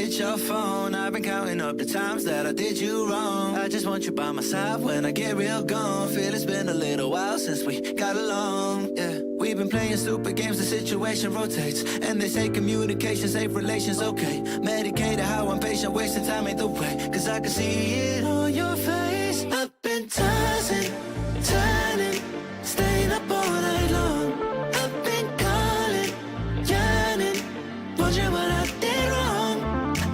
hit your phone. I've been counting up the times that I did you wrong. I just want you by my side when I get real gone. Feel it's been a little while since we got along. Yeah, we've been playing stupid games, the situation rotates. And they say communication, safe relations, okay. Medicated how I'm patient, wasting time ain't the way. Cause I can see it on your face. I've been tossing, turning, staying up all night long. I've been calling, yearning, wondering what I did wrong.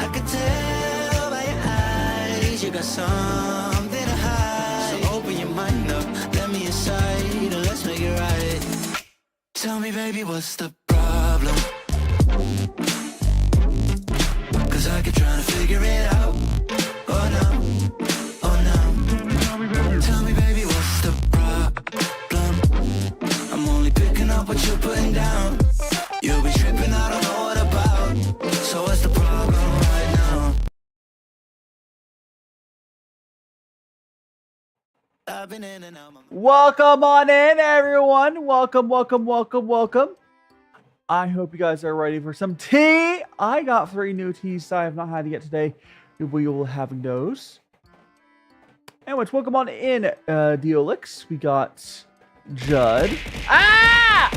I could tell by your eyes you got something to hide. So open your mind up, let me inside, and let's make it right. Tell me, baby, what's the problem? Cause I keep trying to figure it out. Oh no, oh no. Tell me, baby, what's the problem? I'm only picking up what you're putting down. You'll be tripping, I don't know what about. So what's the problem right now? I've been in and out. Welcome on in, everyone. Welcome. I hope you guys are ready for some tea. I got 3 new teas I have not had yet today. We will be having those. Anyways, welcome on in, Deolix. We got Judd. Ah!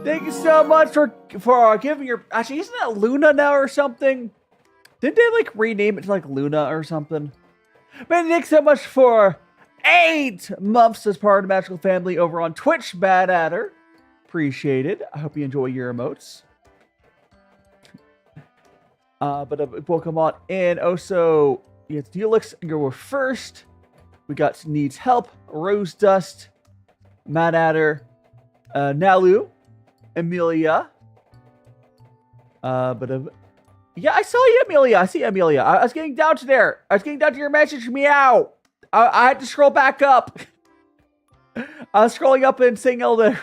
Thank you so much for giving your... Actually, isn't that Luna now or something? Didn't they, like, rename it to, like, Luna or something? But thanks so much for 8 months as part of the Magical Family over on Twitch, Bad Adder. Appreciate it. I hope you enjoy your emotes. But welcome on in. Also, it's Deolix. You're first. We got Needs Help, Rose Dust, Mad Adder, Nalu, Amelia. Yeah, I saw you, Amelia. I see Amelia. I was getting down to there. I was getting down to your message. Meow. I had to scroll back up. I was scrolling up and saying hello there.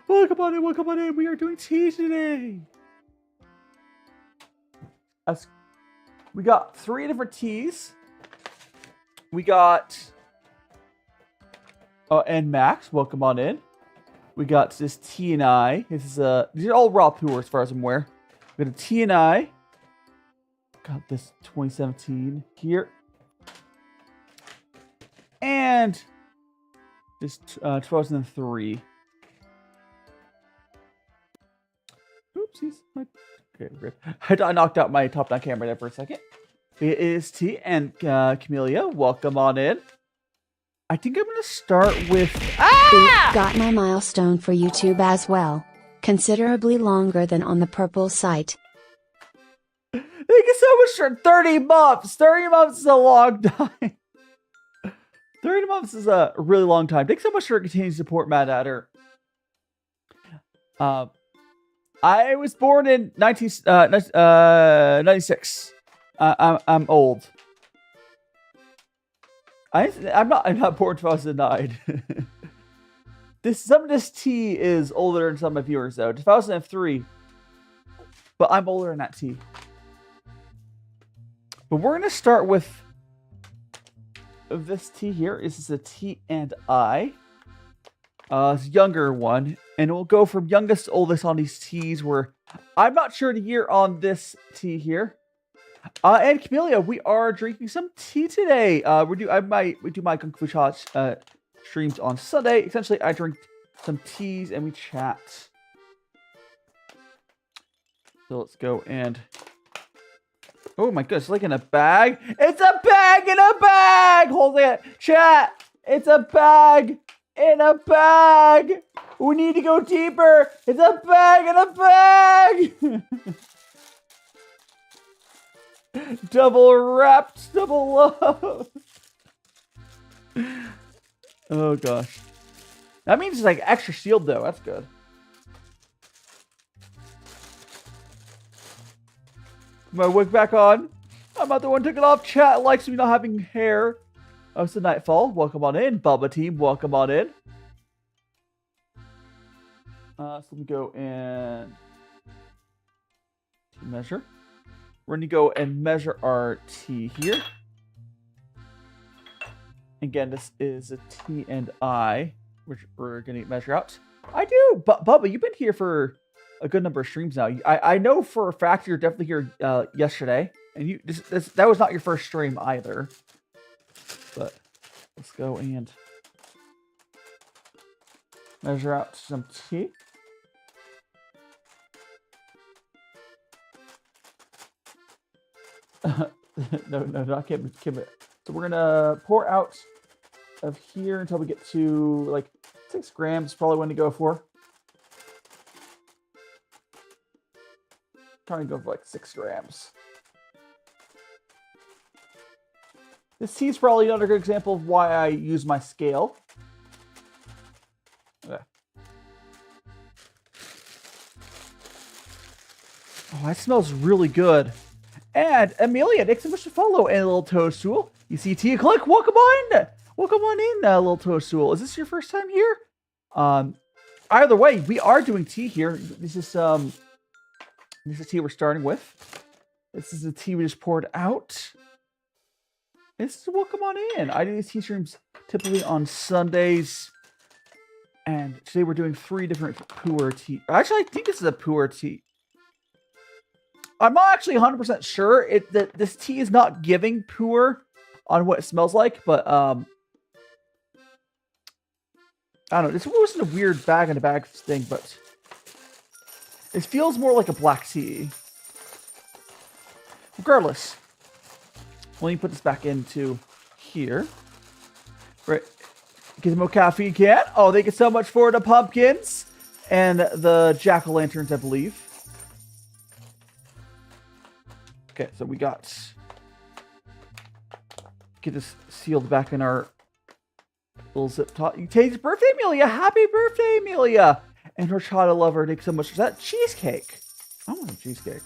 Welcome on in. We are doing tea today. We got 3 different teas. We got... and Max, welcome on in. We got this tea&i. This is these are all raw puer as far as I'm aware. We got a tea&i. Got this 2017 here. And this 2003. Oopsies. Okay, rip. I knocked out my top-down camera there for a second. It is tea and Camellia. Welcome on in. I think I'm going to start with... Ah! Got my milestone for YouTube as well. Considerably longer than on the purple site. Thank you so much for 30 months. 30 months is a long time. 30 months is a really long time. Thanks so much for continuing to support Mad Adder. I was born in 96. I'm old. I'm not born 2009. Some of this tea is older than some of my viewers though. 2003. But I'm older than that tea. But we're gonna start with this tea here. This is a tea&i. It's a younger one. And we'll go from youngest to oldest on these teas where I'm not sure the year on this tea here. And Camellia, we are drinking some tea today. We do my gongfucha streams on Sunday. Essentially, I drink some teas and we chat. So let's go and... Oh my goodness, like in a bag. It's a bag in a bag! Hold it. Chat! It's a bag in a bag! We need to go deeper! It's a bag in a bag! Double wrapped, double love. Oh gosh. That means it's like extra sealed though. That's good. My wig back on. I'm not the one who took it off. Chat likes me not having hair. Oh, it's the Nightfall. Welcome on in. Bubba team, welcome on in. So let me go and measure. We're going to go and measure our tea here. Again, this is a tea&i, which we're going to measure out. I do. Bubba, you've been here for a good number of streams now. I know for a fact you're definitely here yesterday, and that was not your first stream either. But let's go and measure out some tea. no, not Kim. So we're gonna pour out of here until we get to like 6 grams. Probably when to go for. Trying to go for like 6 grams. This tea is probably another good example of why I use my scale. Okay. Oh, that smells really good. And Amelia, thanks so much to follow and a little toadstool. You see tea, click, welcome on in. Welcome on in, little toadstool. Is this your first time here? Either way, we are doing tea here. This is tea we're starting with. This is the tea we just poured out. This is welcome on in. I do these tea streams typically on Sundays. And today we're doing 3 different puer tea. Actually, I think this is a puer tea. I'm not actually 100% sure that this tea is not giving puer on what it smells like, but I don't know. This wasn't a weird bag in a bag thing, but it feels more like a black tea. Regardless, let me put this back into here. Right. Gizmo Cafe can. Oh, thank you so much for the pumpkins and the jack-o'-lanterns, I believe. Okay, so we got... Get this sealed back in our little zip top. Today's birthday, Amelia! Happy birthday, Amelia! And horchata lover, thank you so much for that. Cheesecake! I want a cheesecake.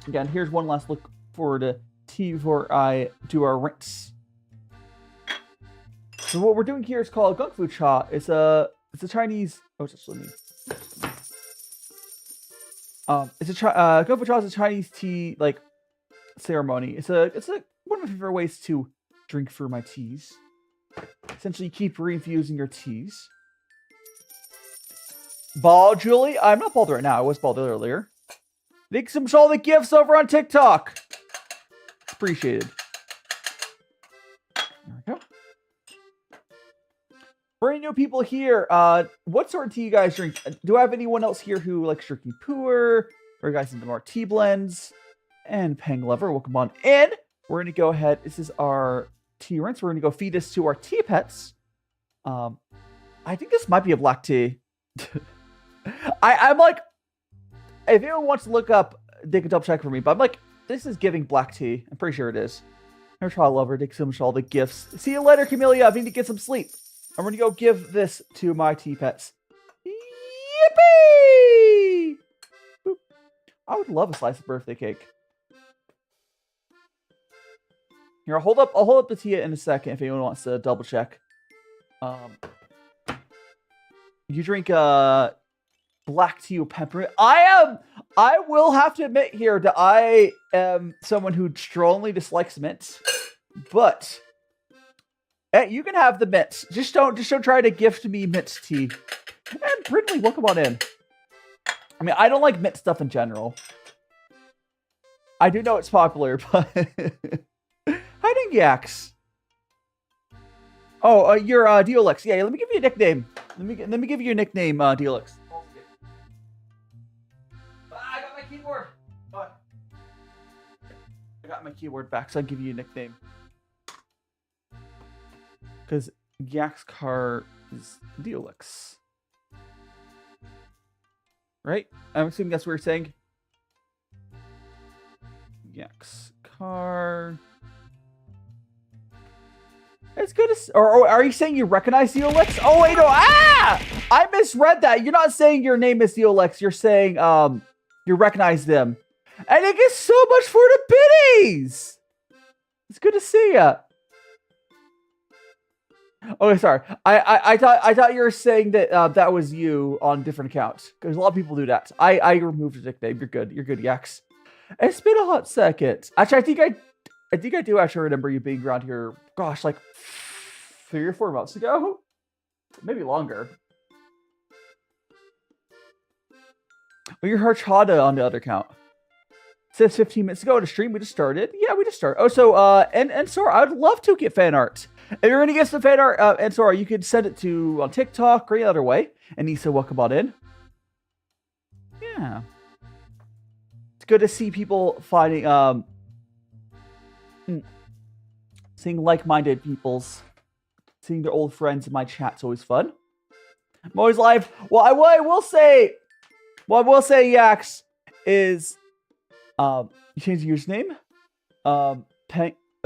Again, here's one last look for the tea before I do our rinse. So what we're doing here is called gongfucha. It's a Chinese... Oh, it's actually me. Gongfucha is a Chinese tea like ceremony. It's one of my favorite ways to drink for my teas. Essentially, you keep reinfusing your teas. Bald, Julie? I'm not bald right now. I was bald earlier. Thanks so much for all the gifts over on TikTok. Appreciated. There we go. For any new people here, what sort of tea you guys drink? Do I have anyone else here who likes drinking puer? Or you guys into more tea blends? And Peng Lover, welcome on in. We're going to go ahead. This is our tea rinse. We're going to go feed this to our tea pets. I think this might be a black tea. I'm like, if anyone wants to look up, they can double check for me. But I'm like, this is giving black tea. I'm pretty sure it is. I'm try lover. Thanks so much for all the gifts. See you later, Camellia. I need to get some sleep. I'm going to go give this to my tea pets. Yippee! Boop. I would love a slice of birthday cake. Here, I'll hold up the tea in a second if anyone wants to double check. You drink black tea with peppermint. I will have to admit here that I am someone who strongly dislikes mint, but hey, you can have the mint. Just don't try to gift me mint tea. And Brindley, welcome on in. I mean, I don't like mint stuff in general. I do know it's popular, but hi, Dingyaks. Oh, you're Deolix. Yeah, let me give you a nickname. Let me give you a nickname, Deolix. I got my keyboard. Oh. I got my keyboard back, so I'll give you a nickname. Because Yak's car is Deolix. Right? I'm assuming that's what you're saying. Yak's car. It's good as, or are you saying you recognize Deolix? Oh wait, no, I misread that. You're not saying your name is Deolix. You're saying you recognize them. And it gets so much for the biddies. It's good to see ya. Oh, sorry. I thought you were saying that that was you on different accounts, because a lot of people do that. I removed the nickname. You're good. You're good, Yaks. It's been a hot second. Actually, I think I do actually remember you being around here. Gosh, like 3 or 4 months ago, maybe longer. Oh, you heard Chada on the other account. Says 15 minutes ago to stream. We just started. Yeah, we just started. Oh, so and Sora, I'd love to get fan art. If you're gonna get some fan art, and Sora, you could send it to on TikTok or any other way. And Nisa, welcome on in. Yeah, it's good to see people finding seeing like-minded peoples, seeing their old friends in my chat's always fun. I'm always live. Well, I will say, Yax is. You changed your username?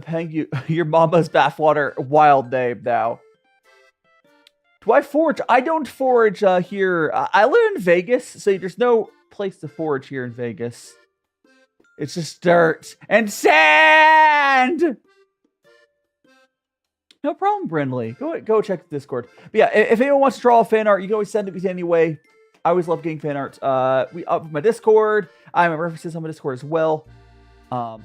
Peng, your mama's bathwater wild name now. Do I forage? I don't forage here. I live in Vegas, so there's no place to forage here in Vegas. It's just dirt and sand! No problem, Brindley. Go check the Discord. But yeah, if anyone wants to draw fan art, you can always send it to me anyway. I always love getting fan art. We up my Discord. I have references on my Discord as well. But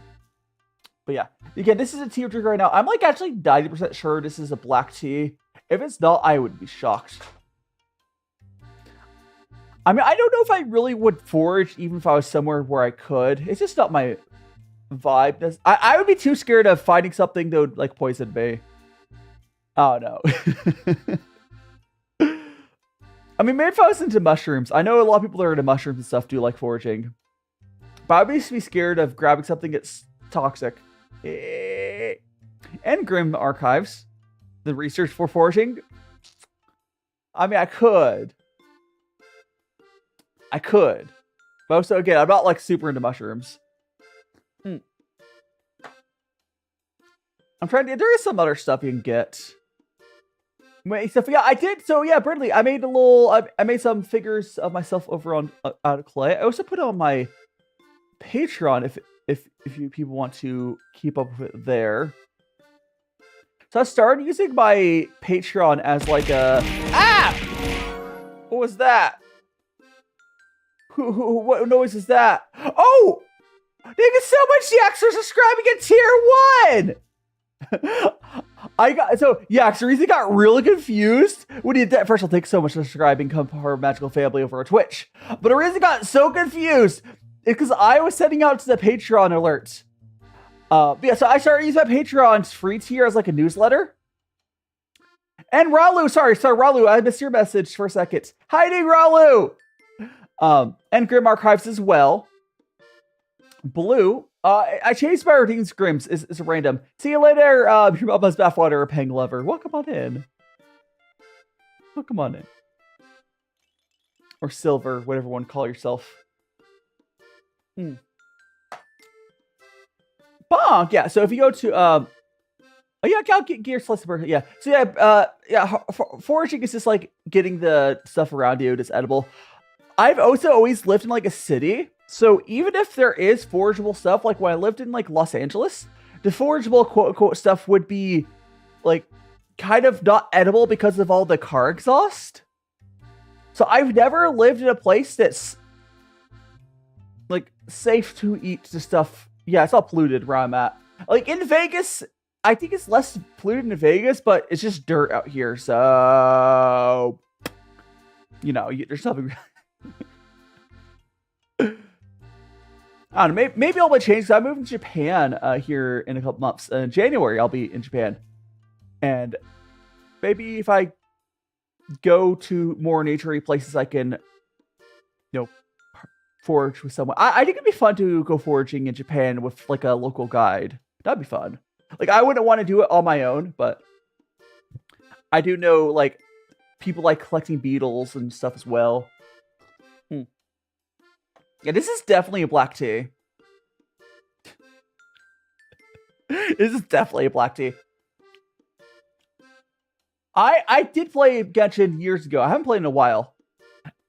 yeah, again, this is a tea we're drinking right now. I'm like actually 90% sure this is a black tea. If it's not, I would be shocked. I mean, I don't know if I really would forage even if I was somewhere where I could. It's just not my vibe. I would be too scared of finding something that would like poison me. Oh no. I mean, maybe if I was into mushrooms. I know a lot of people that are into mushrooms and stuff do like foraging. But I would be scared of grabbing something that's toxic. And Grim Archives. The research for foraging. I mean, I could. But also, again, I'm not like super into mushrooms. I'm trying to... There is some other stuff you can get. Stuff. Yeah, I did. So yeah, Brindley, I made a little. I made some figures of myself over on out of clay. I also put it on my Patreon if you people want to keep up with it there. So I started using my Patreon as like a What was that? What noise is that? Oh, thank you so much, Yax, for subscribing at tier 1. Yax, the reason I got really confused when you did. First of all, thanks so much for subscribing. Come part of Magical Family over on Twitch. But the reason I got so confused is because I was sending out to the Patreon alerts. Yeah, so I started using my Patreon's free tier as like a newsletter. And Ralu, sorry, Ralu, I missed your message for a second. Hiding Ralu! And Grim Archives as well. Blue. I changed my routines, Grims. It's random. See you later, your mama's bathwater or Peng lover. Welcome on in. Welcome on in. Or Silver, whatever one call yourself. Bonk! Yeah, so if you go to, oh yeah, I'll get gear slice of bird. Yeah. So yeah, foraging is just like getting the stuff around you that's edible. I've also always lived in like a city. So even if there is forageable stuff, like when I lived in like Los Angeles, the forageable quote unquote stuff would be like kind of not edible because of all the car exhaust. So I've never lived in a place that's like safe to eat the stuff. Yeah, it's all polluted where I'm at. Like in Vegas, I think it's less polluted in Vegas, but it's just dirt out here. So, you know, there's something. I don't know, maybe I'll change. I'm moving to Japan here in a couple months. In January, I'll be in Japan. And maybe if I go to more nature-y places, I can, you know, forage with someone. I think it'd be fun to go foraging in Japan with like a local guide. That'd be fun. Like, I wouldn't want to do it on my own, but I do know, like, people like collecting beetles and stuff as well. Yeah, this is definitely a black tea. This is definitely a black tea. I did play Genshin years ago. I haven't played in a while.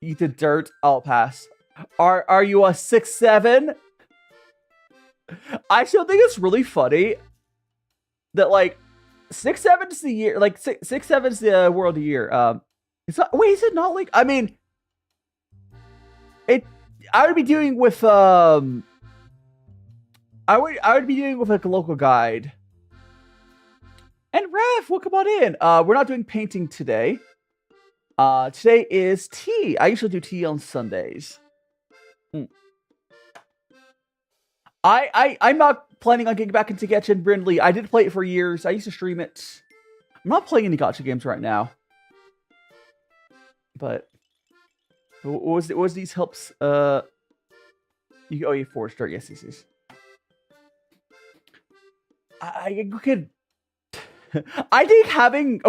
Eat the dirt, I'll pass. Are you a 6'7"? I still think it's really funny that like 6'7" is the year, like 6'7" is the world year. It's not. Wait, is it not like? I mean, I would be doing with I would be doing with like a local guide. And Rev, welcome on in. We're not doing painting today. Today is tea. I usually do tea on Sundays. I'm not planning on getting back into Genshin Brindley. I did play it for years. I used to stream it. I'm not playing any gacha games right now. But what was these helps? You forged art. Yes. I could. I think having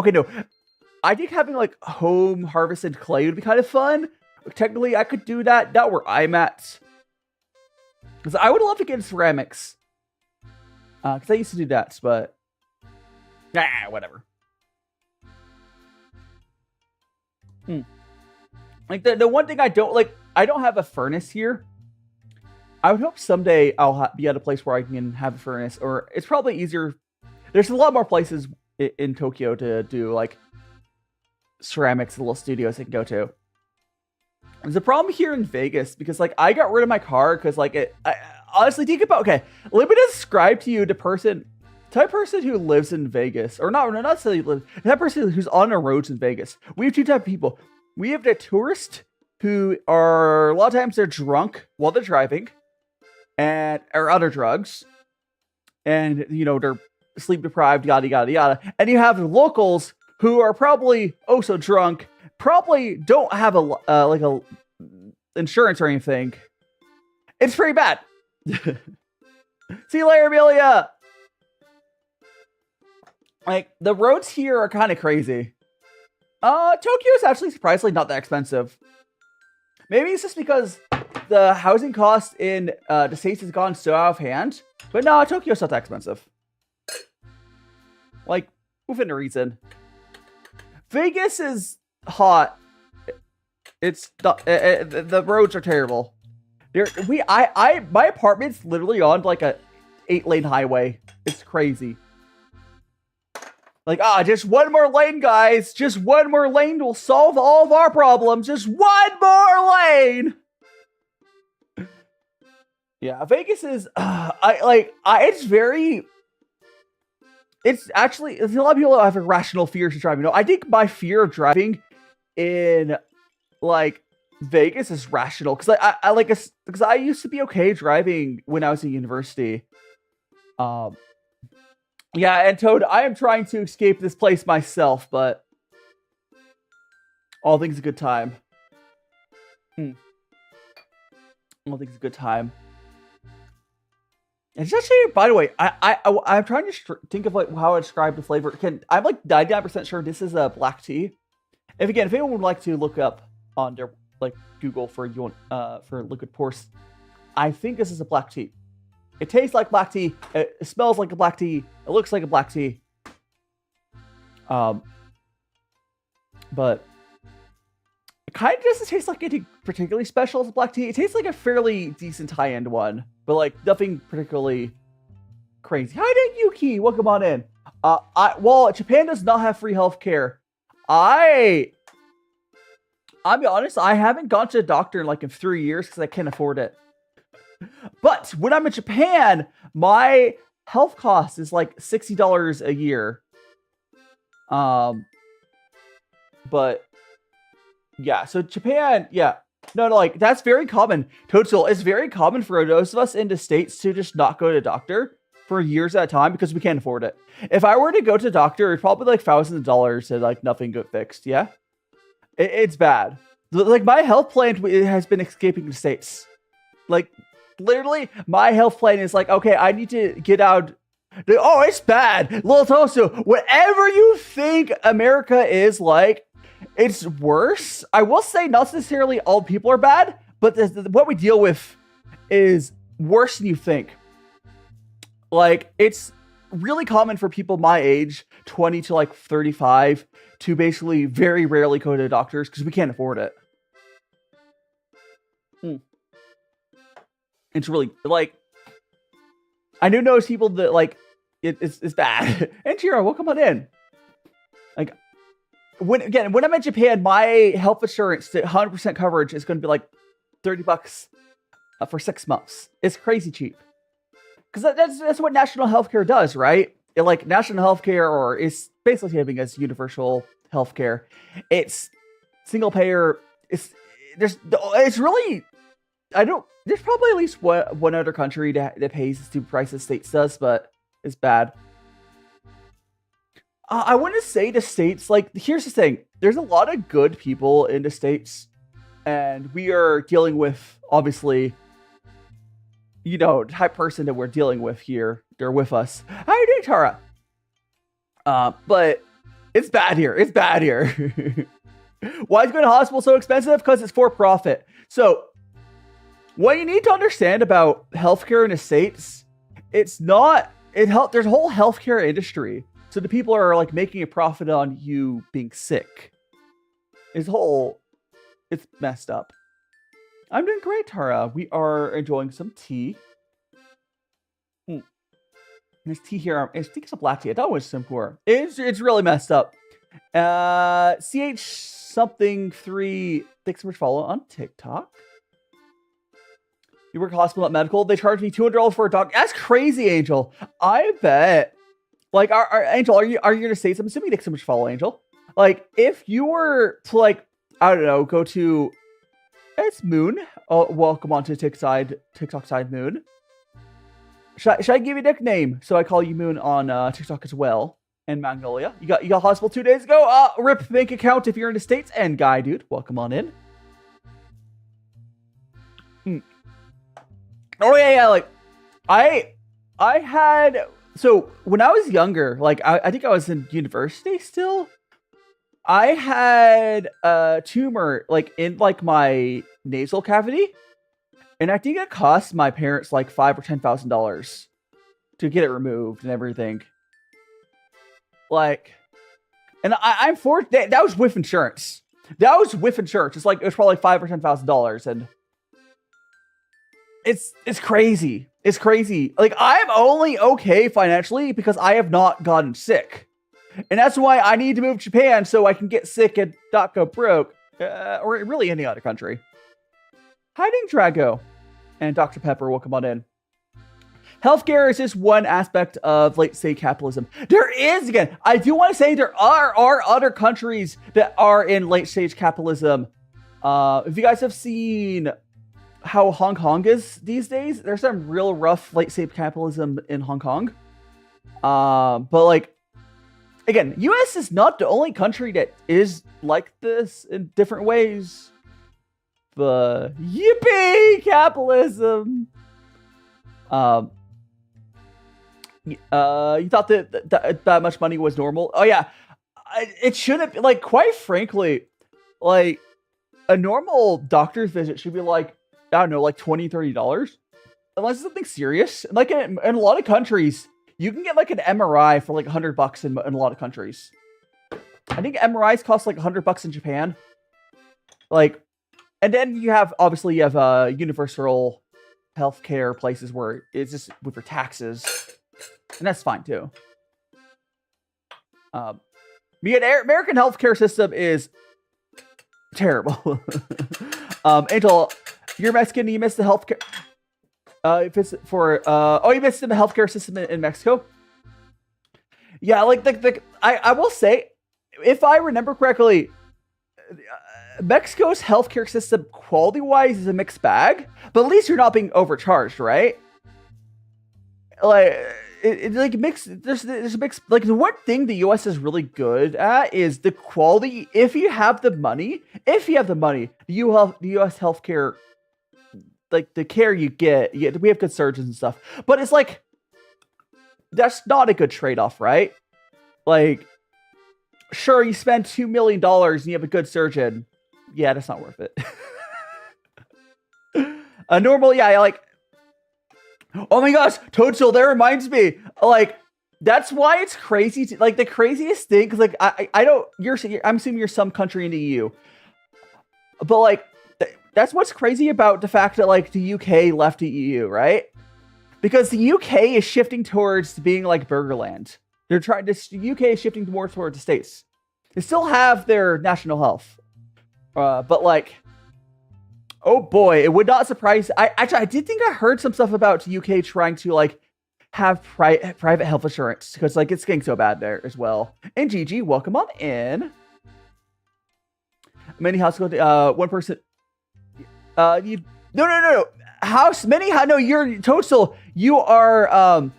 like home harvested clay would be kind of fun. Technically, I could do that. Not where I'm at. Because I would love to get into ceramics. Because I used to do that, but whatever. Like the one thing I don't have a furnace here. I would hope someday I'll be at a place where I can have a furnace, or it's probably easier. There's a lot more places in Tokyo to do like ceramics, little studios I can go to. There's a problem here in Vegas because like I got rid of my car because like I honestly think about let me describe to you the type of person who lives in Vegas, or not necessarily live, that person who's on the roads in Vegas. We have two types of people. We have the tourists who are a lot of times they're drunk while they're driving, or other drugs, and they're sleep deprived, yada yada yada. And you have the locals who are probably so drunk, probably don't have a insurance or anything. It's pretty bad. See you later, Amelia. Like the roads here are kind of crazy. Tokyo is actually surprisingly not that expensive. Maybe it's just because the housing cost in the States has gone so out of hand. But no, Tokyo's not that expensive. Like, within a reason. Vegas is hot. It's not, the roads are terrible. My apartment's literally on like a 8-lane highway. It's crazy. Like, just one more lane, guys. Just one more lane will solve all of our problems. Just one more lane. Yeah, Vegas is, it's actually, there's a lot of people that have irrational fears of driving. I think my fear of driving in, like, Vegas is rational. Because because I used to be okay driving when I was in university. Yeah, and Toad, I am trying to escape this place myself, but all things a good time. All things a good time. It's actually, by the way, I'm trying to think of like how I describe the flavor. I'm like 99% sure this is a black tea. If anyone would like to look up on their like Google for liquid puers, I think this is a black tea. It tastes like black tea. It smells like a black tea. It looks like a black tea. But it kind of doesn't taste like anything particularly special as a black tea. It tastes like a fairly decent high-end one, but like nothing particularly crazy. Hi there, Yuki. Welcome on in. Well, Japan does not have free healthcare. I'll be honest, I haven't gone to a doctor in 3 years because I can't afford it. But when I'm in Japan, my health cost is like $60 a year. But yeah, so Japan, yeah. No, like that's very common. Toadstool, it's very common for those of us in the States to just not go to a doctor for years at a time because we can't afford it. If I were to go to a doctor, it's probably like thousands of dollars and like nothing get fixed. Yeah, it's bad. Like my health plan has been escaping the States. Like literally, my health plan is like, okay, I need to get out. Oh, it's bad. Little Toadstool, whatever you think America is like, it's worse. I will say not necessarily all people are bad, but what we deal with is worse than you think. Like, it's really common for people my age, 20 to 35, to basically very rarely go to the doctors because we can't afford it. It's really, I do notice people that, it's bad. And Chiro, welcome on in. When I'm in Japan, my health insurance, 100% coverage is going to be $30 for 6 months. It's crazy cheap. Because that's what national healthcare does, right? National healthcare, or it's basically having as universal healthcare. It's single payer. It's really There's probably at least one other country that pays the stupid price the States does, but it's bad. I want to say the States, like, here's the thing. There's a lot of good people in the States, and we are dealing with, obviously, you know, the type of person that we're dealing with here. They're with us. How are you doing, Tara? But it's bad here. It's bad here. Why is going to hospital so expensive? Because it's for profit. So, what you need to understand about healthcare in the States, there's a whole healthcare industry. So the people are like making a profit on you being sick. It's messed up. I'm doing great, Tara. We are enjoying some tea. There's tea here. I think it's a black tea. I thought it was some puer. It's really messed up. CH something 3. Thanks so much for following on TikTok. You work at hospital, not medical. They charge me $200 for a dog. That's crazy, Angel. I bet. Like, Angel, are you in the States? I'm assuming thanks so much for following, Angel. Like, if you were to, like, I don't know, go to... It's Moon. Oh, welcome onto TikTok side Moon. Should I give you a nickname? So I call you Moon on TikTok as well. And Magnolia. You got hospital 2 days ago. RIP bank account if you're in the States. And Guy, dude, welcome on in. Oh, yeah, like, I had... So, when I was younger, like, I think I was in university still. I had a tumor, like, in, like, my nasal cavity. And I think it cost my parents, like, $5,000 or $10,000 to get it removed and everything. Like, and I'm fortunate, that was with insurance. That was with insurance. It's like, it was probably $5,000 or $10,000, and it's crazy. It's crazy. Like, I'm only okay financially because I have not gotten sick. And that's why I need to move to Japan so I can get sick and not go broke. Or really any other country. Hiding Drago. And Dr. Pepper, welcome on in. Healthcare is just one aspect of late-stage capitalism. There is, again, I do want to say there are other countries that are in late-stage capitalism. If you guys have seen how Hong Kong is these days, there's some real rough late-stage capitalism in Hong Kong. But, like, again, US is not the only country that is like this in different ways. But yippee, capitalism! You thought that much money was normal? Oh yeah, it shouldn't. Like, quite frankly, like, a normal doctor's visit should be like, I don't know, like $20, $30, unless it's something serious. Like, in a lot of countries, you can get like an MRI for like $100 in a lot of countries. I think MRIs cost like $100 in Japan. Like, and then you have universal healthcare places where it's just with your taxes, and that's fine too. The American healthcare system is terrible. Angel, you're Mexican. You missed the healthcare. If it's for you missed the healthcare system in Mexico. Yeah, like I will say, if I remember correctly, Mexico's healthcare system quality-wise is a mixed bag, but at least you're not being overcharged, right? Like, it like mixed. There's a mix. Like, the one thing the U.S. is really good at is the quality. If you have the money, the U.S. healthcare, like the care you get, we have good surgeons and stuff. But it's like, that's not a good trade-off, right? Like, sure, you spend $2 million and you have a good surgeon. Yeah, that's not worth it. A normal, yeah, like, oh my gosh, Toadstool, that reminds me, like, that's why it's crazy. Like, the craziest thing, because, like, I don't, I'm assuming you're some country in the EU, but, like, that's what's crazy about the fact that, like, the UK left the EU, right? Because the UK is shifting towards being like Burgerland. The UK is shifting more towards the States. They still have their national health, but, like, oh boy, it would not surprise. I did think I heard some stuff about the UK trying to, like, have private health insurance, because, like, it's getting so bad there as well. And Gigi, welcome on in. Many hospitals, one person. You No. No, you're Toadstool. You are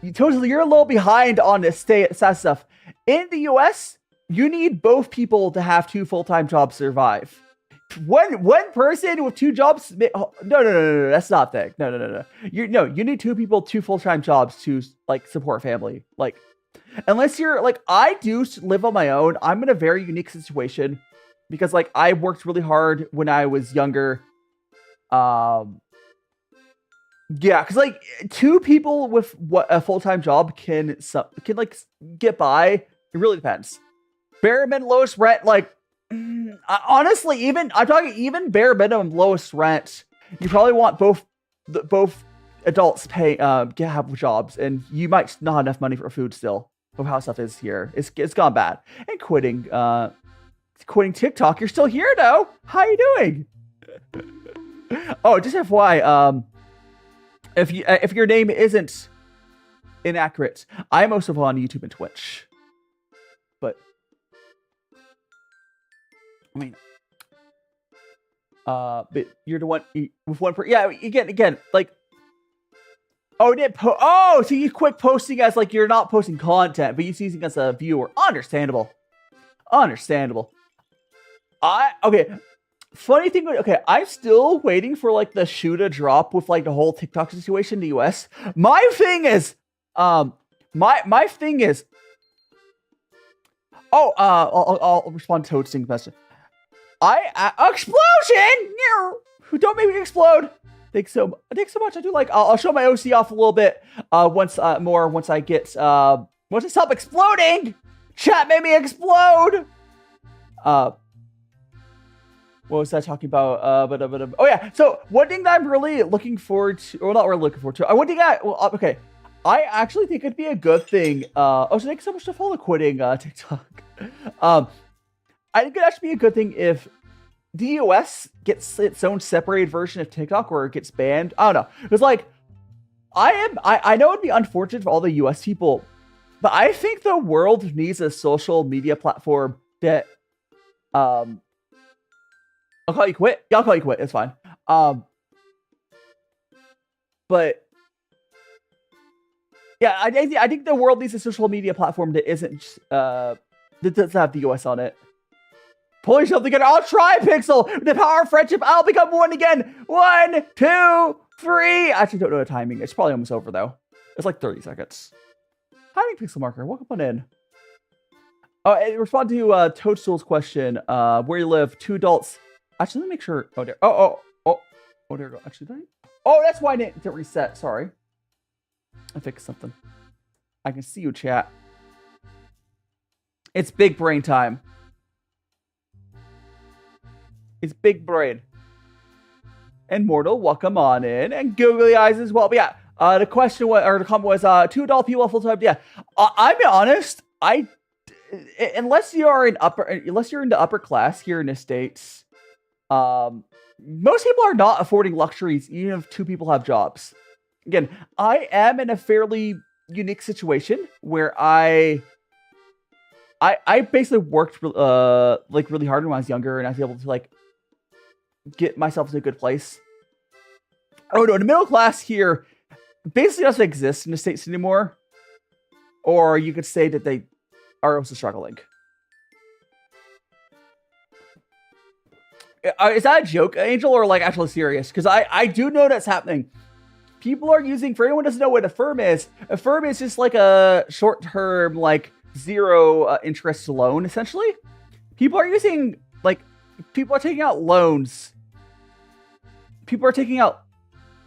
Toadstool. You're a little behind on this stat stuff. In the U.S., you need both people to have 2 full-time jobs to survive. One person with 2 jobs. No. That's not thing. No. You need 2 people, 2 full-time jobs to like support family. Like, unless you're like, I do live on my own. I'm in a very unique situation because like I worked really hard when I was younger. Yeah, because like 2 people with a full-time job can like get by. It really depends. Bare minimum lowest rent, like honestly, I'm talking even bare minimum lowest rent. You probably want both adults pay have jobs, and you might not have enough money for food still. Of how stuff is here, it's gone bad. And quitting TikTok. You're still here though. How you doing? Oh, just FYI, if your name isn't inaccurate, I'm also on YouTube and Twitch. But I mean, but you're the one with one per. Yeah, again, like. Oh, so you quit posting as like you're not posting content, but you're using as a viewer. Understandable. Okay. Funny thing, okay, I'm still waiting for like the shoe to drop with like the whole TikTok situation in the US. My thing is, I'll respond to Toad's question. Explosion! Don't make me explode. Thanks so much. I do like. I'll show my OC off a little bit. Once I get. Once I stop exploding. Chat made me explode. What was I talking about? Oh yeah. So one thing that I'm really looking forward to, or not really looking forward to. One thing okay. I actually think it'd be a good thing. So thanks so much to follow quitting TikTok. I think it'd actually be a good thing if the US gets its own separated version of TikTok or it gets banned. I don't know. It's like, I know it'd be unfortunate for all the US people, but I think the world needs a social media platform that, I'll call you quit. Yeah, I'll call you quit. It's fine. But yeah, I think the world needs a social media platform that isn't, that doesn't have the US on it. Pull yourself together. I'll try, Pixel. The power of friendship. I'll become one again. 1, 2, 3. I actually don't know the timing. It's probably almost over, though. It's like 30 seconds. Hi, Pixel Marker. Welcome on in. Oh, and respond to Toadstool's question. Where you live, 2 adults. Actually, let me make sure. Oh, there. Oh, there we go. Actually, did I? Oh, that's why I didn't reset. Sorry. I fixed something. I can see you, chat. It's big brain time. It's big brain. And Mortal, welcome on in. And Googly Eyes as well. But yeah, the question was, or the comment was, 2 adult people full time. Yeah, I'll be honest. Unless you're in the upper class here in the States, most people are not affording luxuries, even if 2 people have jobs. Again, I am in a fairly unique situation where I basically worked like really hard when I was younger, and I was able to like get myself to a good place. Oh no, the middle class here basically doesn't exist in the States anymore. Or you could say that they are also struggling. Is that a joke, Angel, or like actually serious? Because I do know that's happening. People are using, for anyone who doesn't know what a firm is just like a short-term, like zero interest loan, essentially. People are using, like, people are taking out loans. People are taking out,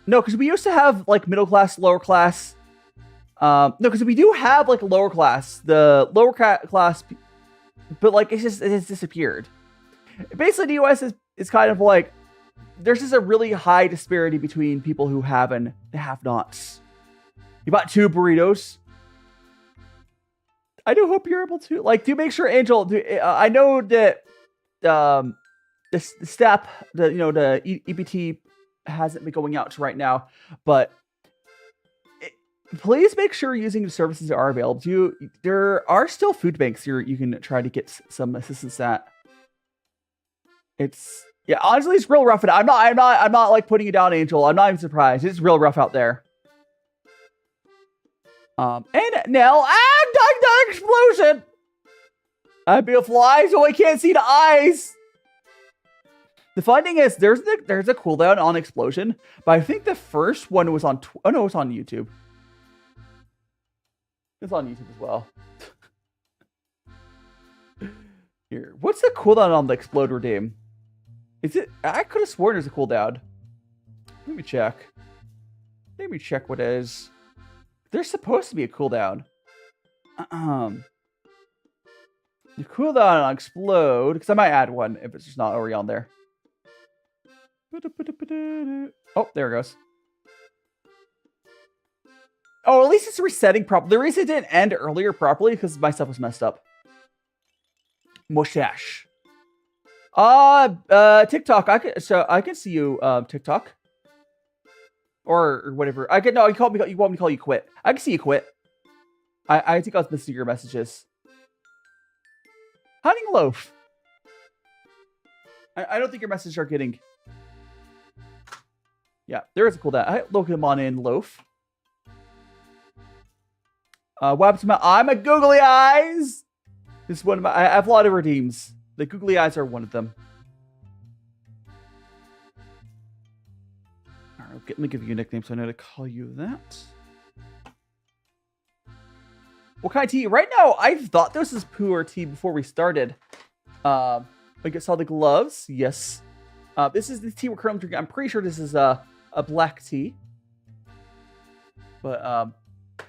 no, because we used to have like middle class, lower class. No, because we do have like lower class, the lower class, but like it has disappeared. Basically, the US is kind of like, there's just a really high disparity between people who have and have-nots. You bought 2 burritos. I do hope you're able to, like, do make sure, Angel, I know that the step, the EBT hasn't been going out to right now, but please make sure you're using the services that are available to you. There are still food banks here you can try to get some assistance at. Yeah, honestly, it's real rough. I'm not like putting you down, Angel. I'm not even surprised. It's real rough out there. And now, another explosion. I'd be a fly, so I can't see the eyes. The funny thing is, there's a cooldown on explosion, but I think the first one was on. Oh no, it's on YouTube. It's on YouTube as well. Here, what's the cooldown on the explode redeem? Is it? I could have sworn there's a cooldown. Let me check. Let me check what it is. There's supposed to be a cooldown. The cooldown on explode, because I might add one if it's just not already on there. Oh, there it goes. Oh, at least it's resetting properly. The reason it didn't end earlier properly because my stuff was messed up. Mustache. TikTok. I can see you, TikTok. Or whatever. You want me to call you Quit. I can see you Quit. I think I was missing your messages. Hunting Loaf. I don't think your messages are getting. Yeah, there is a cooldown. Look him on in, Loaf. What happens to my I'm a googly eyes? This is one of my. I have a lot of redeems. The googly eyes are one of them. Alright, let me give you a nickname so I know to call you that. What kind of tea? Right now, I thought this was puer tea before we started. I saw the gloves. Yes. This is the tea we're currently drinking. I'm pretty sure this is a black tea. But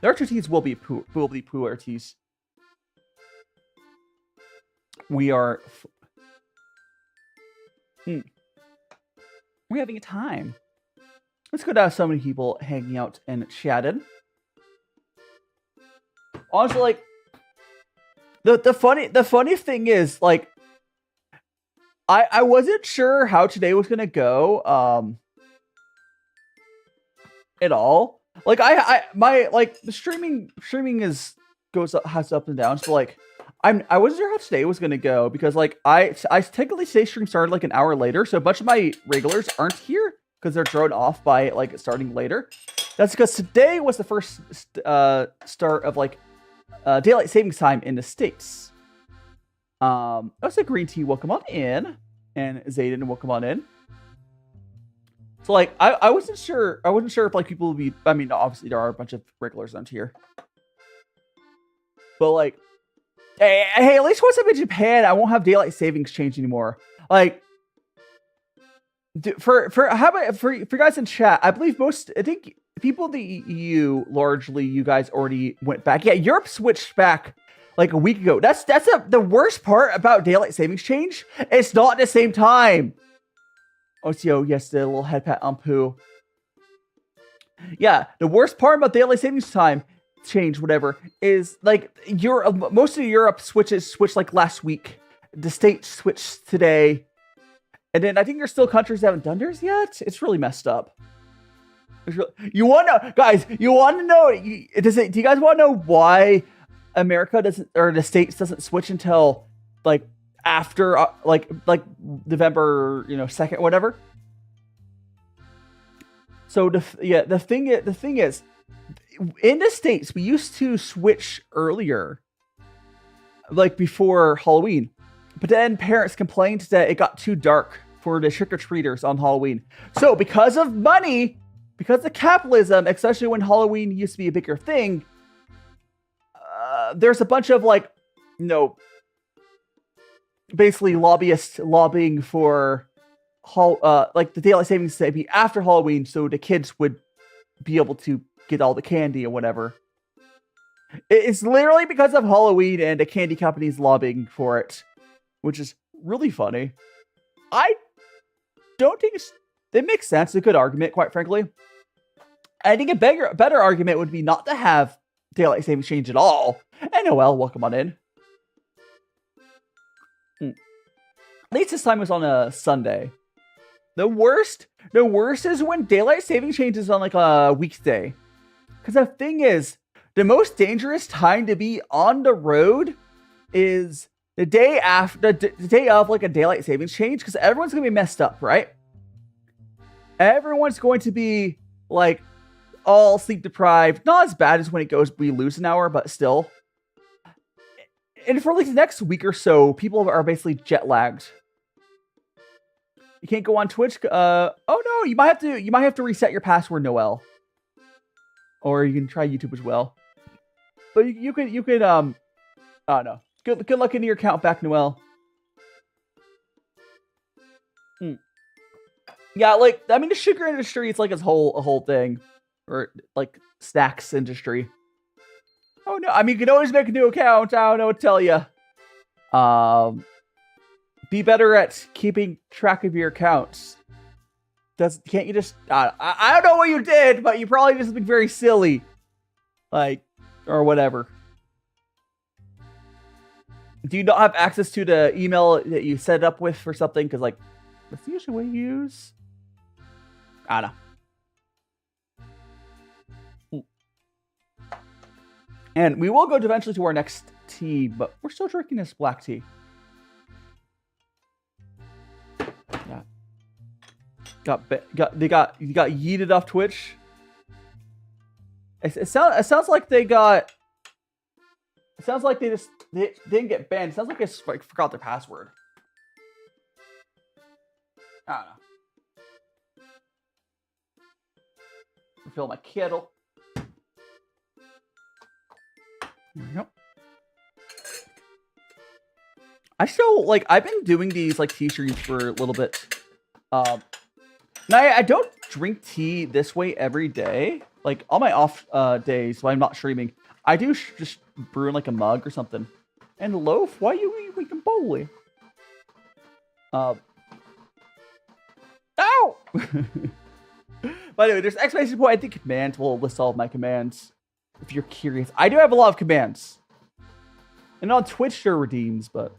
the other two teas will be puer teas. We are. We're having a time. Let's go down so many people hanging out and chatting. Honestly, like the funny thing is, like, I wasn't sure how today was gonna go at all. Like the streaming has ups and downs. So like I wasn't sure how today was gonna go because like I technically say stream started like an hour later, so a bunch of my regulars aren't here because they're thrown off by like starting later. That's because today was the first start of like daylight savings time in the States. Also Green Tea, welcome on in, and Zayden, welcome on in. So like I wasn't sure if like people would be. I mean, obviously there are a bunch of regulars on here, but like, hey, at least once I'm in Japan, I won't have daylight savings change anymore. Like, for you guys in chat, I believe I think people in the EU largely, you guys already went back. Yeah, Europe switched back like a week ago. That's the worst part about daylight savings change. It's not at the same time. OCO, yes, the little head pat on poo. Yeah, the worst part about daylight savings time change, whatever, is like most of Europe switched like last week. The States switched today. And then I think there's still countries that haven't done theirs yet. It's really messed up. You want to know, guys? You want to know? Do you guys want to know why America doesn't, or the States doesn't switch until like after like November 2nd, whatever? So the thing is, in the States we used to switch earlier, like before Halloween. But then parents complained that it got too dark for the trick-or-treaters on Halloween. So because of money, because of capitalism, especially when Halloween used to be a bigger thing, there's a bunch of like, basically lobbyists lobbying for like the daylight savings to be after Halloween, so the kids would be able to get all the candy or whatever. It's literally because of Halloween and the candy companies lobbying for it, which is really funny. I don't think it makes sense. It's a good argument, quite frankly. I think a better argument would be not to have daylight savings change at all. And Noel, welcome on in. At least this time was on a Sunday. The worst is when daylight savings changes on like a weekday. Because the thing is, the most dangerous time to be on the road is the day after, the day of like a daylight savings change, because everyone's gonna be messed up, right? Everyone's going to be like all sleep deprived. Not as bad as when it goes, we lose an hour, but still. And for like the next week or so, people are basically jet lagged. You can't go on Twitch. Oh no, you might have to reset your password, Noel. Or you can try YouTube as well. But you could I don't know. Good luck into your account back, Noel. Yeah, like I mean the sugar industry, it's like a whole thing. Or like snacks industry. Oh no, I mean you can always make a new account. I don't know what to tell you. Be better at keeping track of your accounts. Can't you just... I don't know what you did, but you probably just been very silly. Like, or whatever. Do you not have access to the email that you set it up with for something? Because, like, that's usually what you use. I don't know. And we will go eventually to our next tea, but we're still drinking this black tea. They got yeeted off Twitch. It sounds like they got. It sounds like they didn't get banned. It sounds like they just, like, forgot their password. I don't know. Refill my kettle. There we go. I still like. I've been doing these like tea streams for a little bit. Now, I don't drink tea this way every day. Like, on my off days when I'm not streaming, I do just brew in, like, a mug or something. And loaf? Why are you eating bowly? Ow! By the way, there's exclamation point. I think commands will list all of my commands. If you're curious. I do have a lot of commands. And on Twitch, there are redeems, but...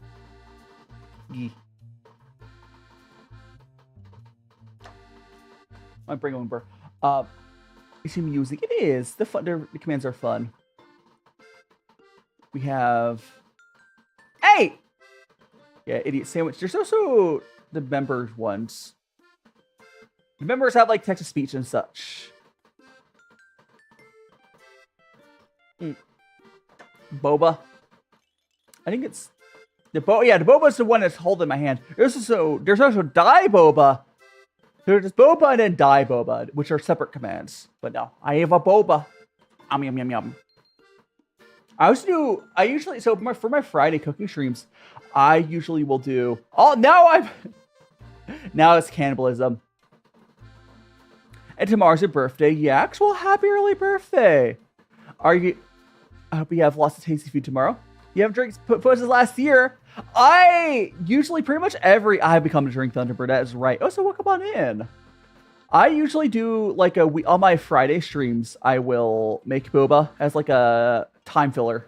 I bring on Arbor. You see music. It is. The commands are fun. We have... Hey! Yeah, idiot sandwich. There's also the members ones. The members have like text to speech and such. Boba. I think it's the boba is the one that's holding my hand. There's also Dai Boba. There's boba and then Dai Boba, which are separate commands. But no, I have a boba. Yum yum yum. For my Friday cooking streams, I usually will do. Oh, now it's cannibalism. And tomorrow's your birthday, Yax. Well, happy early birthday. I hope you have lots of tasty food tomorrow. You have drinks put us last year. I usually I become a drink Thunderbird. That is right. Oh, so welcome on in. I usually do like on my Friday streams. I will make boba as like a time filler.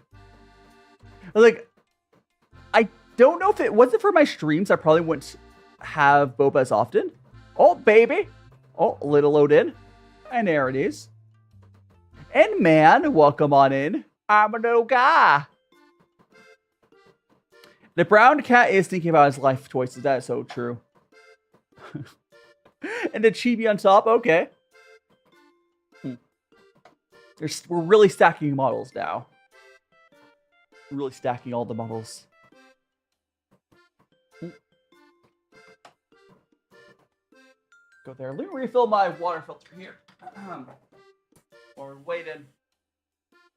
Like, I don't know if it wasn't for my streams. I probably wouldn't have boba as often. Oh, baby. Oh, a little load in. And there it is. And man, welcome on in. I'm a little guy. The brown cat is thinking about his life choices. That is so true. And the chibi on top. Okay. We're really stacking models now. Really stacking all the models. Go there. Let me refill my water filter here. While we're waiting.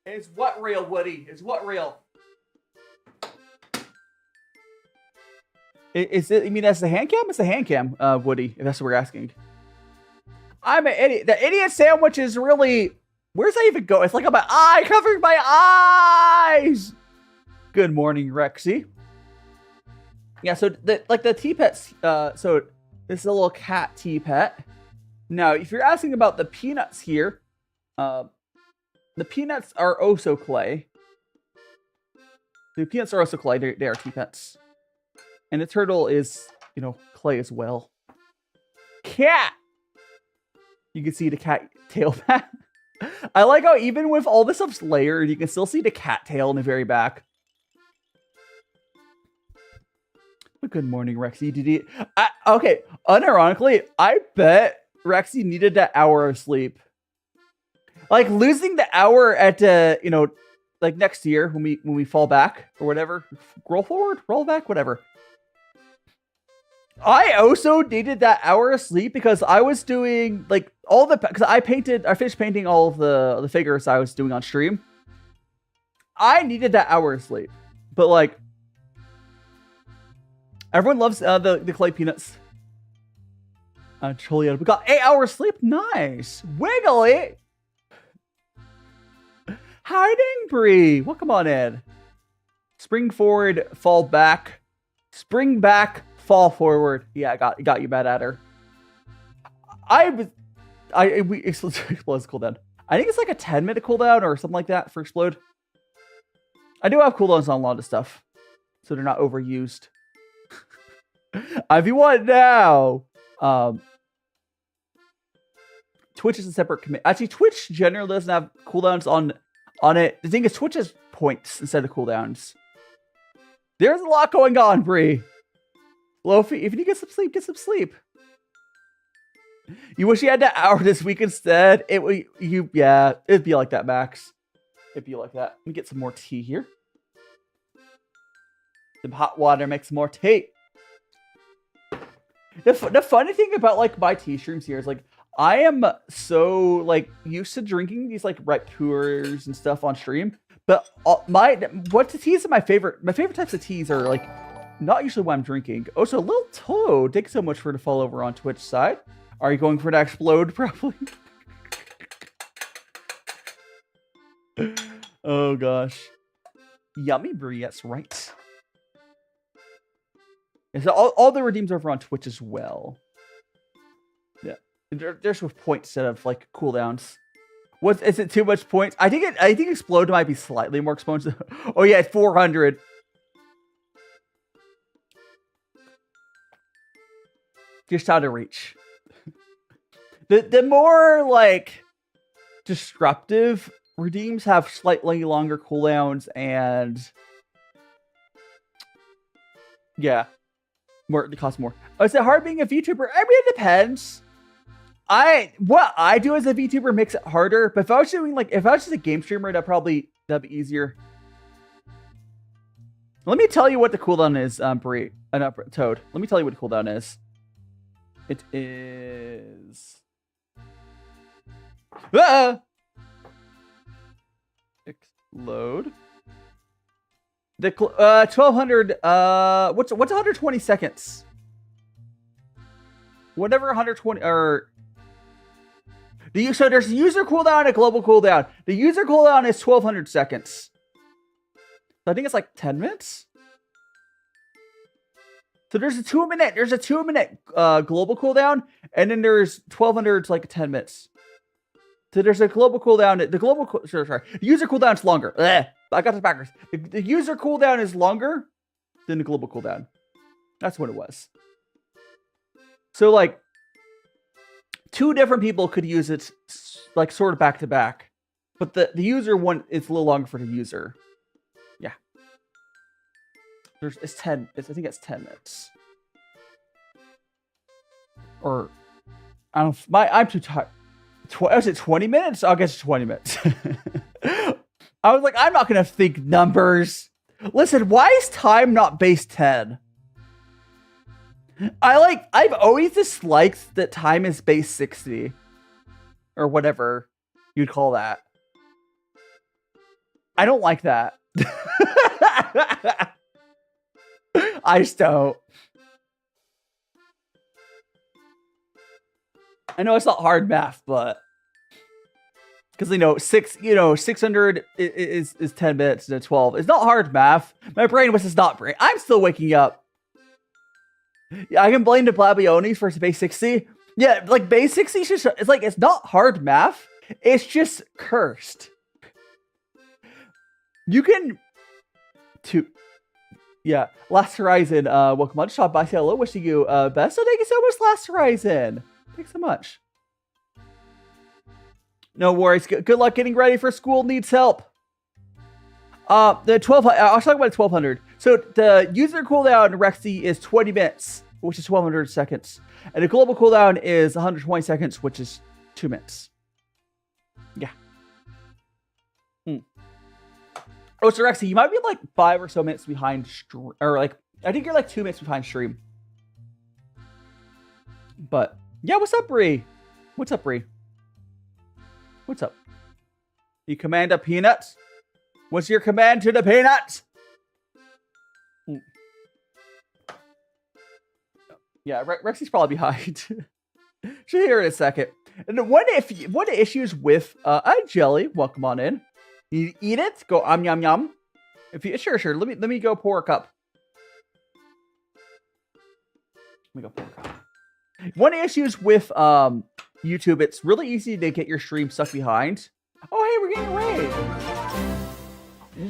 It's what real, Woody? It's what real? Is it? You mean that's the hand cam? It's the hand cam, Woody. If that's what we're asking. I'm an idiot. The idiot sandwich is really. Where's that even go? It's like on my eye, covering my eyes. Good morning, Rexy. Yeah. So the tea pets. So this is a little cat tea pet. Now, if you're asking about the peanuts here, the peanuts are also clay. The peanuts are also clay. They are tea pets. And the turtle is, clay as well. Cat! You can see the cat tail back. I like how even with all this stuff's layered, you can still see the cat tail in the very back. Good morning, Rexy. Okay, unironically, I bet Rexy needed that hour of sleep. Like losing the hour at like next year when we fall back or whatever, roll forward, roll back, whatever. I also needed that hour of sleep because I was doing like because I finished painting all of the figures I was doing on stream. I needed that hour of sleep, but like everyone loves the clay peanuts. We got 8 hours sleep. Nice, wiggly. Hiding Bree, welcome on in. Spring forward, fall back. Spring back, fall forward. Yeah, I got you, Mad Adder. We explodes cooldown. I think it's like a 10-minute cooldown or something like that for explode. I do have cooldowns on a lot of stuff, so they're not overused. If you want now, Twitch is a separate commit. Actually, Twitch generally doesn't have cooldowns on it. The thing is, Twitch has points instead of cooldowns. There's a lot going on, Bree. Lofi, if you need to get some sleep, get some sleep. You wish you had that hour this week instead. Yeah, it'd be like that, Max. It'd be like that. Let me get some more tea here. Some hot water makes more tea. The funny thing about like my tea streams here is like I am so like used to drinking these like red puers and stuff on stream, but what the teas are my favorite types of teas are like not usually what I'm drinking. Oh, so Lil Toad, thanks so much for the follow over on Twitch side. Are you going for that explode probably? Oh gosh, yummy Brie, that's right. And so all the redeems are over on Twitch as well. Yeah, there's with points instead of like cooldowns. Is it too much points? I think explode might be slightly more expensive. Oh yeah, it's 400. Just out of reach. The more like disruptive redeems have slightly longer cooldowns and yeah, it costs more. Oh, is it hard being a VTuber? I mean, it depends. What I do as a VTuber makes it harder, but if I was just a game streamer, that'd be easier. Let me tell you what the cooldown is, Brie. Toad. Let me tell you what the cooldown is. It is explode. The 1200. What's 120 seconds? Whatever 120 or. So there's a user cooldown and a global cooldown. The user cooldown is 1200 seconds. So I think it's like 10 minutes. So there's a 2 minute. There's a 2 minute global cooldown, and then there's 1200 to like 10 minutes. So there's a global cooldown. The user cooldown is longer. I got this backwards. The user cooldown is longer than the global cooldown. That's what it was. So like, two different people could use it like sort of back to back, but the user one is a little longer for the user. Yeah. It's 10. I think it's 10 minutes. Or I don't. I'm too tired. Was it 20 minutes? I guess 20 minutes. I was like, I'm not gonna think numbers. Listen, why is time not base 10? I've always disliked that time is base 60. Or whatever you'd call that. I don't like that. I just don't. I know it's not hard math, but because 600 is 10 minutes to 12. It's not hard math. My brain was just not brain. I'm still waking up. Yeah, I can blame the Blabionis for base 60. Yeah, like base 60 is just, it's not hard math. It's just cursed. You can yeah, Last Horizon, welcome on shop by say hello, wishing you best. So thank you so much, Last Horizon. Thanks so much. No worries. Good luck getting ready for school. Needs help. The 1200. I was talking about 1200. So the user cooldown in Rexy is 20 minutes, which is 1200 seconds. And the global cooldown is 120 seconds, which is 2 minutes. Yeah. Oh, so Rexy, you might be like 5 or so minutes behind stream, or like, I think you're like 2 minutes behind stream. But yeah, what's up, Bree? What's up, Bree? What's up? You command a peanut? What's your command to the peanut? Yeah, Rexy's probably behind. She'll hear in a second. And one issues with jelly, welcome on in. You eat it, go yum yum. If you sure. Let me go pour a cup. Let me go pour a cup. One issues with YouTube, it's really easy to get your stream stuck behind. Oh hey, we're getting a raid.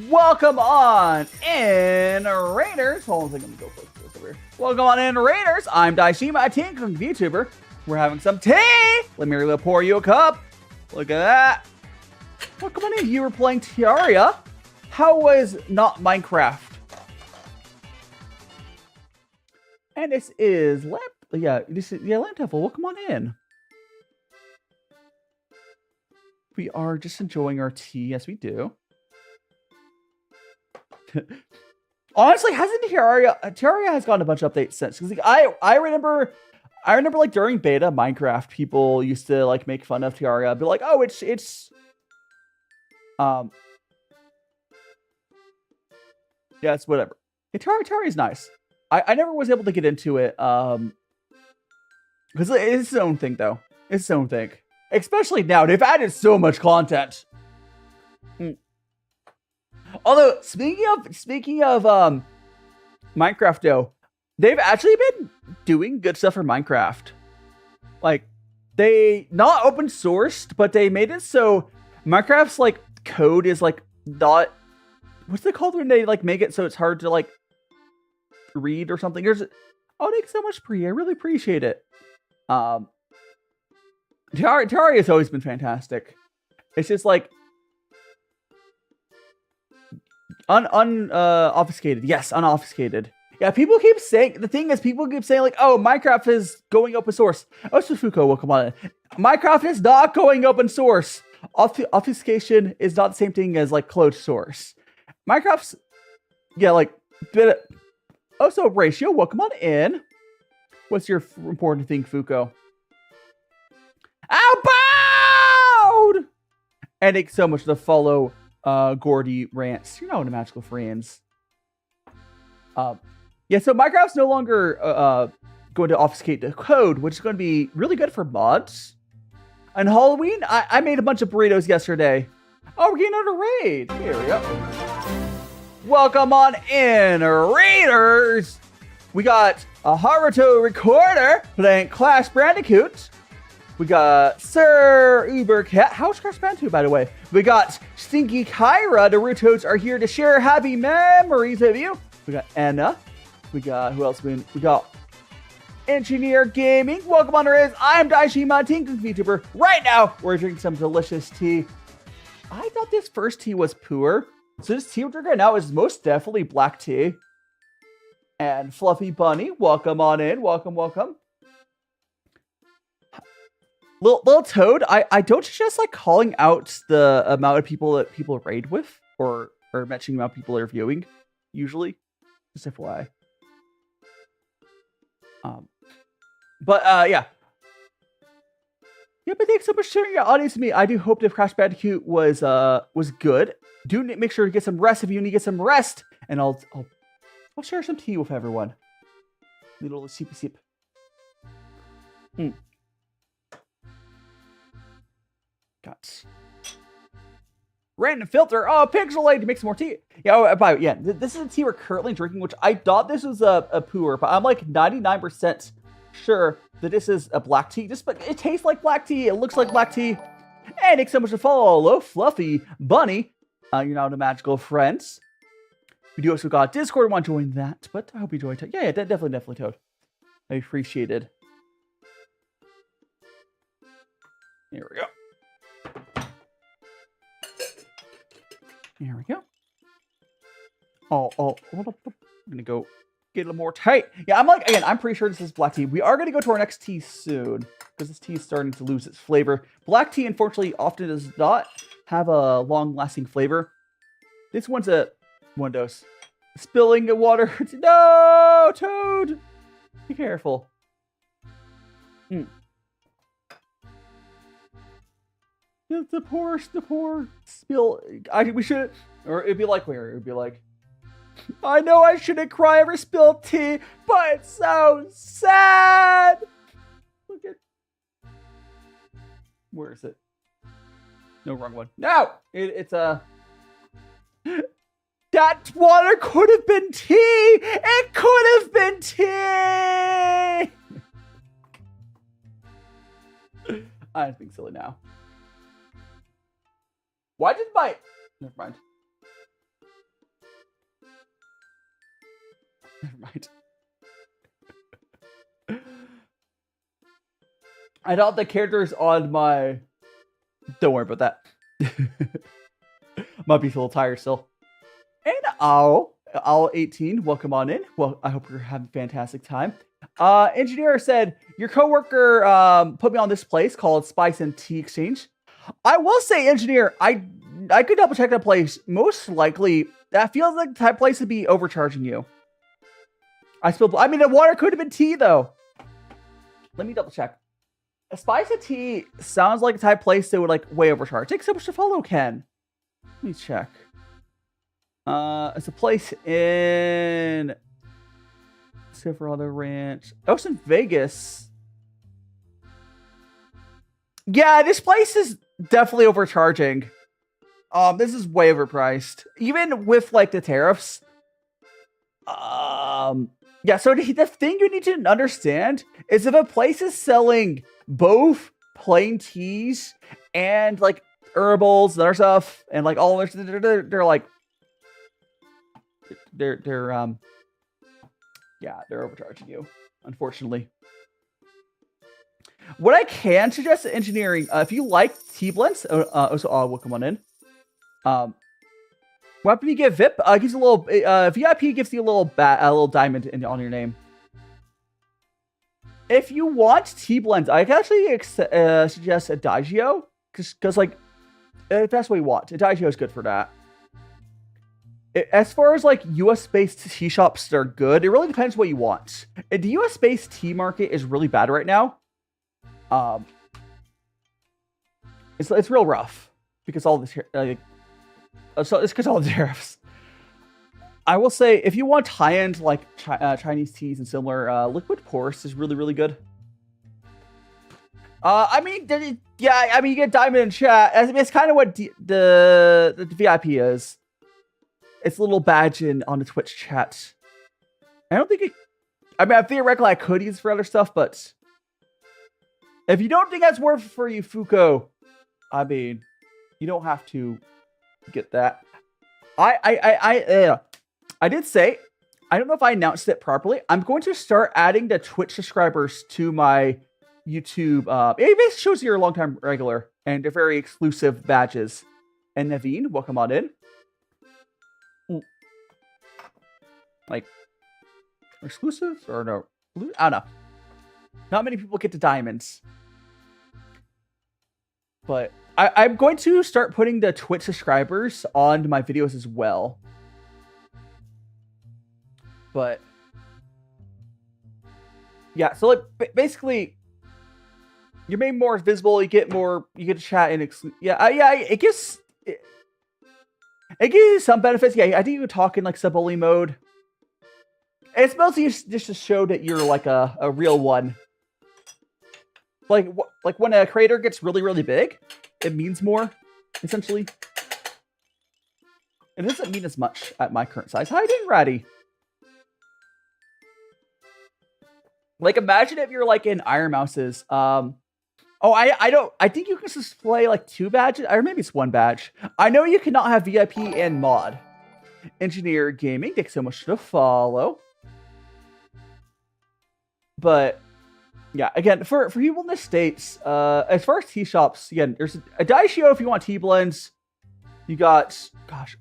Welcome on in, Raiders. Hold on a second, let me go close this over here. Welcome on in, Raiders. I'm DaiShimaVT, VTuber. We're having some tea. Let me pour you a cup. Look at that. Welcome on in. You were playing Terraria. How was not Minecraft? And this is Lamp. Yeah, this is Lamp Temple. Welcome on in. We are just enjoying our tea, as we do. Honestly, hasn't Terraria has gotten a bunch of updates since? Because like, I remember like during beta Minecraft, people used to like make fun of Terraria, be like, oh, it's yeah, it's whatever. Hey, Terraria is nice. I never was able to get into it because it's its own thing though. It's its own thing. Especially now, they've added so much content. Although speaking of Minecraft though, they've actually been doing good stuff for Minecraft. Like they not open sourced, but they made it so Minecraft's like code is like not, what's it called when they like make it so it's hard to like read or something. There's thanks so much, Pri. I really appreciate it. Terraria has always been fantastic. It's just like obfuscated. Yes, unobfuscated. Yeah, people keep saying, the thing is, people keep saying like, oh, Minecraft is going open source. Oh, Sufuko, welcome on. Minecraft is not going open source. Obfuscation is not the same thing as like closed source. Minecraft's, yeah, like, so Ratio, welcome on in. What's your important thing, Fuko? Outbound! And thanks so much to follow Gordy Rants. You're not one of Magical Friends. Yeah, so Minecraft's no longer going to obfuscate the code, which is going to be really good for mods. On Halloween, I made a bunch of burritos yesterday. Oh, we're getting another raid. Here we go. Welcome on in, Raiders. We got a Haruto Recorder playing Clash Bandicoot. We got Sir Uber Cat. How's Crash Bandicoot, by the way? We got Stinky Kyra. The Rutos are here to share happy memories with you. We got Anna. We got, who else? We got Engineer Gaming. Welcome on, I'm DaiShimaVT, VTuber. Right now, we're drinking some delicious tea. I thought this first tea was puer. So this tea we're drinking right now is most definitely black tea. And Fluffy Bunny, welcome on in. Welcome, welcome. Little Toad, I don't just like calling out the amount of people that people raid with, or mentioning the amount of people that are viewing, usually. Just FYI. Yeah. Yeah, but thanks so much for sharing your audience with me. I do hope that Crash Bandicoot was good. Do make sure to get some rest if you need to get some rest, and I'll share some tea with everyone. Little sip sip. Got random filter. Oh, pixelated to make some more tea. Yeah, this is the tea we're currently drinking, which I thought this was a puer, but I'm like 99% sure that this is a black tea. But it tastes like black tea. It looks like black tea. And thanks so much to follow. Hello, Fluffy Bunny. You're now the magical friends. We do also got Discord. Want to join that? But I hope you joined. Yeah, definitely, Toad. I appreciate it. Here we go. Here we go. hold up. I'm gonna go get a little more tight. Yeah, I'm pretty sure this is black tea. We are gonna go to our next tea soon because this tea is starting to lose its flavor. Black tea, unfortunately, often does not have a long-lasting flavor. This one's one dose. Spilling the water. No, Toad. Be careful. The poor spill. We should, or it'd be like where? It'd be like, I know I shouldn't cry over spilled tea, but it's so sad. Look at, where is it? No, wrong one. No, it's a. That water could have been tea. It could have been tea. I'm being silly now. Why did my... Never mind. Never mind. I thought the characters on my... Don't worry about that. Might be a little tired still. And Owl 18, welcome on in. Well, I hope you're having a fantastic time. Engineer said, your coworker put me on this place called Spice and Tea Exchange. I will say, Engineer, I could double check that place. Most likely, that feels like the type of place to be overcharging you. I mean, the water could have been tea, though. Let me double check. A Spice and Tea sounds like a type of place that would, like, way overcharge. Take so much to follow, Ken. Let me check. It's a place in Silverado Ranch. Oh, it's in Vegas. Yeah, this place is definitely overcharging. This is way overpriced. Even with, like, the tariffs. Yeah, so the thing you need to understand is if a place is selling both plain teas and, like, herbals and other stuff, and, like, all this, they're like, yeah, they're overcharging you, unfortunately. What I can suggest to engineering, if you like tea blends, will come on in. What you get VIP gives you a little VIP gives you a little diamond on your name. If you want tea blends, I can actually suggest a Daigio, because like if that's what you want, a Daigio is good for that. As far as like US-based tea shops that are good, it really depends what you want. The US-based tea market is really bad right now. It's real rough because all this so it's because all the tariffs. I will say if you want high-end like Chinese teas and similar, liquid puerh is really good. I mean, you get diamond in chat. It's kind of what the VIP is. It's a little badge on the Twitch chat. I don't think it... I mean, theoretically, I could use for other stuff, but... If you don't think that's worth it for you, Fuko, I mean, you don't have to get that. I did say, I don't know if I announced it properly. I'm going to start adding the Twitch subscribers to my YouTube. It basically shows you're a long-time regular, and they're very exclusive badges. And Naveen, welcome on in. Like, exclusive or no? I don't know. Not many people get to diamonds. But I'm going to start putting the Twitch subscribers on my videos as well. But yeah, so like basically, you're made more visible. You get to chat and it gives you some benefits. Yeah, I think you can talk in like sub-only mode. It's mostly just to show that you're like a real one. Like when a creator gets really big, it means more, essentially. It doesn't mean as much at my current size. How you doing, Ratty? Like, imagine if you're like in Iron Mouse's. I think you can display like 2 badges, or maybe it's 1 badge. I know you cannot have VIP and mod. Engineer Gaming, thanks so much to follow. But yeah, again, for people in the States, as far as tea shops, again, there's a Daishio if you want tea blends. You got, gosh,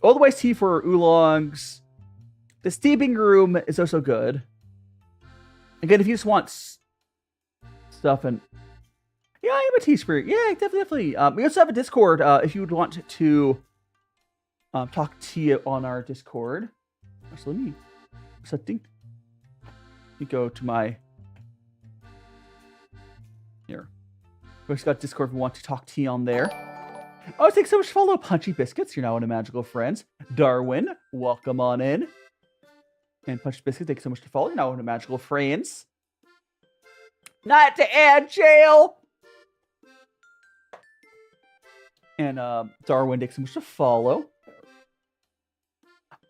all the way tea for oolongs. The steeping room is also good. Again, if you just want stuff and yeah, I am a tea spirit. Yeah, definitely. We also have a Discord. If you would want to talk tea on our Discord. So let me go to my here. We just got Discord if you want to talk tea on there. Oh, thanks so much for follow Punchy Biscuits. You're now in a Magical Friends. Darwin, welcome on in. And Punchy Biscuits, thanks so much to follow. You're now in a Magical Friends. Not to add jail. And Darwin, thanks so much to follow.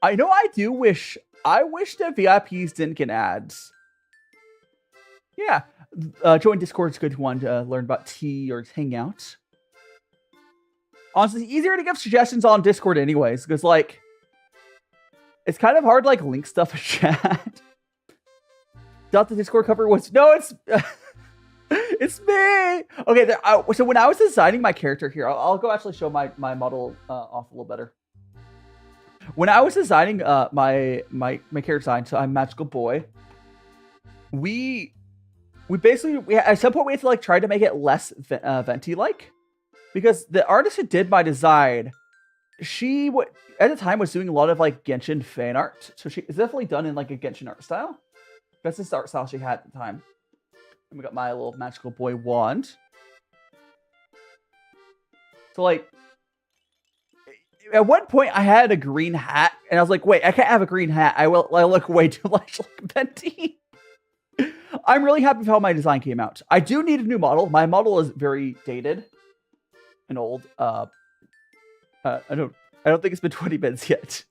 I know I wish that VIPs didn't get ads. Yeah. Join Discord is good if you want to learn about tea or hang out. Honestly, it's easier to give suggestions on Discord anyways, because, like, it's kind of hard to, like, link stuff in chat. Thought the Discord cover was... No, it's... It's me! Okay, so when I was designing my character here, I'll go actually show my model off a little better. When I was designing my character design, so I'm Magical Boy, we basically at some point we had to like try to make it less venti like, because the artist who did my design, she at the time was doing a lot of like Genshin fan art, so it's definitely done in like a Genshin art style. That's the art style she had at the time. And we got my little Magical Boy wand. So like, at one point I had a green hat, and I was like, wait, I can't have a green hat. I look way too much like Venti. I'm really happy with how my design came out. I do need a new model. My model is very dated and old. I don't think it's been 20 minutes yet.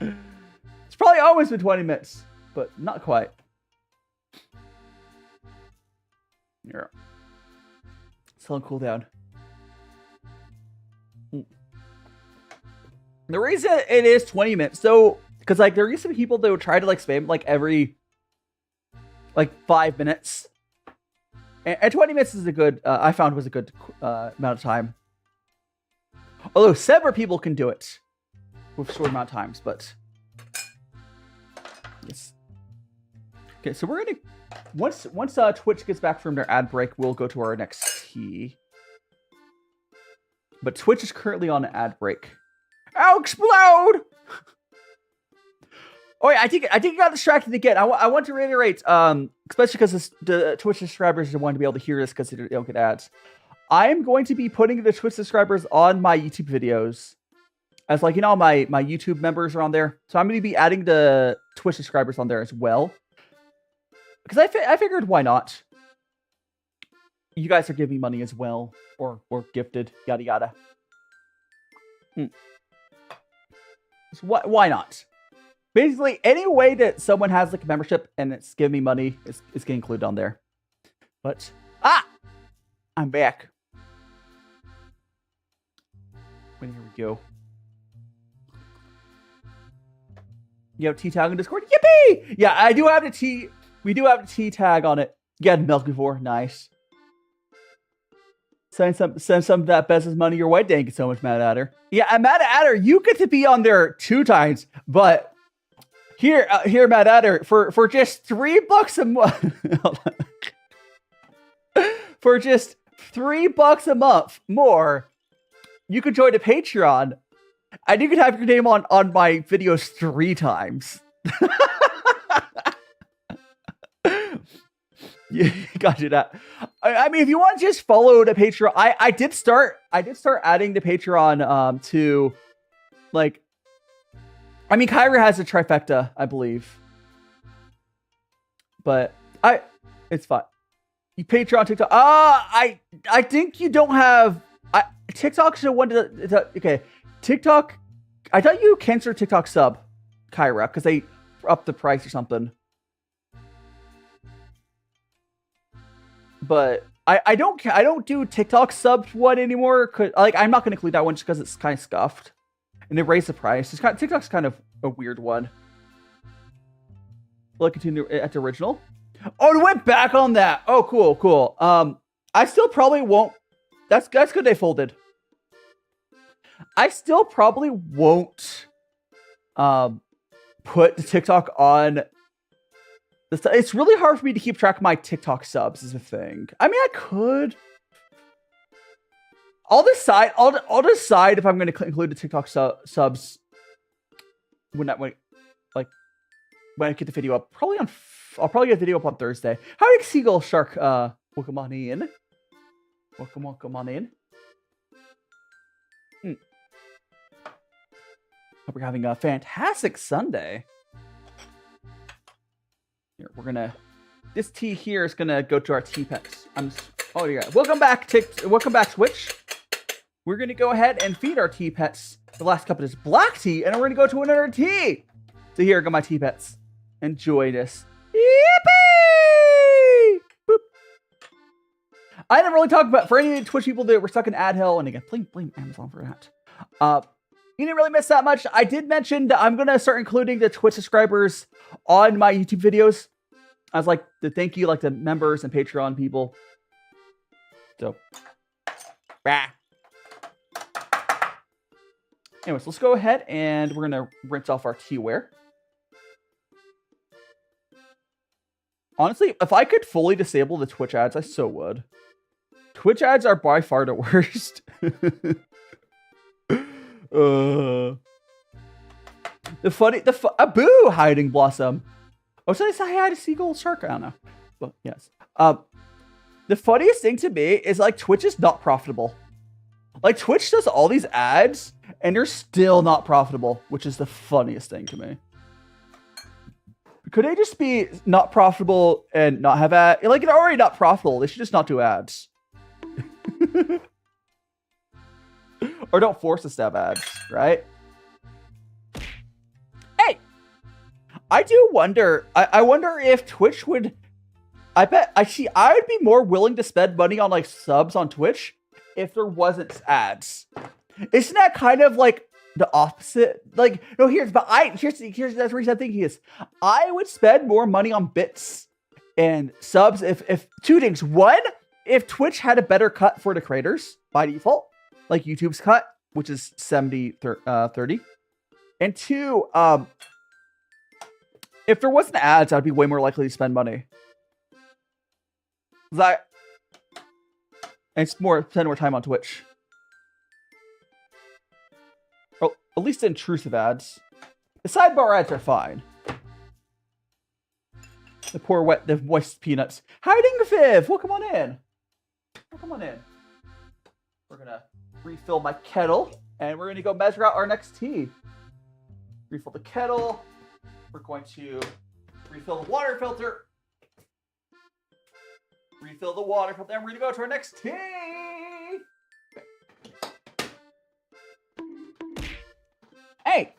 It's probably always been 20 minutes, but not quite. Yeah. Still on cooldown. The reason it is 20 minutes, so because like there used to be people that would try to like spam like every like 5 minutes, and 20 minutes is a good. I found was a good amount of time. Although several people can do it with short amount of times, but yes. Okay, so we're gonna once Twitch gets back from their ad break, we'll go to our next tea. But Twitch is currently on an ad break. I'll explode! Oh yeah, I think I got distracted again. I want to reiterate, especially because the Twitch subscribers want to be able to hear this because they don't get ads. I am going to be putting the Twitch subscribers on my YouTube videos, as like, you know, my YouTube members are on there. So I'm going to be adding the Twitch subscribers on there as well, because I figured why not? You guys are giving money as well, or gifted, yada yada. So why not? Basically, any way that someone has like a membership and it's giving me money is getting included on there. But I'm back. Here we go. You have T tag on Discord? Yippee! Yeah, I do have the T. We do have the T tag on it. You had milk before, nice. Send some of that Bezos money your way. Thank you so much, Mad Adder. Yeah, and Mad Adder, you get to be on there 2 times, but here, Mad Adder, for just $3 a month, for just $3 a month more, you could join a Patreon, and you could have your name on my videos 3 times. Yeah, got you that. I mean, if you want to just follow the Patreon, I did start adding the Patreon to like, I mean, Kyra has a trifecta, I believe, but it's fine. You Patreon, TikTok. I think you don't have. TikTok should want to. Okay, TikTok. I thought you canceled TikTok sub, Kyra, because they upped the price or something. But I don't do TikTok sub one anymore. Like, I'm not gonna include that one just because it's kind of scuffed, and they raised the price. TikTok's kind of a weird one. Looking at the original. Oh, it went back on that. Oh, cool. I still probably won't. That's good. They folded. I still probably won't put the TikTok on. It's really hard for me to keep track of my TikTok subs is the thing. I mean, I could. I'll decide if I'm going to include the TikTok subs when I get the video up. I'll probably get the video up on Thursday. Howdy, Seagull Shark. Welcome on in. Welcome on in. Hope you're having a fantastic Sunday. Here, this tea here is gonna go to our tea pets. Oh yeah. Welcome back, Twitch. We're gonna go ahead and feed our tea pets. The last cup is black tea, and we're gonna go to another tea. So here go my tea pets. Enjoy this. Yippee! Boop. I didn't really talk about, for any Twitch people that were stuck in ad hell, and again, blame Amazon for that. You didn't really miss that much. I did mention that I'm gonna start including the Twitch subscribers on my YouTube videos. I was like to thank you, like the members and Patreon people. So, anyways, let's go ahead and we're gonna rinse off our teaware. Honestly, if I could fully disable the Twitch ads, I so would. Twitch ads are by far the worst. Boo, hiding blossom. Oh, should I say hi to Seagull Shark? I don't know. But yes. The funniest thing to me is like Twitch is not profitable. Like Twitch does all these ads and they're still not profitable, which is the funniest thing to me. Could they just be not profitable and not have ads? Like, they're already not profitable. They should just not do ads. Or don't force us to have ads, right? Hey! I do wonder, I wonder if Twitch would, I would be more willing to spend money on like subs on Twitch if there wasn't ads. Isn't that kind of like the opposite? Like, no, here's that's the reason I'm thinking is I would spend more money on bits and subs if two things. One, if Twitch had a better cut for the creators by default, like YouTube's cut, which is 70-30. And two, if there wasn't ads, I'd be way more likely to spend money. And spend more time on Twitch. Or at least intrusive ads. The sidebar ads are fine. The moist peanuts. Hiding Viv! Welcome on in. Welcome on in. We're gonna refill my kettle, and we're gonna go measure out our next tea. Refill the kettle. We're going to refill the water filter. Refill the water filter, and we're gonna go to our next tea. Hey,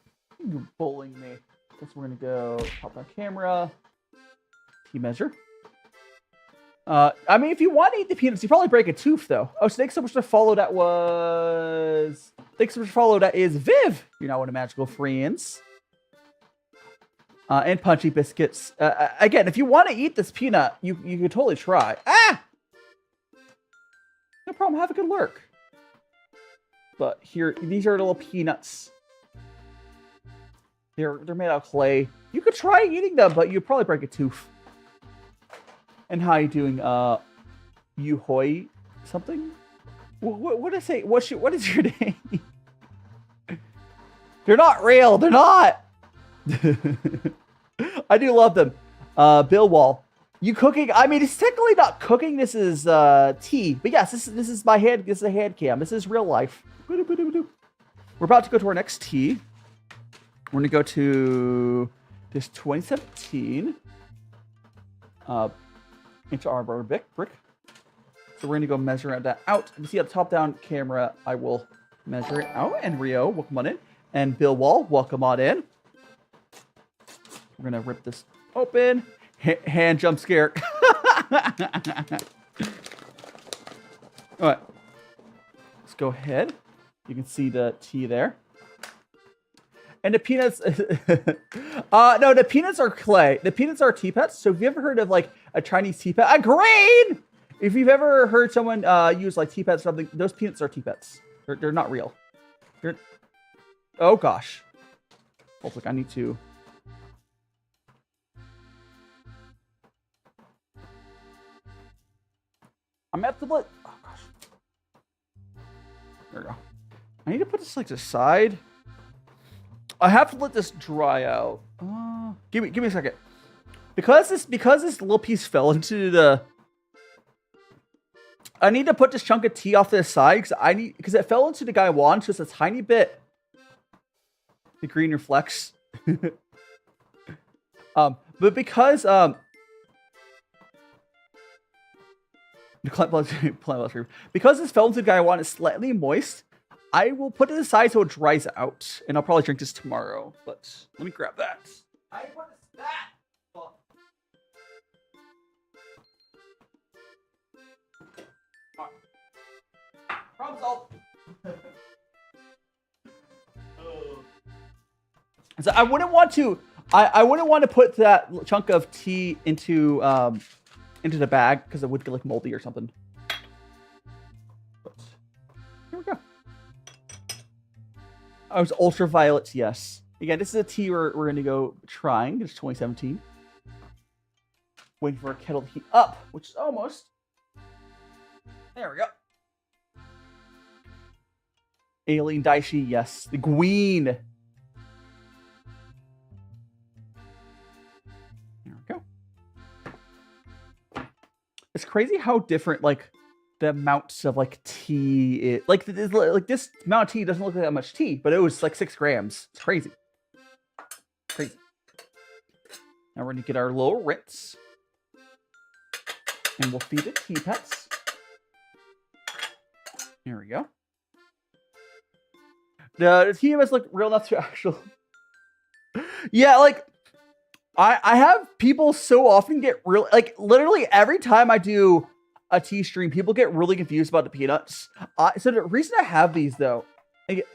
you're bullying me. Guess we're gonna go pop that camera. Tea measure. I mean, if you want to eat the peanuts, you probably break a tooth, though. Oh, so thanks so much for follow. That was... Thanks so much for follow. That is Viv. You're now one of Magical Friends. And Punchy Biscuits. Again, if you want to eat this peanut, you could totally try. Ah! No problem. Have a good lurk. But here, these are little peanuts. They're made out of clay. You could try eating them, but you'd probably break a tooth. And how you doing, you hoy something? What did I say? What is your name? They're not real. They're not. I do love them. Bill Wall, you cooking? I mean, it's technically not cooking. This is tea. But yes, this is my hand. This is a hand cam. This is real life. We're about to go to our next tea. We're gonna go to this 2017. Into Arbor brick. So we're going to go measure that out. You see a top-down camera, I will measure it out. And Rio, welcome on in. And Bill Wall, welcome on in. We're going to rip this open. Hand jump scare. All right. Let's go ahead. You can see the tea there. And the peanuts, no, the peanuts are clay. The peanuts are tea pets. So have you ever heard of like a Chinese tea pet? A grain! If you've ever heard someone use like tea pets or something, those peanuts are tea pets. They're not real. Oh gosh. Hold on, I need to. I'm gonna have to let. Oh gosh. There we go. I need to put this like to the side. I have to let this dry out. Give me a second. Because this little piece fell into the. I need to put this chunk of tea off to the side because it fell into the guy Yuan just a tiny bit. The green reflects. But because because this fell into the guy Yuan is slightly moist, I will put it aside so it dries out, and I'll probably drink this tomorrow. But let me grab that. What is that? Oh. Problem solved. So I wouldn't want to. I wouldn't want to put that chunk of tea into the bag because it would get like moldy or something. But here we go. I was ultraviolet, yes. Again, this is a tea we're going to go trying. It's 2017. Waiting for a kettle to heat up, which is almost. There we go. Alien Daishi, yes. The Queen. There we go. It's crazy how different, like, the amounts of, like, tea is. Like this amount of tea doesn't look like that much tea, but it was, like, 6 grams. It's crazy. Crazy. Now we're going to get our little rinse. And we'll feed it tea pets. There we go. The tea pets look real enough to actually... Yeah, like... I have people so often get real... Like, literally every time I do a tea stream, people get really confused about the peanuts. So the reason I have these, though... Like,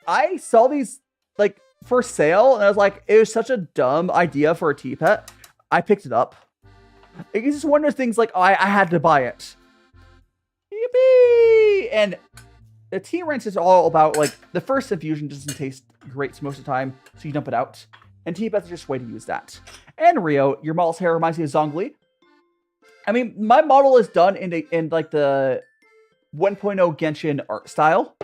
I saw these, like, for sale, and I was like, it was such a dumb idea for a tea pet. I picked it up. It's just one of those things, like, I had to buy it. Yippee! And the tea rinse is all about, like, the first infusion doesn't taste great most of the time, so you dump it out. And tea pets are just a way to use that. And Rio, your model's hair reminds me of Zhongli. I mean, my model is done in like the 1.0 Genshin art style.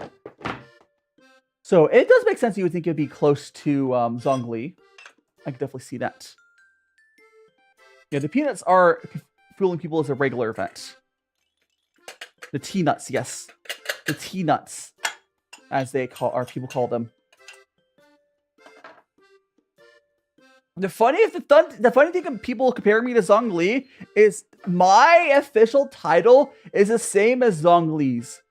So it does make sense you would think it'd be close to Zhongli. I can definitely see that. Yeah, the peanuts are fooling people as a regular event. The tea nuts, yes. The tea nuts, as people call them. The funny thing of people comparing me to Zhongli is my official title is the same as Zhongli's.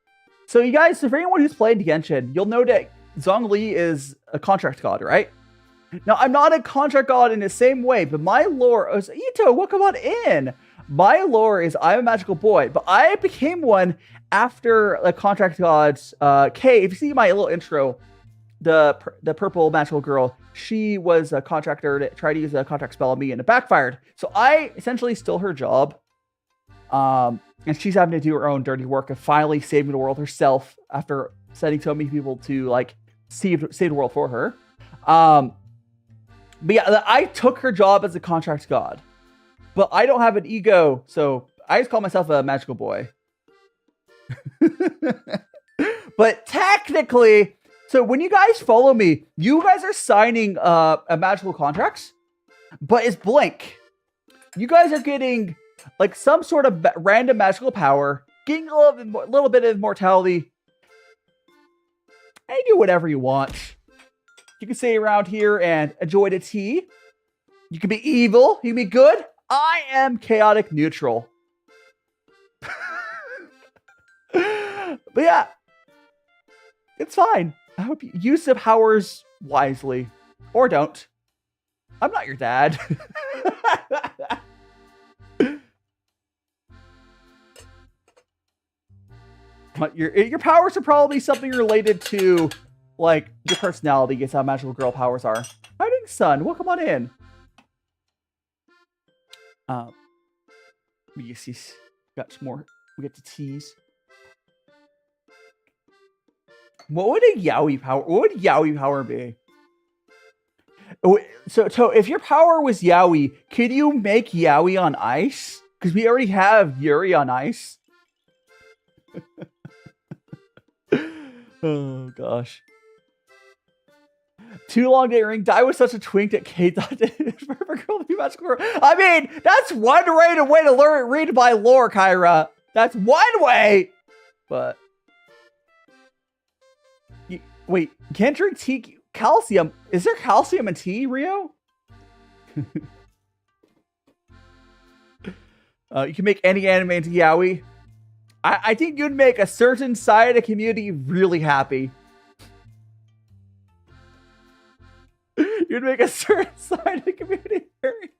So you guys, for anyone who's played Genshin, you'll know that Zhongli is a contract god, right? Now, I'm not a contract god in the same way, but my lore is... Ito, welcome on in! My lore is I'm a magical boy, but I became one after the contract gods. Kay, if you see my little intro, the purple magical girl, she was a contractor that tried to use a contract spell on me and it backfired. So I essentially stole her job. And she's having to do her own dirty work of finally saving the world herself after sending so many people to like save the world for her. But yeah, I took her job as a contract god. But I don't have an ego, so I just call myself a magical boy. But technically, so when you guys follow me, you guys are signing a magical contracts, but it's blank. You guys are getting like some sort of random magical power, getting a little bit of immortality, and you do whatever you want. You can stay around here and enjoy the tea. You can be evil. You can be good. I am chaotic neutral. But yeah, it's fine. I hope you use the powers wisely. Or don't. I'm not your dad. But your powers are probably something related to, like, your personality. Guess how magical girl powers are. Hiding Sun, welcome on in. Got some more. We get to tease. What would a yaoi power? What would yaoi power be? So if your power was yaoi, could you make yaoi on ice? Because we already have Yuri on ice. Oh gosh. Too long day ring. Die was such a twink that Kate thought it was perfect girl to be magical. I mean, that's one way to learn read by lore, Kyra. That's one way. But wait, can't drink tea. Calcium. Is there calcium in tea, Rio? You can make any anime into yaoi. I think you'd make a certain side of the community really happy. You'd make a certain side of the community very...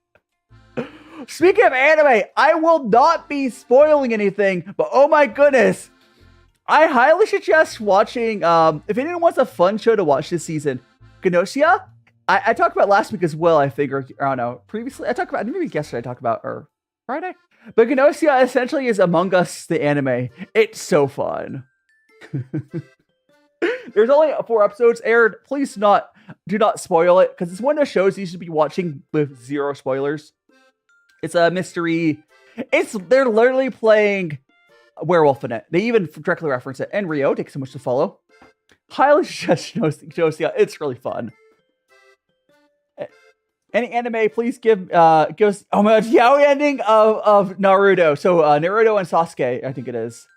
Speaking of anime, I will not be spoiling anything, but oh my goodness. I highly suggest watching, if anyone wants a fun show to watch this season, Gnosia. I talked about last week as well, I think, or I don't know. Previously, I talked about, maybe yesterday I talked about, or Friday. But Gnosia essentially is Among Us, the anime. It's so fun. There's only 4 episodes aired. Please do not spoil it, because it's one of those shows you should be watching with 0 spoilers. It's a mystery. They're literally playing a werewolf in it. They even directly reference it. And Rio, takes so much to follow. Highly suggest Gnosia. It's really fun. Any anime, please give us oh my god, yaoi ending of Naruto. So Naruto and Sasuke, I think it is.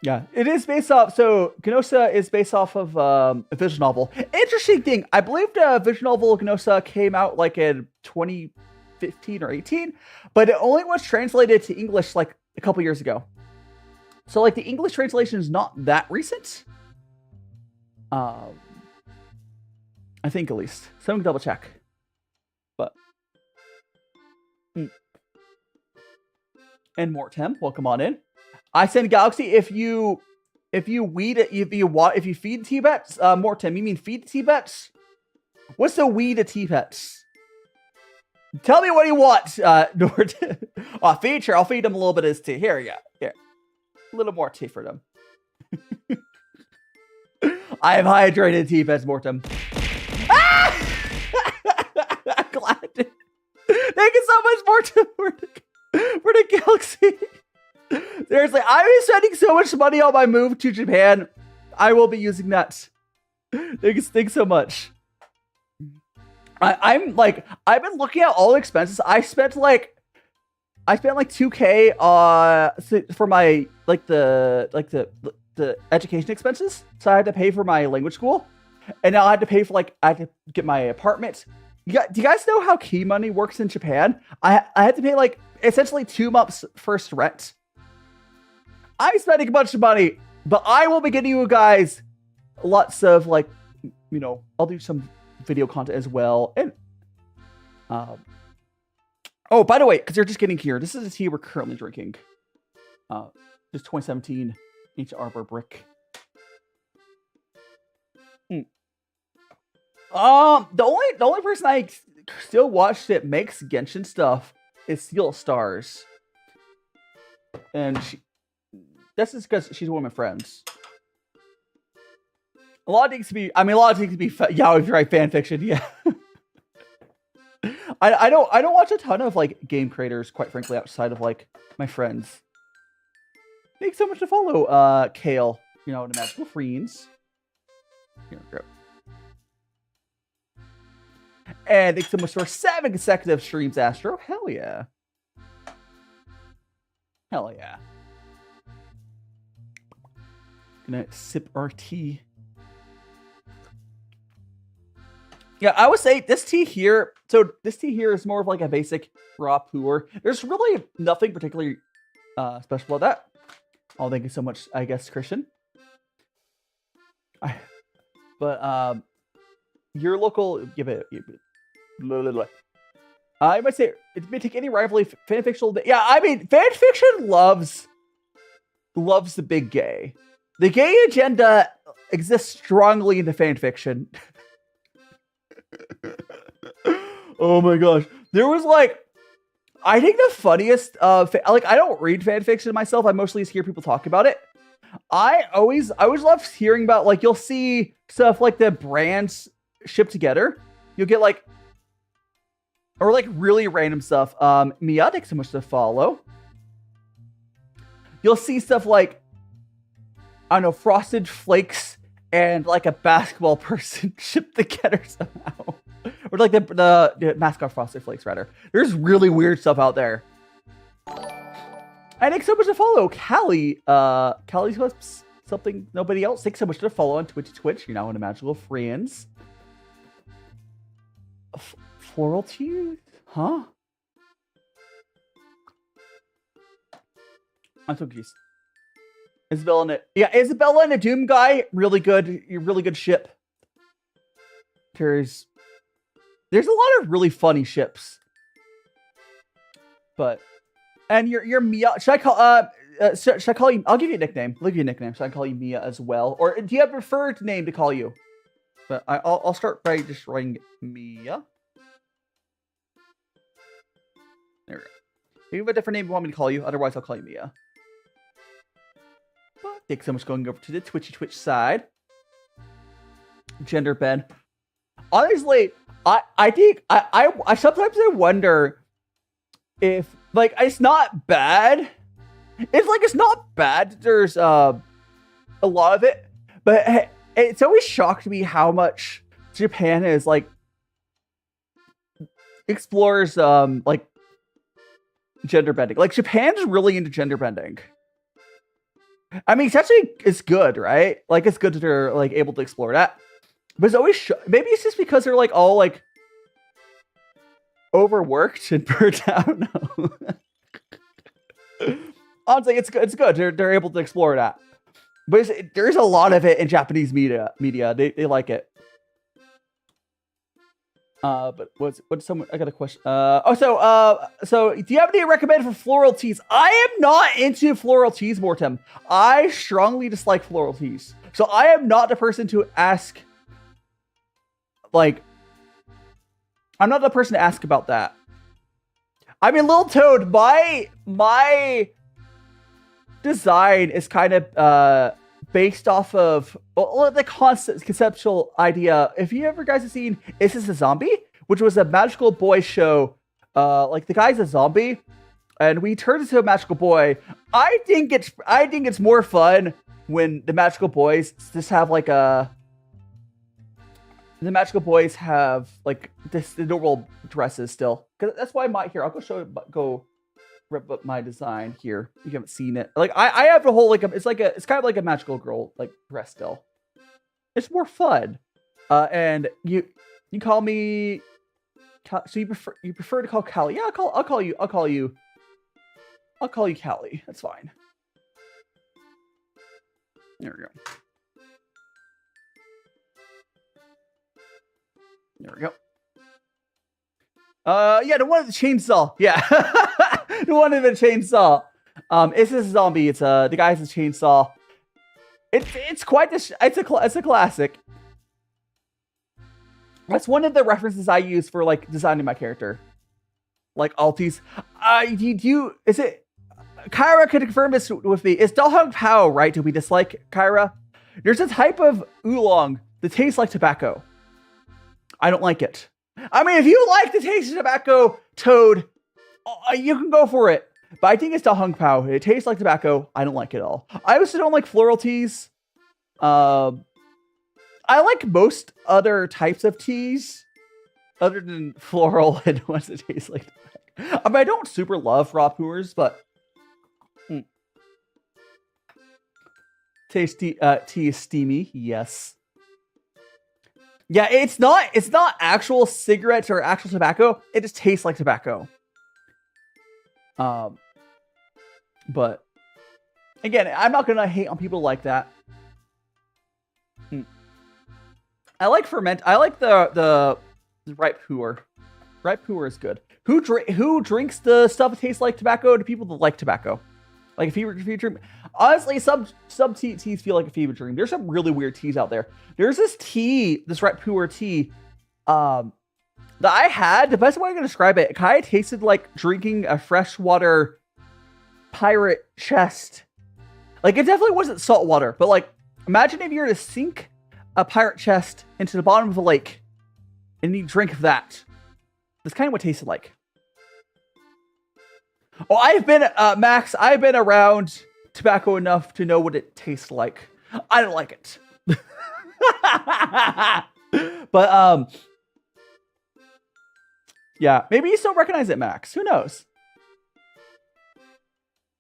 Yeah, it is based off. So Gnosia is based off of a visual novel. Interesting thing, I believe the visual novel Gnosia came out like in 2015 or 18, but it only was translated to English like a couple years ago. So like the English translation is not that recent. I think at least. Someone can double check. But and Mortem, welcome on in. I send Galaxy if you feed T-Bets, Mortem, you mean feed the T-Bets? What's the weed to T-Bets? Tell me what you want, Norton. I'll feed them a little bit of this tea. Here you go. Here. A little more tea for them. I have hydrated T-Bets, Mortem. I'm glad. Thank you so much, Mortem, for the Galaxy. Seriously, I've been spending so much money on my move to Japan. I will be using that. Thanks so much. I've been looking at all the expenses. I spent like $2K for my the education expenses. So I had to pay for my language school, and now I had to pay for I had to get my apartment. Do you guys know how key money works in Japan? I had to pay essentially 2 months first rent. I'm spending a bunch of money, but I will be getting you guys lots of I'll do some video content as well. And oh, by the way, because you're just getting here, this is the tea we're currently drinking. This 2017 Arbor brick. The only person I still watch that makes Genshin stuff is Steel Stars, and this is because she's one of my friends. A lot of things to be yaoi right fan fiction. Yeah. I don't watch a ton of game creators, quite frankly, outside of my friends. Thanks so much to follow, Kale. The magical friends. Here we go. And thanks so much for 7 consecutive streams, Astro. Hell yeah. Hell yeah. Gonna sip our tea. Yeah, I would say this tea here. So this tea here is more of a basic raw puer. There's really nothing particularly special about that. Oh, thank you so much, I guess, Christian. But your local blah, blah, blah. I might say it may take any rivalry fanfiction. Yeah, I mean fanfiction loves the big gay. The gay agenda exists strongly in the fanfiction. Oh my gosh. There was I think the funniest I don't read fanfiction myself. I mostly just hear people talk about it. I always love hearing about, like, you'll see stuff like the brands shipped together. You'll get like, or like really random stuff. Mia, thanks so much to follow. You'll see stuff like, I don't know, Frosted Flakes and like a basketball person shipped together somehow. Or like the mascot Frosted Flakes, rather. There's really weird stuff out there. And thanks so much to follow, Callie. Callie's something nobody else. Thanks so much to follow on Twitch. You're now in a Magical Friends. Floral tea? Huh? I'm so confused. Isabella and Isabella and a Doom guy. Really good. Really good ship. There's a lot of really funny ships. But and your Mia. Should I call you? I'll give you a nickname. I'll give you a nickname. Should I call you Mia as well, or do you have a preferred name to call you? But I'll start by just writing Mia. There we go. If you have a different name you want me to call you, otherwise I'll call you Mia. Thanks so much for going over to the Twitch side. Gender bend. Honestly, I think I sometimes wonder if, like, it's not bad. It's not bad. There's a lot of it, but it's always shocked me how much Japan is like explores like gender bending. Like, Japan's really into gender bending. I mean, it's good, right? Like, it's good that they're like able to explore that. But it's always maybe it's just because they're like all like overworked and burnt out. No. Honestly, it's good. They're able to explore that. But there's a lot of it in Japanese media. They like it. But what's someone? I got a question. So do you have any recommended for floral teas? I am not into floral teas, Mortem. I strongly dislike floral teas. So I am not the person to ask. Like, I'm not the person to ask about that. I mean, Little Toad, my design is kind of based off of the conceptual idea. If you ever guys have seen Is This a Zombie? Which was a magical boy show. Like, the guy's a zombie and we turned into a magical boy. I think it's more fun when the magical boys just have like the magical boys have like the normal dresses still. Cause that's why I'll rip up my design here. You haven't seen it. Like, I have a whole it's kind of like a magical girl like dress still. It's more fun. And you call me. So you prefer to call Callie? Yeah, I'll call you Callie. That's fine. There we go. There we go. Yeah, the one with the chainsaw. Yeah, the one with the chainsaw. It's a zombie. It's the guy has a chainsaw. It's quite this. It's a classic. That's one of the references I use for like designing my character. Like alties. Is it? Kyra could confirm this with me. It's Dalhong Pao, right? Do we dislike Kyra? There's a type of oolong that tastes like tobacco. I don't like it. I mean, if you like the taste of tobacco, Toad, you can go for it. But I think it's Dalhong Pao. It tastes like tobacco. I don't like it at all. I also don't like floral teas. I like most other types of teas, other than floral and ones that taste like tobacco. I mean, I don't super love raw puers, but tea is steamy. Yes. Yeah, it's not actual cigarettes or actual tobacco. It just tastes like tobacco. But again, I'm not gonna hate on people like that. I like the ripe puer. Ripe puer is good. Who drinks the stuff that tastes like tobacco? To people that like tobacco. Like, if you drink, honestly, some teas feel like a fever dream. There's some really weird teas out there. There's this ripe puer tea, that I had. The best way I can describe it kind of tasted like drinking a freshwater pirate chest Like, it definitely wasn't salt water, but like, imagine if you were to sink a pirate chest into the bottom of a lake and you drink of that. That's kind of what it tasted like. Oh, I've been, Max, I've been around tobacco enough to know what it tastes like. I don't like it. But, yeah, maybe you still recognize it, Max. Who knows?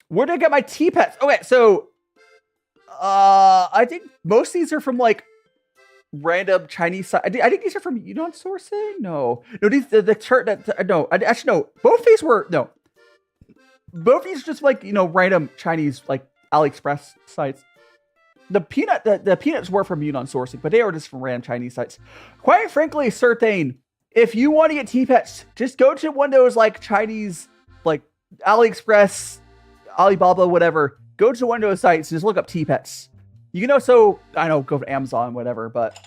Where did I get my tea pets? Okay, so, I think most of these are from, like, random Chinese site. I think these are from Yuan sourcing? No. No, these, actually, no. Both these were, no. Both these are just, like, you know, random Chinese, like, AliExpress sites. The peanuts were from Yunnan sourcing, but they were just from random Chinese sites. Quite frankly, certain, if you want to get tea pets, just go to one of those like Chinese, like AliExpress, Alibaba, whatever. Go to one of those sites and just look up tea pets. You can also, I know, go to Amazon, whatever, but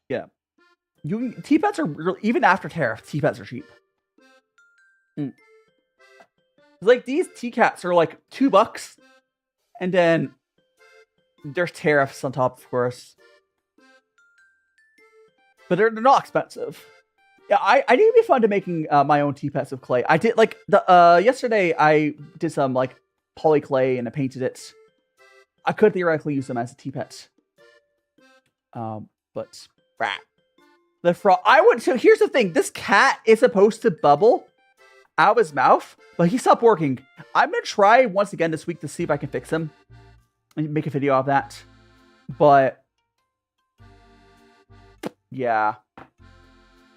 yeah, tea pets are really, even after tariff, tea pets are cheap. Like these tea cats are like $2. And then there's tariffs on top, of course. But they're not expensive. Yeah, I think it'd be fun to making my own tea pets of clay. I did like the yesterday I did some like poly clay and I painted it. I could theoretically use them as a tea pet. But the frog so here's the thing. This cat is supposed to bubble out of his mouth, but he stopped working. I'm gonna try once again this week to see if I can fix him and make a video of that. But yeah,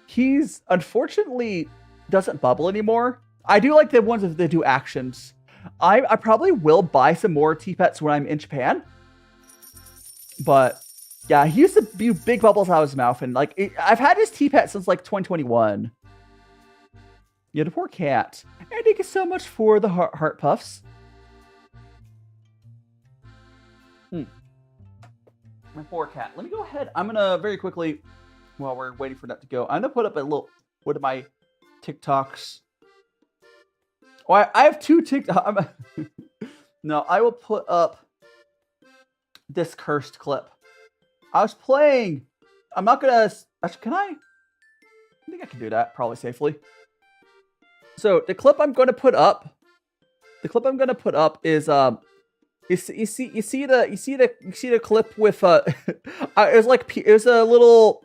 he's unfortunately doesn't bubble anymore. I do like the ones that do actions. I probably will buy some more tea pets when I'm in Japan. But yeah, he used to be big bubbles out of his mouth, and like I've had his tea pet since like 2021. Yeah, the poor cat. And thank you so much for the heart puffs. My poor cat. Let me go ahead. I'm going to very quickly, while we're waiting for that to go, I'm going to put up a little, one of my TikToks. Oh, I have two TikToks. No, I will put up this cursed clip. I was playing. I'm not going to, actually, can I? I think I can do that probably safely. So the clip I'm going to put up, is you see the clip with it was like it was a little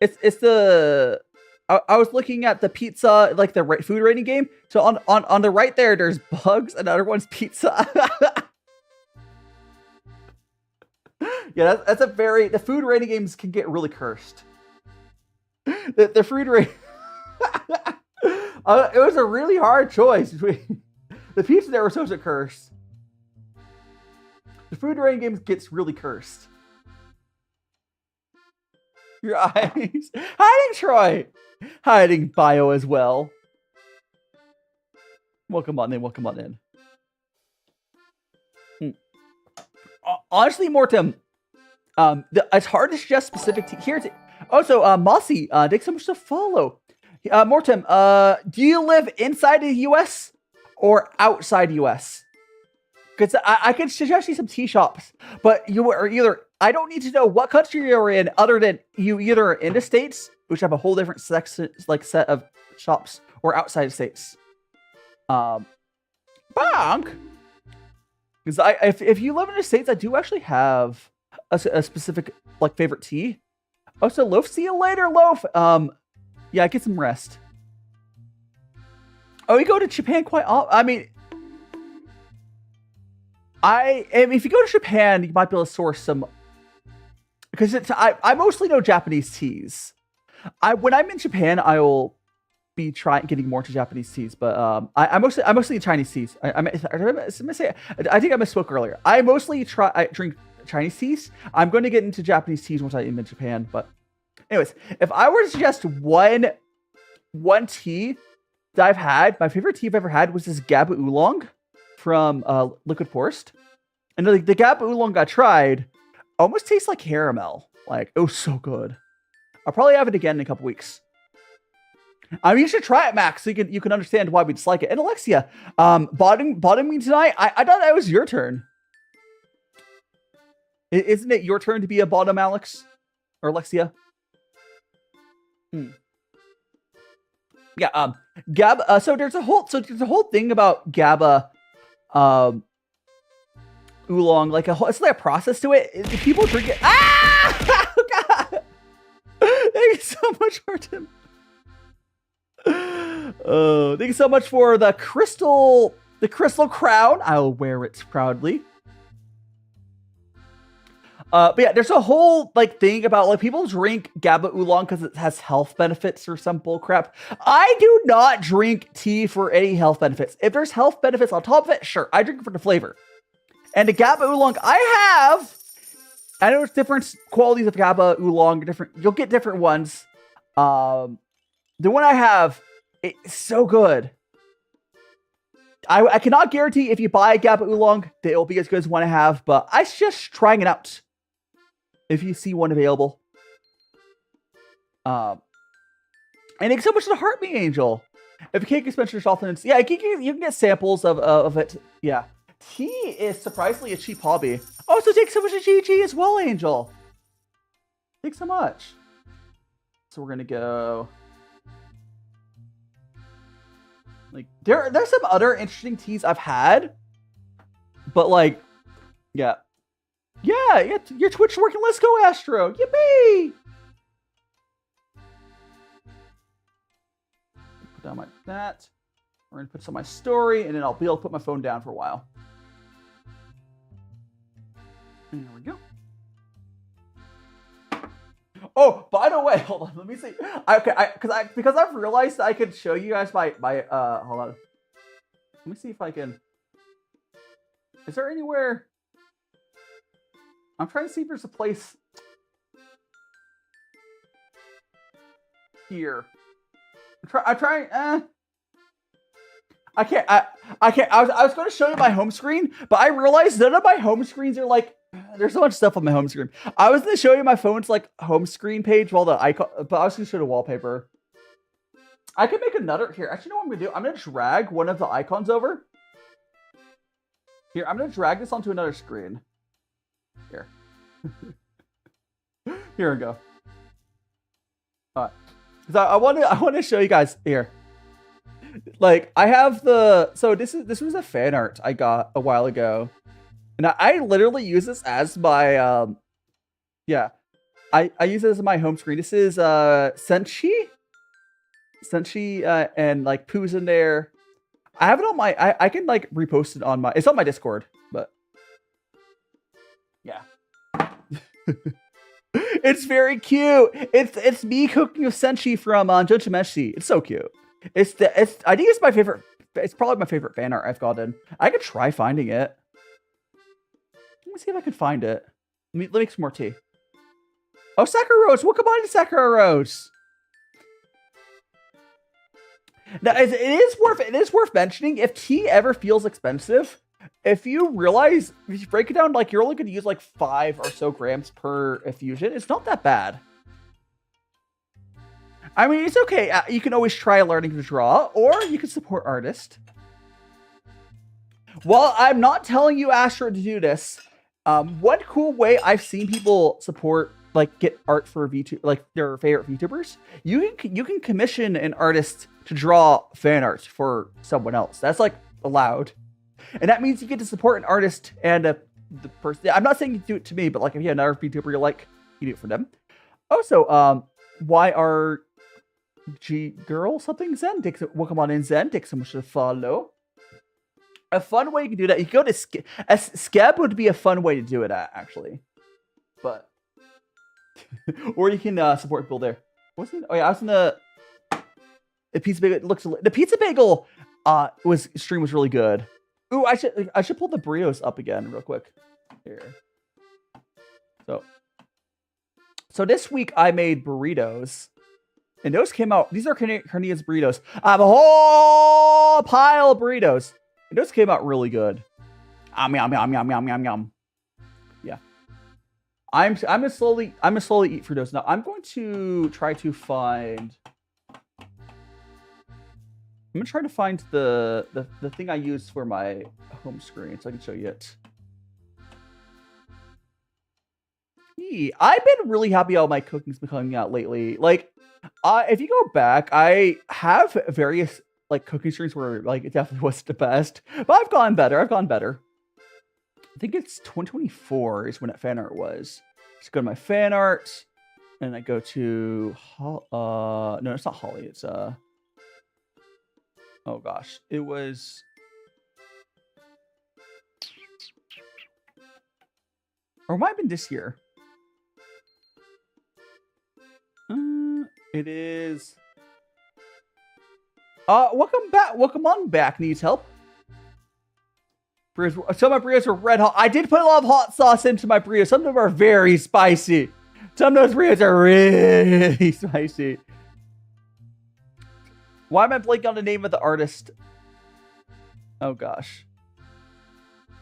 it's the I was looking at the pizza, like the food rating game. So on the right there's bugs, and the other one's pizza. Yeah, that's a very, the food rating games can get really cursed. The food rating. It was a really hard choice between the pizza there was such a curse. The food rating games gets really cursed. Your eyes. Hiding Troy. Hiding Bio as well. Welcome on in. Honestly, Mortem, it's hard to suggest specific here's also Mossy, thanks so much to follow. Mortem, do you live inside the US or outside the US? Because I can suggest you some tea shops, but you are either, I don't need to know what country you're in, other than you either are in the States, which have a whole different section, like set of shops, or outside the States. Bonk! Because if you live in the States, I do actually have a specific like favorite tea. Oh, so Loaf, see you later, Loaf. Yeah, get some rest. Oh, you go to Japan quite often. I mean, if you go to Japan, you might be able to source some, because I mostly know Japanese teas. When I'm in Japan, I will be getting more to Japanese teas, but I mostly Chinese teas. I think I misspoke earlier. I mostly drink Chinese teas. I'm going to get into Japanese teas once I'm in Japan, but anyways, if I were to suggest one tea that I've had, my favorite tea I've ever had was this Gaba Oolong from Liquid Forest. And the Gaba Oolong I tried almost tastes like caramel. Like, it was so good. I'll probably have it again in a couple weeks. I mean, you should try it, Max, so you can understand why we dislike it. And Alexia, bottoming me tonight. I thought that was your turn. Isn't it your turn to be a bottom, Alex or Alexia? Yeah. GABA. So there's a whole thing about GABA, oolong. Like it's like a process to it. If people drink it. Ah! God! Thank you so much, Martin. Thank you so much for the crystal crown. I'll wear it proudly. But yeah, there's a whole like thing about like people drink GABA oolong because it has health benefits or some bull crap. I do not drink tea for any health benefits. If there's health benefits on top of it, sure, I drink it for the flavor. And the GABA oolong I know there's different qualities of GABA oolong. You'll get different ones. The one I have, it's so good. I cannot guarantee if you buy a GABA oolong that it'll be as good as one I have, but I just trying it out. If you see one available. And thanks so much to the Heart Me Angel. If you can't get Spencer's often, yeah, you can get samples of it. Yeah. Tea is surprisingly a cheap hobby. Oh, so thanks so much to GG as well, Angel. Thanks so much. So we're gonna go. Like there's some other interesting teas I've had, but like, yeah, your Twitch working. Let's go, Astro! Yippee! Put down that. We're gonna put some on my story, and then I'll be able to put my phone down for a while. And there we go. Oh, by the way, hold on. Let me see. Because I've realized I could show you guys my hold on. Let me see if I can. Is there anywhere? I'm trying to see if there's a place here. I'm trying. I can't. I was going to show you my home screen, but I realized none of my home screens are like. There's so much stuff on my home screen. I was going to show you my phone's like home screen page while the icon, but I was going to show the wallpaper. I could make another here. Actually, you know what I'm going to do? I'm going to drag one of the icons over. Here, I'm going to drag this onto another screen. Here. Here we go. Alright. Because I want to show you guys here. Like, I have the... So this was a fan art I got a while ago. And I literally use this as my... yeah. I use it as my home screen. This is Senshi. And like Pooh's in there. I have it on my... I can like repost it on my... It's on my Discord, but... Yeah. It's very cute. It's me cooking with Senshi from Joshimeshi. It's so cute. I think it's my favorite. It's probably my favorite fan art I've gotten. I could try finding it. Let me see if I can find it. Let me make some more tea. Oh, Sakura Rose. Welcome on to Sakura Rose. Now, it is worth mentioning, if tea ever feels expensive, if you realize, if you break it down, like you're only going to use like 5 or so grams per infusion, it's not that bad. I mean, it's okay. You can always try learning to draw, or you can support artists. While I'm not telling you, Astro, to do this, one cool way I've seen people support, like get art for VTuber, like their favorite VTubers, you can commission an artist to draw fan art for someone else. That's like allowed. And that means you get to support an artist and the person. I'm not saying you do it to me, but like if you have another VTuber you like, you do it for them. Also, YRG girl something Zen, welcome on in Zen. Takes so much to follow. A fun way you can do that, you can go to Skeb would be a fun way to do it actually, but or you can support people there. Wasn't? Oh yeah, I was in the pizza bagel. The pizza bagel stream was really good. Ooh, I should pull the burritos up again real quick. Here. So this week I made burritos. And those came out. These are Carnitas burritos. I have a whole pile of burritos. And those came out really good. Yum, yum, yum, yum, yum, yum, yum. Yeah. I'm gonna slowly eat for those. Now I'm going to try to find I'm gonna try to find the thing I use for my home screen so I can show you it. I've been really happy how my cooking's been coming out lately. Like, if you go back, I have various like cooking streams where like it definitely wasn't the best, but I've gotten better. I think it's 2024 is when that fan art was. Just go to my fan art, and I go to no, it's not Holly. It's oh gosh, it was. Or it might have been this year. It is. Welcome back. Welcome on back. Needs help. Burritos, some of my burritos are red hot. I did put a lot of hot sauce into my burritos. Some of them are very spicy. Some of those burritos are really spicy. Why am I blanking on the name of the artist? Oh gosh.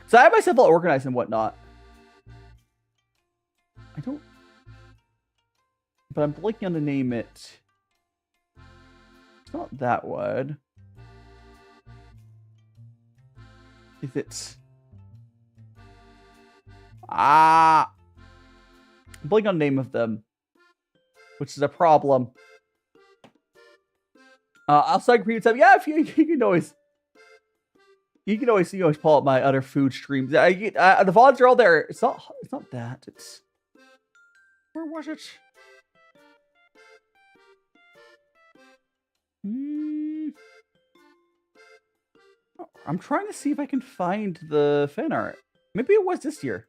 So I have myself all organized and whatnot. I don't. But I'm blanking on the name it. It's not that one. Is it? I'm blanking on the name of them, which is a problem. I'll start previous time. Yeah, if you can always. You can always pull up my other food streams. The VODs are all there. It's not that. It's. Where was it? I'm trying to see if I can find the fan art. Maybe it was this year.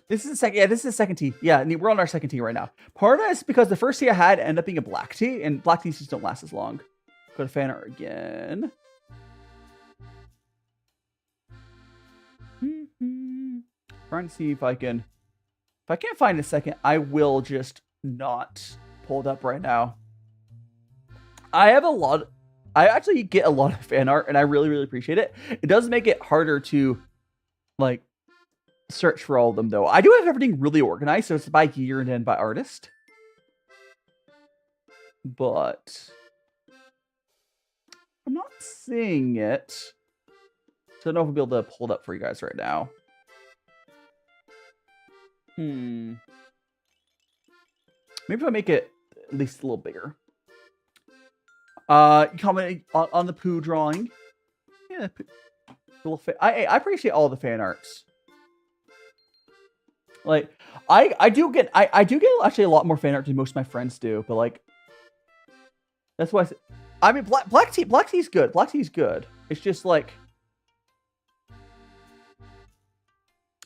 This is the second. Yeah, this is the second tea. Yeah, we're on our second tea right now. Part of that is because the first tea I had ended up being a black tea, and black teas just don't last as long. Go to fan art again. Trying to see if I can. If I can't find a second, I will just not pull it up right now. I actually get a lot of fan art, and I really, really appreciate it. It does make it harder to, like, search for all of them, though. I do have everything really organized, so it's by year and then by artist. But I'm not seeing it. So I don't know if I'll be able to pull it up for you guys right now. Maybe if I make it at least a little bigger. Comment on the poo drawing. Yeah, I appreciate all the fan arts. Like, I do get actually a lot more fan art than most of my friends do, but like, that's why I mean black tea's good. Black tea's good. It's just like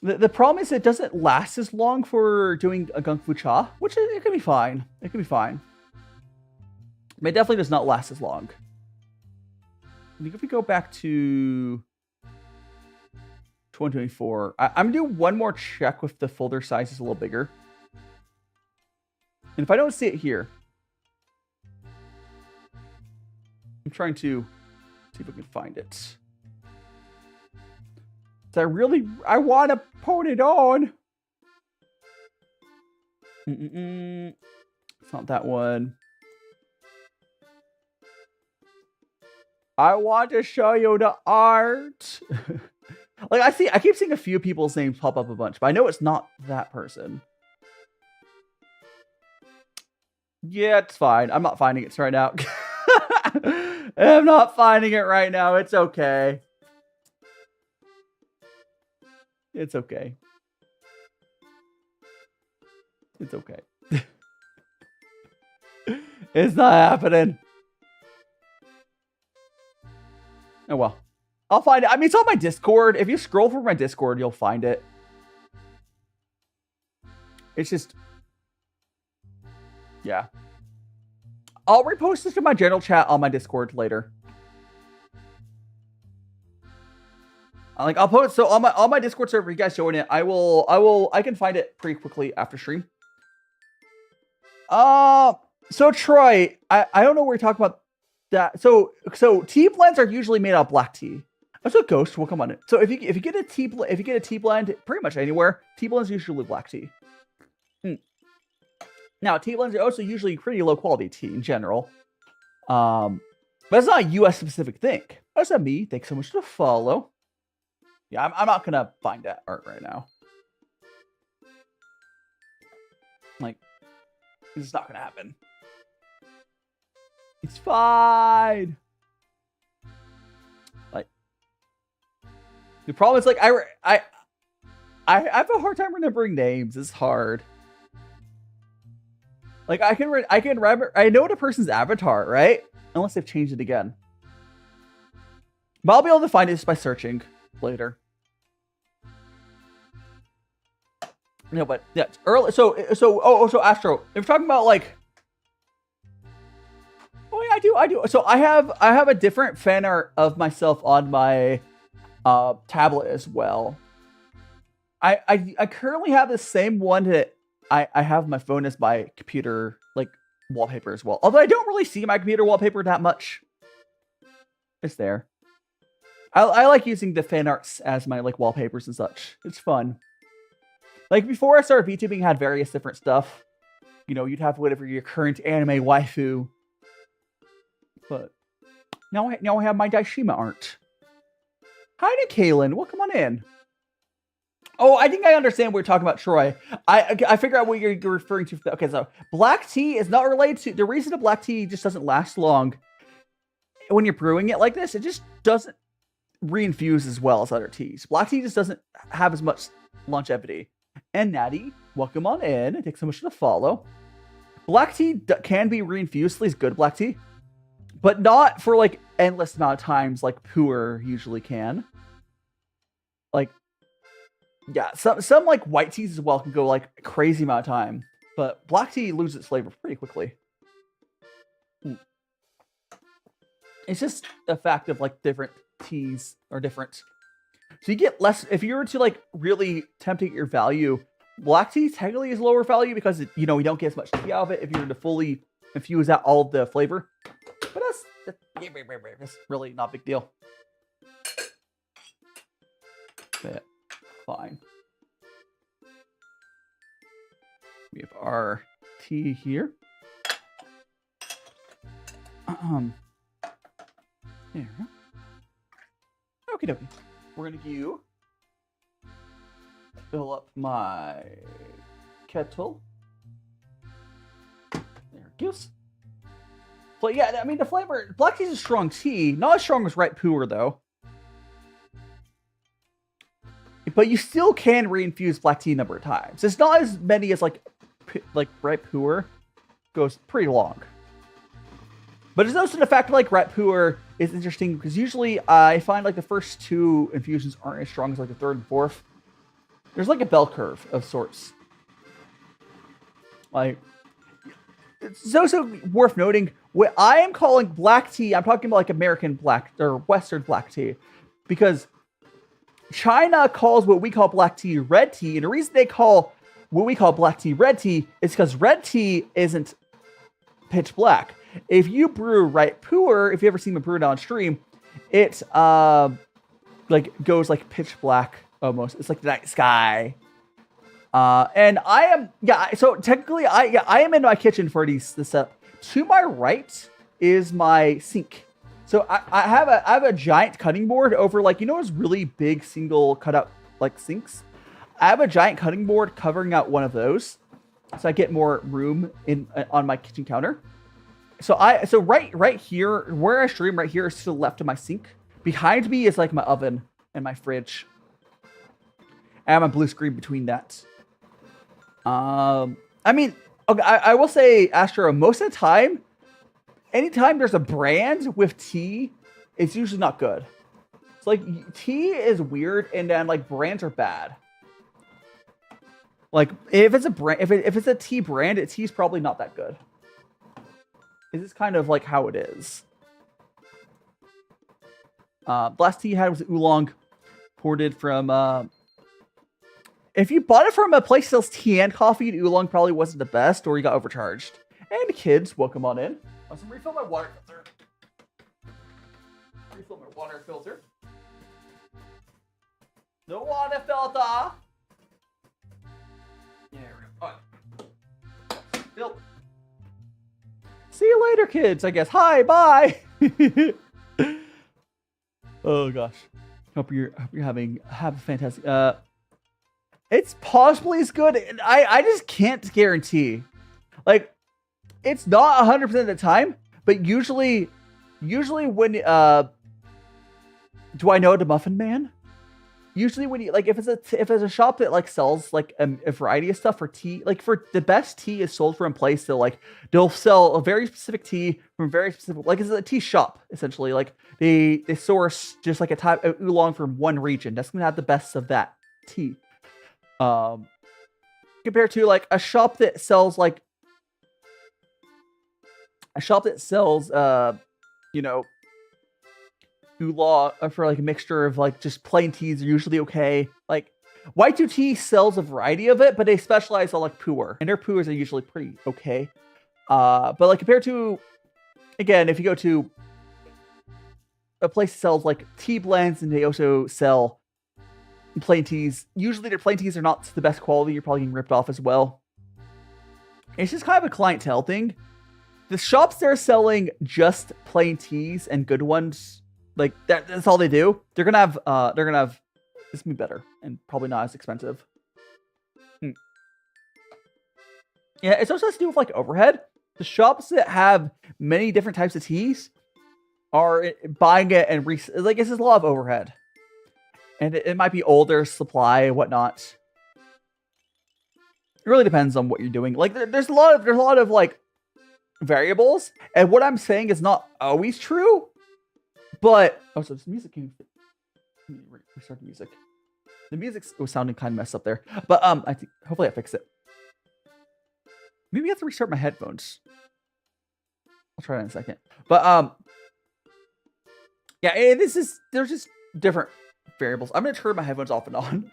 the problem is it doesn't last as long for doing a gongfucha, which it can be fine. It can be fine. But it definitely does not last as long. I think if we go back to 2024, I'm gonna do one more check with the folder size is a little bigger. And if I don't see it here, I'm trying to see if I can find it. So I want to put it on. It's not that one. I want to show you the art. Like I keep seeing a few people's names pop up a bunch, but I know it's not that person. Yeah, it's fine. I'm not finding it right now. I'm not finding it right now. It's okay. It's okay. It's okay. It's not happening. Oh well. I'll find it. I mean, it's on my Discord. If you scroll through my Discord, you'll find it. It's just... yeah. I'll repost this to my general chat on my Discord later. Like, I'll post... so on my Discord server, you guys join it. I can find it pretty quickly after stream. So Troy, I don't know where you're talking about that. So tea blends are usually made out of black tea. That's what Ghost will come on it. So if you get a tea blend pretty much anywhere, tea blends are usually black tea. Now tea blends are also usually pretty low quality tea in general. But it's not a US specific thing. That's not me. Thanks so much to follow. Yeah, I'm not gonna find that art right now. Like, it's not gonna happen. It's fine. Like, the problem is like I have a hard time remembering names. It's hard. Like I can remember. I know the person's avatar, right? Unless they've changed it again. But I'll be able to find it just by searching later. No, but yeah, it's early. So Astro, if we're talking about like, oh yeah, I do. So I have a different fan art of myself on my tablet as well. I currently have the same one that I have my phone as my computer like wallpaper as well. Although I don't really see my computer wallpaper that much. It's there. I like using the fan arts as my like wallpapers and such. It's fun. Like before I started VTubing, had various different stuff. You know, you'd have whatever your current anime waifu. But now I have my Daishima art. Hi to Kaylin, welcome on in. Oh, I think I understand what you're talking about, Troy. I figure out what you're referring to. Okay, so black tea is not related to the reason the black tea just doesn't last long when you're brewing it like this. It just doesn't reinfuse as well as other teas. Black tea just doesn't have as much longevity. And Natty, welcome on in. It takes so much to follow. Black tea can be reinfused, at least good black tea, but not for like endless amount of times like puer usually can. Like, yeah, some like white teas as well can go like a crazy amount of time, but black tea loses its flavor pretty quickly. It's just a fact of like different teas are different. So you get less, if you were to like really tempt your value, black tea technically is lower value because you know, you don't get as much tea out of it if you were to fully infuse out all of the flavor. But that's really not a big deal. But fine. We have our tea here. There we go. Okie dokie. We're gonna fill up my kettle. There it goes. So yeah, I mean the flavor, black tea is a strong tea, not as strong as right puer though. But you still can reinfuse black tea a number of times. It's not as many as like right puer goes pretty long. But it's also the fact that like rat puer is interesting because usually I find like the first two infusions aren't as strong as like the third and fourth. There's like a bell curve of sorts. Like, it's also worth noting what I am calling black tea. I'm talking about like American black or Western black tea because China calls what we call black tea red tea, and the reason they call what we call black tea red tea is because red tea isn't pitch black. If you brew right puer, if you ever seen me brew it on stream, it like goes like pitch black almost. It's like the night sky. And I am so technically I am in my kitchen for this setup. To my right is my sink. So I have a giant cutting board over like, you know, those really big single cutout like sinks. I have a giant cutting board covering out one of those, so I get more room on my kitchen counter. So right here where I stream right here is to the left of my sink. Behind me is like my oven and my fridge. I have my blue screen between that. I mean, okay, I will say, Astro, most of the time, anytime there's a brand with tea, it's usually not good. It's like tea is weird, and then like brands are bad. Like if it's a brand, if it's a tea brand, tea's probably not that good. This is kind of like how it is. Last tea you had was oolong, ported from. If you bought it from a place that sells tea and coffee, the oolong probably wasn't the best, or you got overcharged. And kids, welcome on in. I'll refill my water filter. Refill my water filter. The water filter. There we go. All right. Fill. See you later, kids. I guess. Hi, bye. Oh gosh. Hope you're have a fantastic. It's possibly as good. I just can't guarantee. Like, it's not 100% of the time, but usually when do I know the Muffin Man? Usually when you, like, if it's a shop that like sells like a variety of stuff for tea, like for the best tea is sold from a place that like they'll sell a very specific tea from very specific, like it's a tea shop essentially. Like they source just like a type of oolong from one region that's gonna have the best of that tea. Compared to like a shop that sells you know, oolong for like a mixture of like just plain teas are usually okay. Like Y2T sells a variety of it, but they specialize on like puer, and their puers are usually pretty okay. But like compared to, again, if you go to a place that sells like tea blends and they also sell plain teas, usually their plain teas are not the best quality. You're probably getting ripped off as well. It's just kind of a clientele thing. The shops that are selling just plain teas and good ones, like that's all they do. They're gonna have this be better and probably not as expensive. Yeah, it's also has to do with like overhead. The shops that have many different types of teas are buying it and like it's just a lot of overhead, and it might be older supply and whatnot. It really depends on what you're doing. Like there's a lot of like variables, and what I'm saying is not always true. But so this music can restart the music. The music was sounding kind of messed up there, but I think hopefully I fixed it. Maybe I have to restart my headphones. I'll try that in a second. But yeah, there's just different variables. I'm gonna turn my headphones off and on.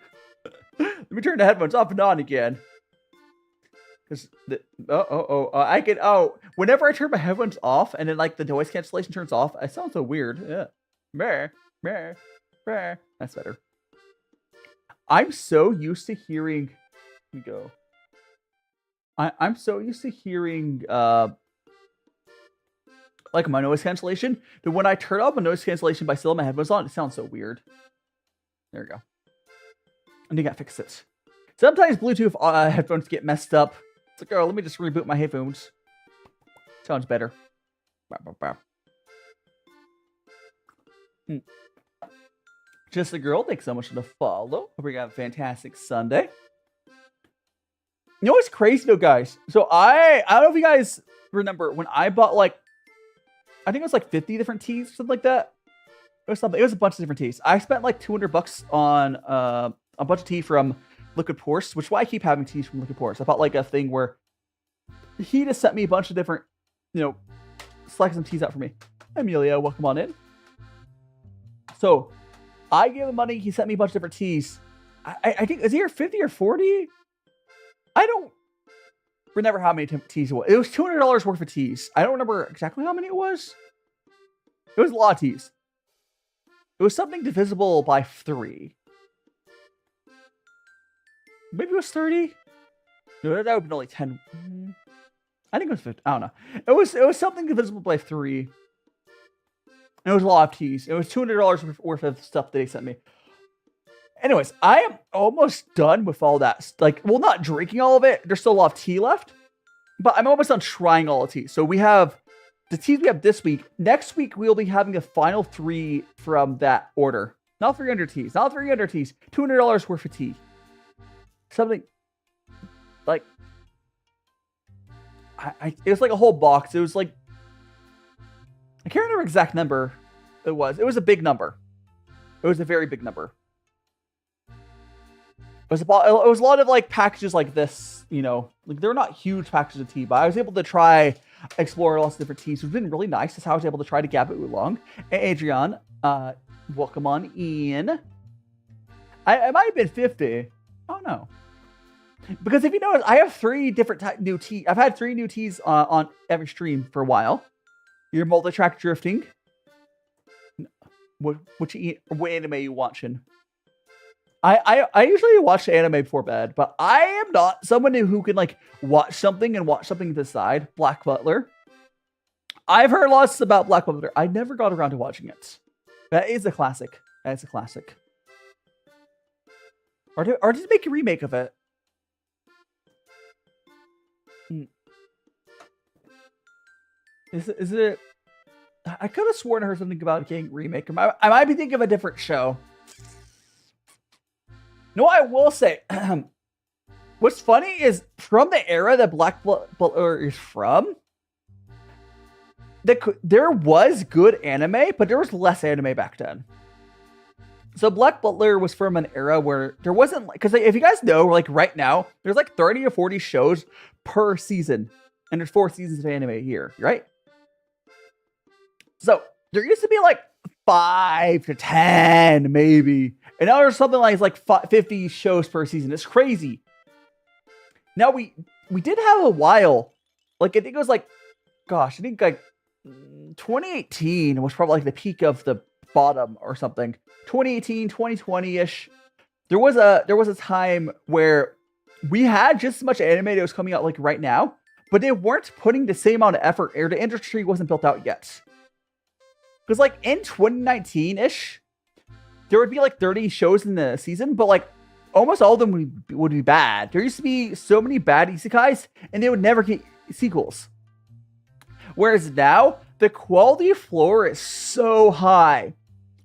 Let me turn the headphones off and on again. Because I can whenever I turn my headphones off and then like the noise cancellation turns off, it sounds so weird. Yeah. That's better. I'm so used to hearing. Let me go. I'm so used to hearing like my noise cancellation that when I turn off my noise cancellation by still having my headphones on, it sounds so weird. There we go. And you gotta fix it. Sometimes Bluetooth headphones get messed up. It's like, oh, let me just reboot my headphones. Sounds better. Just a girl, thanks so much for the follow. Hope you have a fantastic Sunday. You know what's crazy though, guys? So I don't know if you guys remember when I bought like, I think it was like 50 different teas, something like that. It was something. It was a bunch of different teas. I spent like $200 on a bunch of tea from Liquid Porce, which is why I keep having teas from Liquid Porce. I bought like a thing where he just sent me a bunch of different, select some teas out for me. Amelia, welcome on in. So I gave him money. He sent me a bunch of different teas. I think, is he 50 or 40? I don't remember how many teas it was. It was $200 worth of teas. I don't remember exactly how many it was. It was a lot of teas. It was something divisible by 3. Maybe it was 30. No, that would have been only 10. I think it was 50. I don't know. It was something divisible by 3. And it was a lot of teas. It was $200 worth of stuff that he sent me. Anyways, I am almost done with all that. Like, well, not drinking all of it. There's still a lot of tea left. But I'm almost done trying all the tea. So we have the teas we have this week. Next week, we'll be having the final 3 from that order. Not 300 teas. Not 300 teas. $200 worth of tea. Something like it was like a whole box. It was like I can't remember exact number it was. It was a big number. It was a very big number. It was a lot of like packages like this, like they're not huge packages of tea, but I was able to try explore lots of different teas. It's been really nice. That's how I was able to try to gab it oolong. And Adrian, welcome on in. I might have been 50. Oh no. Because if you notice, I have 3 different new teas. I've had 3 new teas on every stream for a while. Your multi-track drifting. What anime are you watching? I usually watch anime before bed, but I am not someone who can like watch something and watch something to the side. Black Butler. I've heard lots about Black Butler. I never got around to watching it. That is a classic. That's a classic. Or did they make a remake of it? Is it? I could have sworn I heard something about getting a remake. I might be thinking of a different show. No, I will say, what's funny is from the era that Black Butler is from, there was good anime, but there was less anime back then. So Black Butler was from an era where there wasn't, because if you guys know, like right now, there's like 30 to 40 shows per season, and there's 4 seasons of anime a year, right? So there used to be like 5 to 10 maybe, and now there's something like 50 shows per season. It's crazy. Now we did have a while, like I think it was like, gosh, I think like 2018 was probably like the peak of the bottom or something. 2018, 2020-ish. There was a time where we had just as much anime that was coming out like right now, but they weren't putting the same amount of effort, or the industry wasn't built out yet. Because like in 2019-ish, there would be like 30 shows in the season, but like almost all of them would be bad. There used to be so many bad isekais, and they would never get sequels. Whereas now, the quality floor is so high.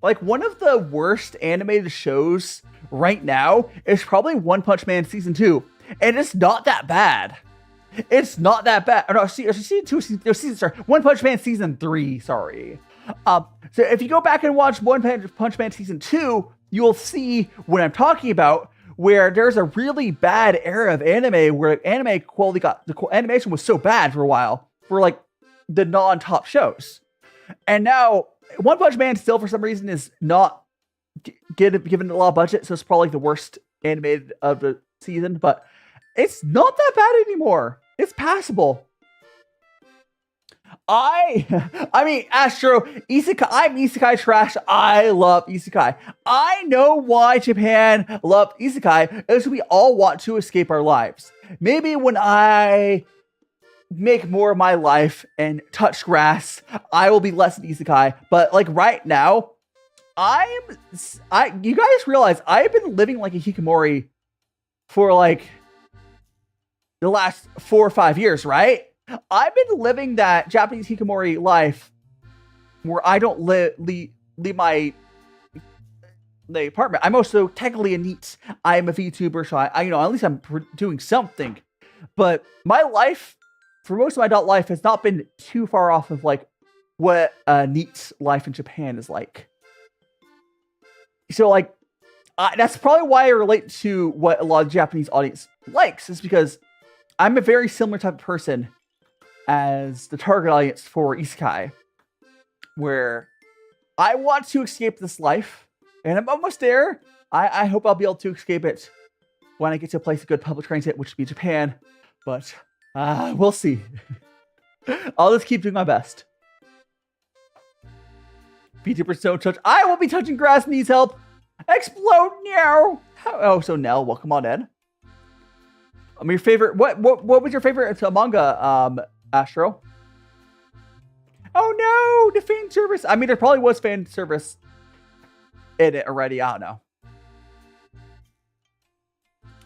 Like, one of the worst animated shows right now is probably One Punch Man Season 2. And it's not that bad. It's not that bad. Oh, no, Season 2, sorry. One Punch Man Season 3, sorry. So if you go back and watch One Punch Man Season 2, you'll see what I'm talking about, where there's a really bad era of anime where anime quality the animation was so bad for a while for like the non-top shows. And now One Punch Man still for some reason is not given a lot of budget, so it's probably the worst animated of the season, but it's not that bad anymore. It's passable. I mean, Astro, Isekai, I'm Isekai trash. I love Isekai. I know why Japan loved Isekai, is we all want to escape our lives. Maybe when I make more of my life and touch grass, I will be less an Isekai. But like right now, you guys realize I've been living like a hikikomori for like the last 4 or 5 years, right? I've been living that Japanese hikikomori life where I don't leave my the apartment. I'm also technically a NEET. I'm a Vtuber, so I at least I'm doing something. But my life, for most of my adult life, has not been too far off of like what a NEET life in Japan is like. So like, that's probably why I relate to what a lot of Japanese audience likes, is because I'm a very similar type of person as the target audience for Isekai, where I want to escape this life, and I'm almost there. I hope I'll be able to escape it when I get to a place of good public transit, which would be Japan, but we'll see. I'll just keep doing my best. VTuber don't touch. I will be touching grass, needs help. Explode now. Oh, so Nell, welcome on in. Your favorite, what was your favorite manga, Astro? Oh no, the fan service. I mean, there probably was fan service in it already. I don't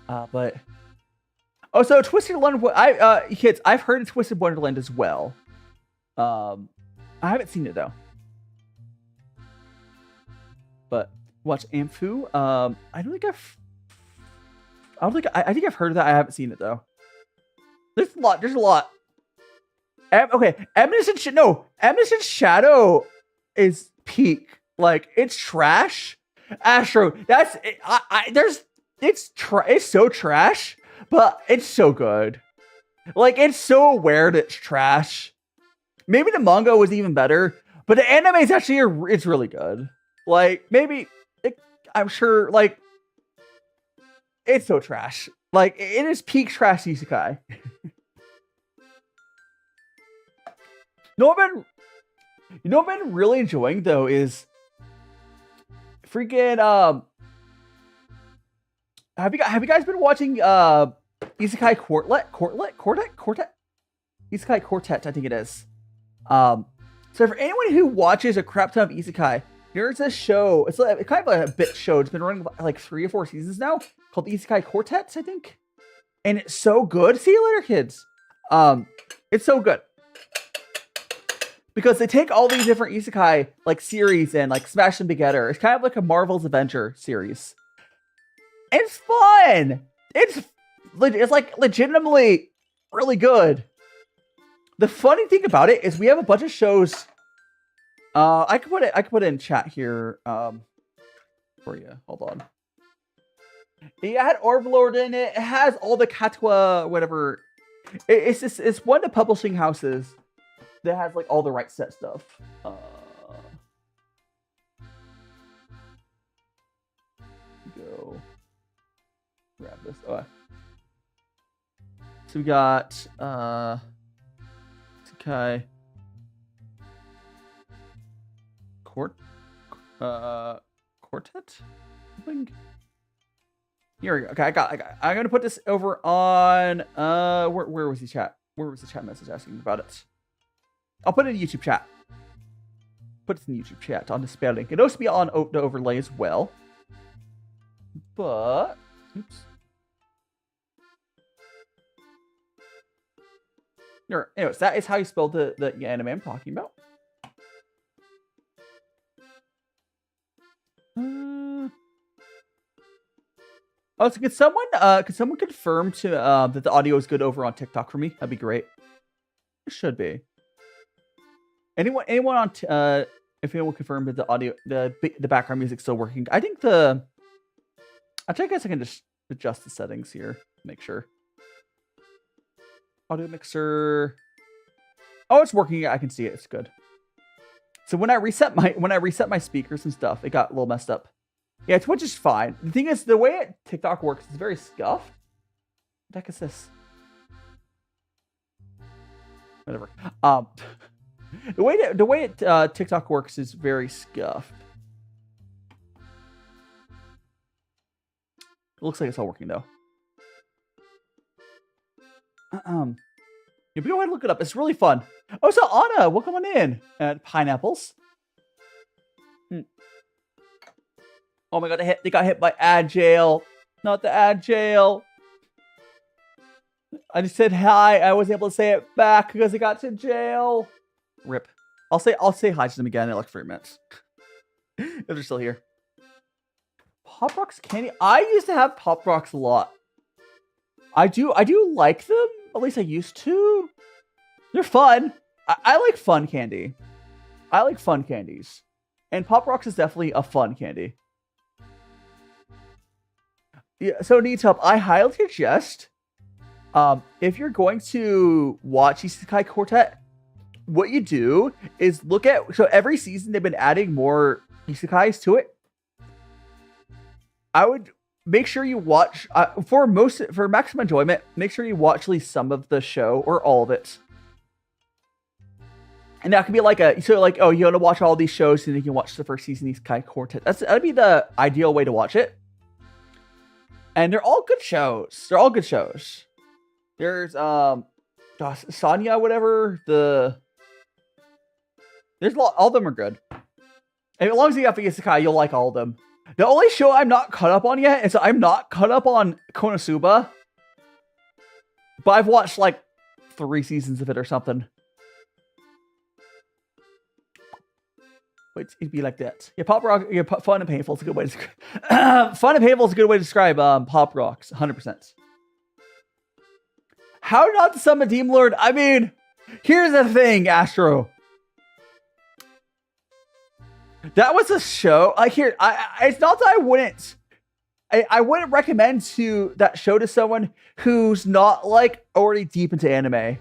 know. But oh, so Twisted Wonderland. Kids, I've heard of Twisted Wonderland as well. I haven't seen it though. But watch Amfu. I think I've heard of that. I haven't seen it though. There's a lot. Okay, Eminence Shadow is peak. Like, it's trash. Astro, that's it's so trash, but it's so good. Like, it's so aware that it's trash. Maybe the manga was even better, but the anime is actually it's really good. Like, I'm sure, like, it's so trash. Like, it is peak trash isekai. You know what I've been really enjoying though is freaking have you guys been watching Isekai Quartet? Isekai Quartet, I think it is. So for anyone who watches a crap ton of isekai, there's this show. It's kind of a bit show. It's been running like 3 or 4 seasons now, called Isekai Quartet, I think. And it's so good. See you later, kids. It's so good because they take all these different isekai like series and like smash them together. It's kind of like a Marvel's Avenger series. It's fun. It's like legitimately really good. The funny thing about it is we have a bunch of shows. I could put it in chat here for you. Hold on. It had Overlord in it. It has all the Katwa whatever. It's one of the publishing houses that has like all the right set stuff. Go grab this. Oh. So we got Isekai Quartet? Something? Here we go. Okay, I got. I'm gonna put this over on where was the chat? Where was the chat message asking about it? I'll put it in YouTube chat. Put it in YouTube chat on the spelling. It also be on the overlay as well. But oops. Anyways, that is how you spell the anime I'm talking about. Oh, so could someone confirm to that the audio is good over on TikTok for me? That'd be great. It should be. Anyone on if anyone confirmed that the audio the background music's still working? I think I guess I can just adjust the settings here. Make sure. Audio mixer. Oh, it's working. I can see it. It's good. So when I reset my speakers and stuff, it got a little messed up. Yeah, Twitch is fine. The thing is, the way TikTok works is very scuffed. What the heck is this? Whatever. The way TikTok works is very scuffed. It looks like it's all working though. You go ahead and look it up. It's really fun. Oh, so Anna, welcome on in. Pineapples. Oh my god, they got hit by ad jail. Not the ad jail. I just said hi. I was able to say it back because they got to jail. Rip. I'll say hi to them again in like 3 minutes. If they're still here. Pop Rocks candy. I used to have Pop Rocks a lot. I do like them. At least I used to. They're fun. I like fun candy. I like fun candies. And Pop Rocks is definitely a fun candy. Yeah, so NeedTub, I highly suggest if you're going to watch Isekai Quartet, what you do is look at, so every season they've been adding more isekais to it. I would make sure you watch for maximum enjoyment. Make sure you watch at least some of the show or all of it, and that could be like oh, you want to watch all these shows and then you can watch the first season Isekai Quartet. That'd be the ideal way to watch it. And they're all good shows. They're all good shows. There's Sonya, whatever. There's a lot. All of them are good. And as long as you have the Isekai, you'll like all of them. The only show I'm not caught up on yet is I'm not caught up on Konosuba. But I've watched like 3 seasons of it or something. Wait, it'd be like that. Yeah, Pop Rock. Yeah, fun and painful is a good way to describe. Fun and painful is a good way to describe Pop Rocks. 100%. How not to summon Demon Lord? I mean, here's the thing, Astro. That was a show. It's not that I wouldn't. I wouldn't recommend that show to someone who's not like already deep into anime.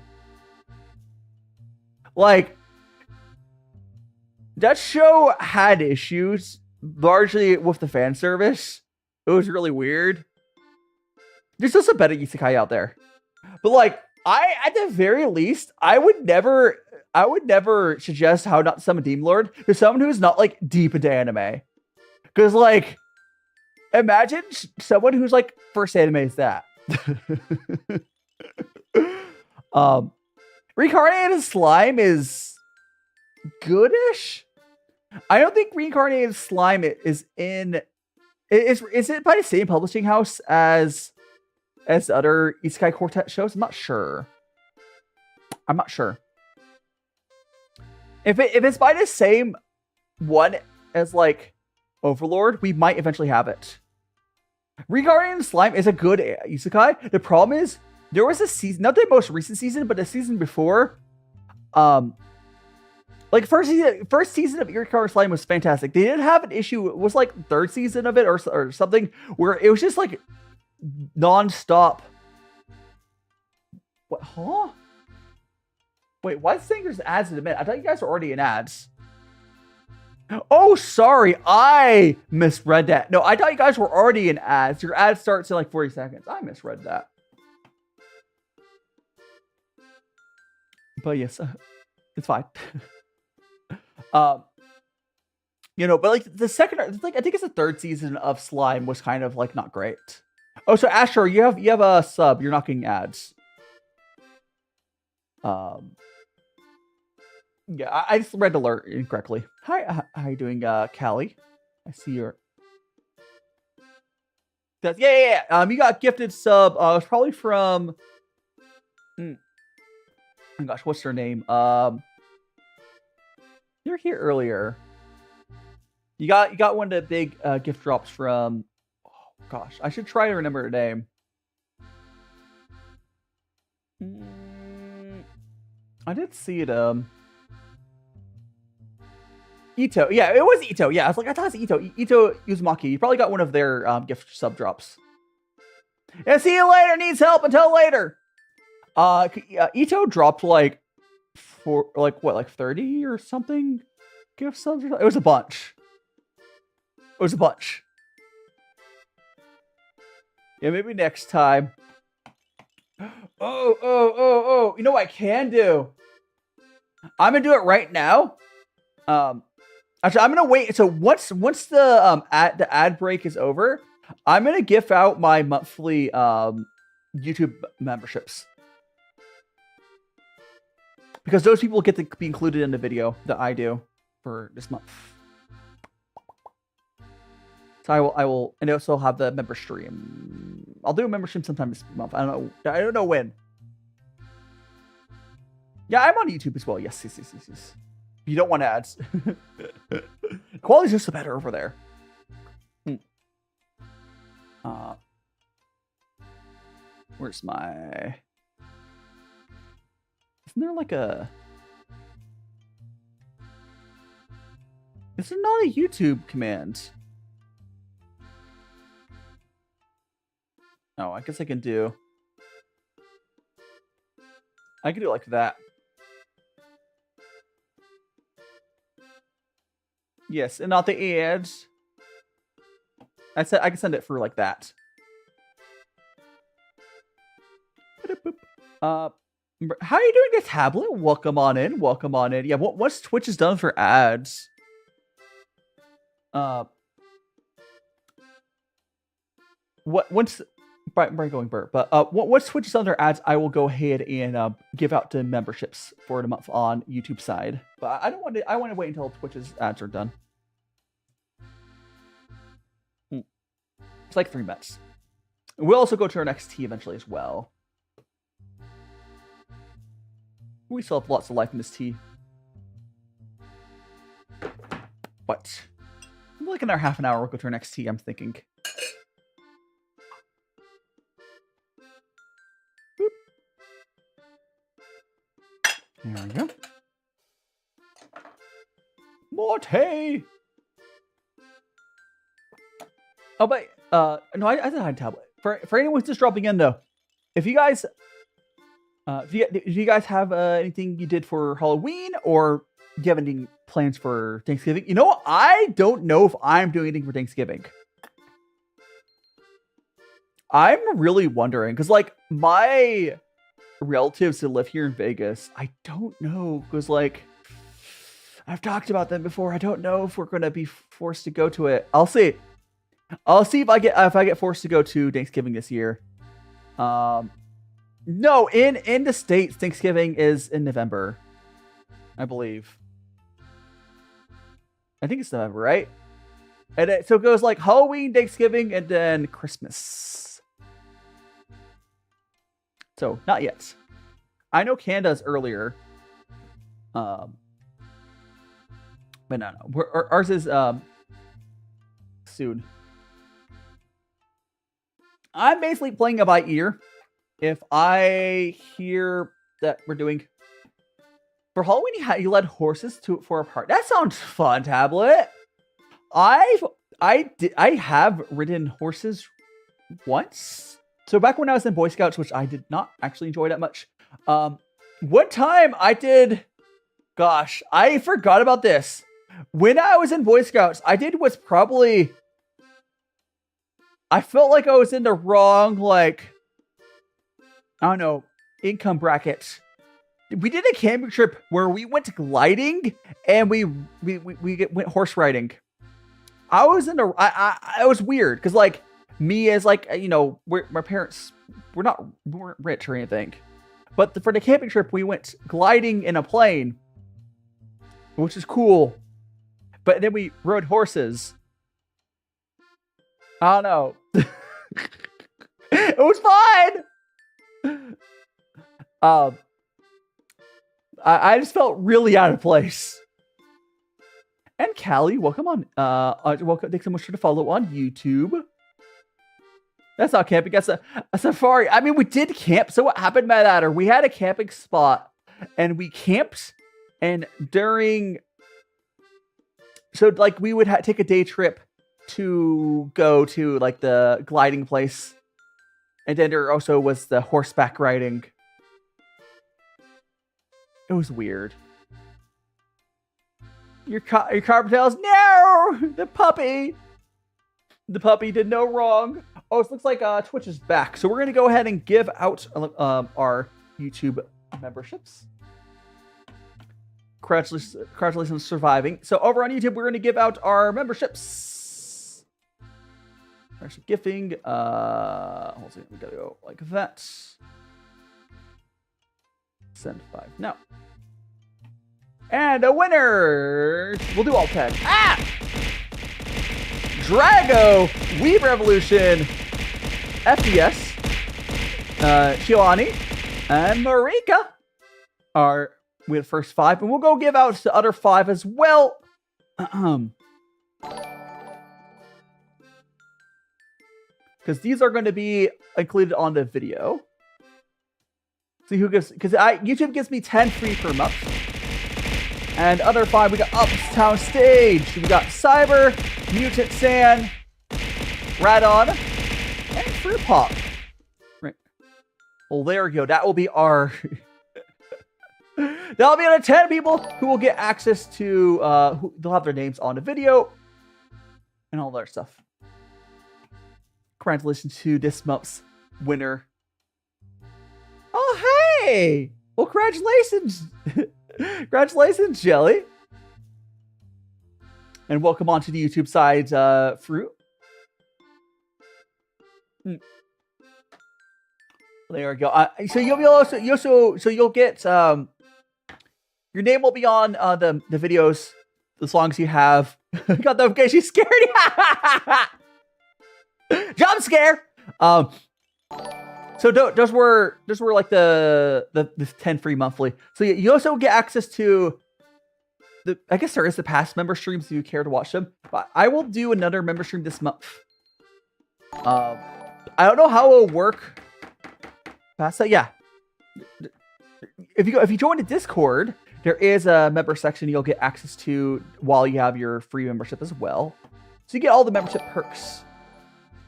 Like. That show had issues, largely with the fan service. It was really weird. There's just a better isekai out there. But like, at the very least, I would never suggest How Not to Summon Demon Lord to someone who's not like deep into anime. Because like, imagine someone who's like, first anime is that. Reincarnated Slime is goodish. I don't think Reincarnated Slime is in. Is it by the same publishing house as the other Isekai Quartet shows? I'm not sure. If it's by the same one as like Overlord, we might eventually have it. Reincarnated Slime is a good Isekai. The problem is there was a season, not the most recent season, but the season before. Like first season of Reincarnated Slime was fantastic. They didn't have an issue. It was like third season of it or something where it was just like non-stop. What? Huh? Wait, why is it saying there's ads in a minute? I thought you guys were already in ads. Oh, sorry. I misread that. No, I thought you guys were already in ads. Your ad starts in like 40 seconds. I misread that. But yes, it's fine. You know, but like the second, like I think it's the third season of Slime was kind of like not great. Oh, so Asher, you have a sub. You're not getting ads. Yeah, I just read the alert incorrectly. Hi, how you doing, Callie? I see your. Yeah. You got gifted sub. It's probably from. Oh gosh, what's her name? You're here earlier. You got one of the big gift drops from. Oh gosh, I should try to remember her name. I did see it. Ito. Yeah, it was Ito. Yeah, I was like, I thought it was Ito. Ito Uzumaki. You probably got one of their gift sub drops. Yeah, see you later. Needs help until later. Ito dropped like 30 or something gift subs. It was a bunch. Yeah, maybe next time. Oh. You know what I can do? I'm gonna do it right now. Actually, I'm gonna wait. So once the ad break is over, I'm gonna gift out my monthly YouTube memberships because those people get to be included in the video that I do for this month. So I will, and also have the member stream. I'll do a member stream sometime this month. I don't know when. Yeah, I'm on YouTube as well. Yes. You don't want ads. Quality's just better over there. Where's my... Isn't there like a... Is there not a YouTube command? Oh, I guess I can do... I can do it like that. Yes, and not the ads. I said I can send it for like that. How are you doing, a tablet? Welcome on in. Yeah, once Twitch is done for ads, once Twitch is done for ads, I will go ahead and give out the memberships for the month on YouTube side. But I want to wait until Twitch's ads are done. It's like 3 months. We'll also go to our next tea eventually as well. We still have lots of life in this tea. But like another half an hour, we'll go to our next tea, I'm thinking. Boop. There we go. More tea! Oh, but, no, I didn't have a tablet. For anyone who's just dropping in, though, if you guys... If you guys have anything you did for Halloween, or do you have any plans for Thanksgiving? You know what? I don't know if I'm doing anything for Thanksgiving. I'm really wondering, because, like, my relatives that live here in Vegas, I don't know, because, like, I've talked about them before. I don't know if we're going to be forced to go to it. I'll see. I'll see if I get forced to go to Thanksgiving this year. No, in the States, Thanksgiving is in November, I believe. I think it's November, right? And so it goes like Halloween, Thanksgiving, and then Christmas. So not yet. I know Canada's earlier. But no. Ours is soon. I'm basically playing it by ear. If I hear that we're doing for Halloween, you led horses for a part. That sounds fun, Tablet. I have ridden horses once. So back when I was in Boy Scouts, which I did not actually enjoy that much. One time I did. Gosh, I forgot about this. When I was in Boy Scouts, I did what's probably. I felt like I was in the wrong, like, I don't know, income bracket. We did a camping trip where we went gliding and we went horse riding. I was in the, I was weird because like me as like, you know, my parents, we weren't rich or anything. But for the camping trip, we went gliding in a plane, which is cool. But then we rode horses. I don't know. It was fine. I just felt really out of place. And Callie, welcome on. Welcome. Thanks so much for the follow on YouTube. That's not camping. That's a safari. I mean, we did camp. So what happened by that? Or we had a camping spot, and we camped. And during, so like we would take a day trip to go to like the gliding place, and then there also was the horseback riding. It was weird. Your carpet tells no, the puppy did no wrong. Oh, it looks like Twitch is back, so we're gonna go ahead and give out our YouTube memberships. Congratulations on surviving. So over on YouTube, we're gonna give out our memberships. Membership gifting. Hold on, we gotta go like that. Send 5 now. And a winner! We'll do all 10. Ah! Drago, Weeb Revolution, FDS, Chiolani, and Marika are with the first 5. And we'll go give out the other 5 as well. Because these are going to be included on the video. See who gives, because YouTube gives me 10 free per month. And other 5, we got Uptown Stage, we got Cyber, Mutant Sand, Radon, and Fruit Pop. Right. Well, there we go. That will be our. That'll be the 10 people who will get access to. They'll have their names on the video, and all that stuff. Congratulations to this month's winner. Oh, hey! Well, congratulations! Congratulations, Jelly! And welcome onto the YouTube side, Fruit. There we go. So you'll be also you'll get your name will be on the videos as long as you have got the okay. She's scared. Jump scare. So those were like the 10 free monthly. So you also get access to the, I guess there is the past member streams if you care to watch them. But I will do another member stream this month. I don't know how it'll work. Past that, yeah. If you join the Discord, there is a member section you'll get access to while you have your free membership as well. So you get all the membership perks.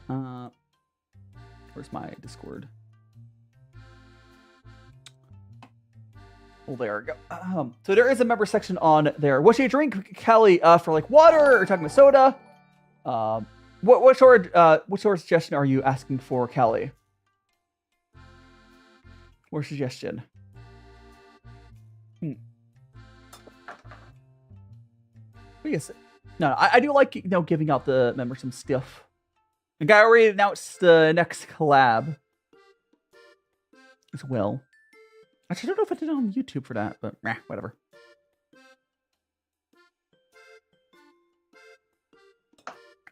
Where's my Discord? Well, there we go. So there is a member section on there. What should you drink, Kelly? For like water or talking about soda? What sort of suggestion are you asking for, Kelly? Or suggestion? Yes. No, I do like giving out the members some stuff. The guy already announced the next collab as well. Actually, I don't know if I did it on YouTube for that, but whatever.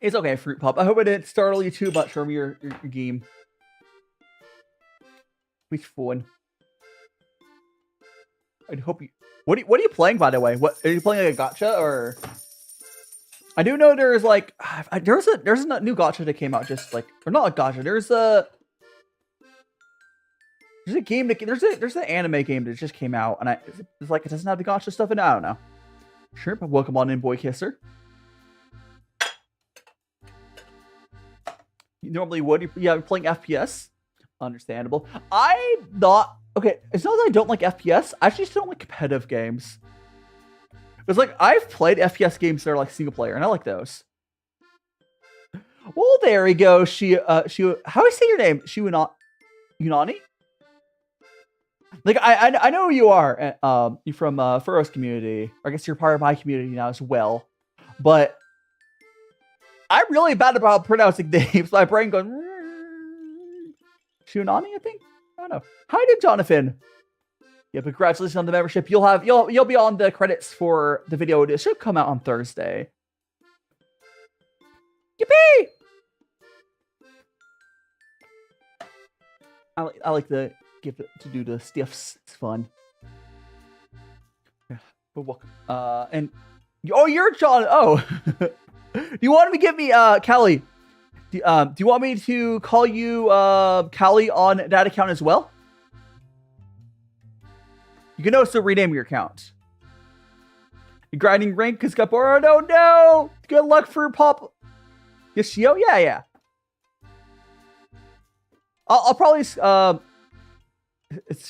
It's okay, Fruit Pop. I hope I didn't startle you too much from your game. Which fun. I hope you. What are you playing, by the way? What are you playing, like a gacha or? I do know there's like there's a new gacha that came out just like, or not a gacha. There's a game that there's an anime game that just came out, and it's like it doesn't have the gacha stuff in it. I don't know. Sure, but welcome on in, Boy Kisser. You normally would. Yeah, playing FPS. Understandable. I'm not okay. It's not that I don't like FPS. I actually still don't like competitive games. It's like I've played FPS games that are like single player, and I like those. Well, there we go. How do I say your name? Unani? Like I know who you are. You're from Furrow's community. I guess you're part of my community now as well. But I'm really bad about pronouncing names. My brain goes. Shunani, I think. I don't know. Hi to Jonathan. Yeah, but congratulations on the membership. You'll be on the credits for the video. It should come out on Thursday. Yippee! I like to do the stiffs. It's fun. Yeah, but welcome. And you're John. Oh, do you want me to give me Callie? Do you want me to call you Callie on that account as well? You can also rename your account. You're grinding rank because got borrowed. Oh no! Good luck for Pop. Yes, Shio? Yeah. I'll probably it's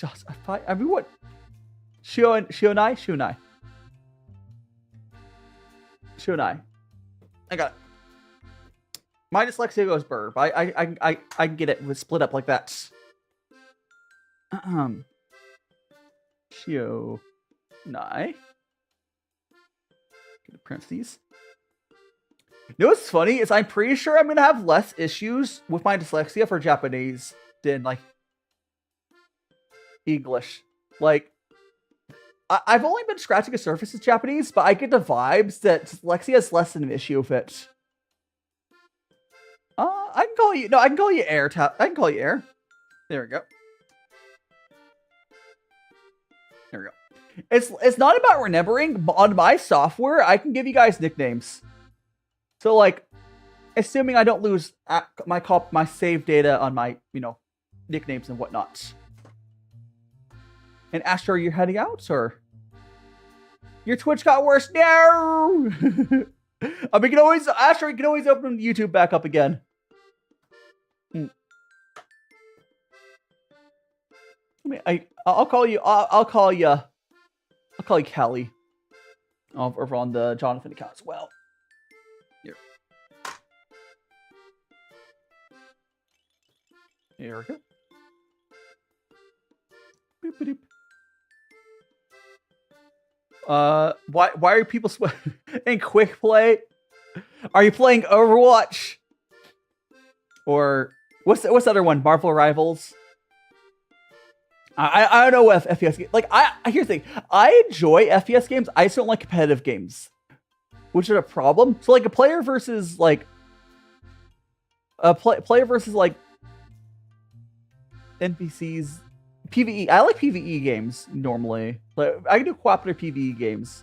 just I mean what? Shionai. I got it. My dyslexia goes burr, but I can get it split up like that. Shio Nai. Gonna pronounce these. You know what's funny is I'm pretty sure I'm gonna have less issues with my dyslexia for Japanese than like English. Like I've only been scratching the surface with Japanese, but I get the vibes that dyslexia is less than an issue with it. I can call you. No, I can call you Air. I can call you Air. There we go. There we go. It's not about remembering. On my software, I can give you guys nicknames. So like, assuming I don't lose my save data on my nicknames and whatnot. And Astro, you're heading out, or your Twitch got worse? No. I mean, Astro, you can always open YouTube back up again. I mean, I'll call you. I'll call you Callie. Over on the Jonathan account as well. Here. Here we go. Boop, boop. Why are people in quick play? Are you playing Overwatch? Or what's the other one? Marvel Rivals? I don't know what FPS games. Like here's the thing. I enjoy FPS games. I just don't like competitive games, which is a problem. So like a player versus like NPCs. PvE. I like PvE games normally. Like I can do cooperative PvE games.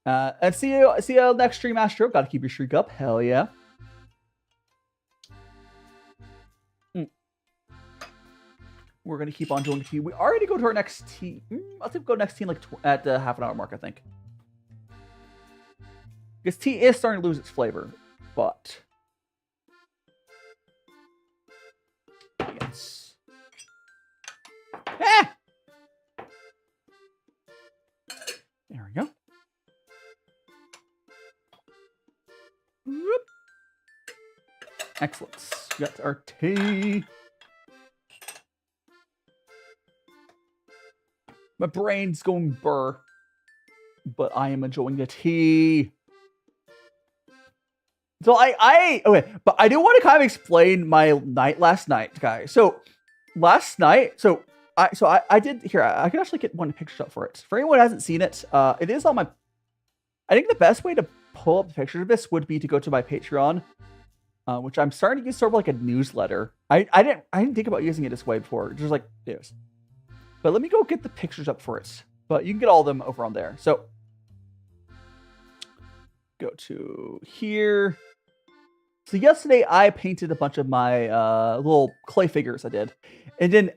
And see you next stream, Astro. Got to keep your streak up. Hell yeah. We're gonna keep on doing tea. We already go to our next tea. I think we'll go next tea like at the half an hour mark. I think because tea is starting to lose its flavor, but yes. Ah! There we go. Whoop. Excellent. We got our tea. My brain's going burr, but I am enjoying the tea. So okay, but I do want to kind of explain my night last night, guys. So last night, I did here. I can actually get one picture up for it. For anyone who hasn't seen it, it is on my. I think the best way to pull up the pictures of this would be to go to my Patreon, which I'm starting to use sort of like a newsletter. I didn't think about using it this way before. Just like this. But let me go get the pictures up for it. But you can get all of them over on there. So go to here. So yesterday I painted a bunch of my little clay figures I did. And then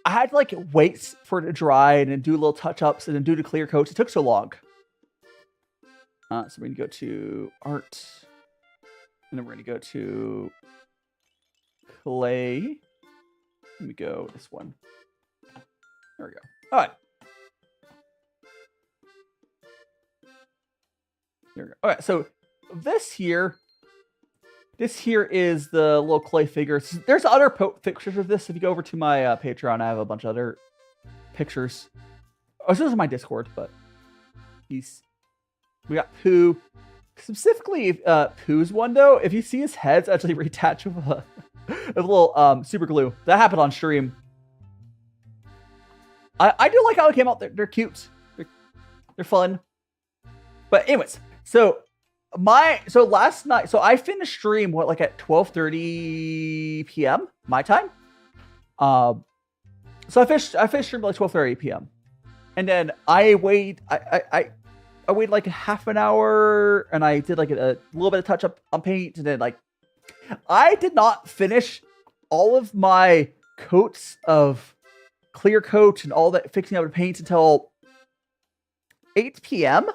I had to like wait for it to dry and then do little touch-ups and then do the clear coats. It took so long. So we're going to go to art. And then we're going to go to clay. Let me go this one. There we go. All right. There we go. All right. So this here is the little clay figures. There's other pictures of this. If you go over to my Patreon, I have a bunch of other pictures. Oh, this is my Discord, but we got Pooh. Specifically, Pooh's one though, if you see his head's actually reattached with a little super glue. That happened on stream. I do like how it came out. They're cute. They're fun. But anyways, so last night, so I finished stream like at 12:30 p.m. my time. So I finished stream like 12:30 p.m. And then I waited like a half an hour and I did like a little bit of touch up on paint, and then like I did not finish all of my coats of clear coat and all that fixing up the paint until 8 p.m.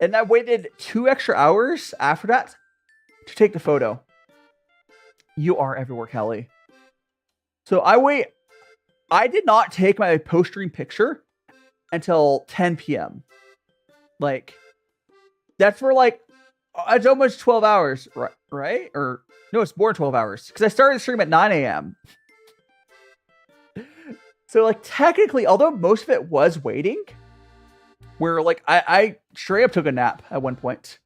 And I waited 2 extra hours after that to take the photo. You are everywhere, Kelly. So I did not take my post-stream picture until 10 p.m. Like, that's for like, it's almost 12 hours, right? Or, no, it's more than 12 hours. Because I started the stream at 9 a.m. So, like, technically, although most of it was waiting, where, like, I straight up took a nap at one point.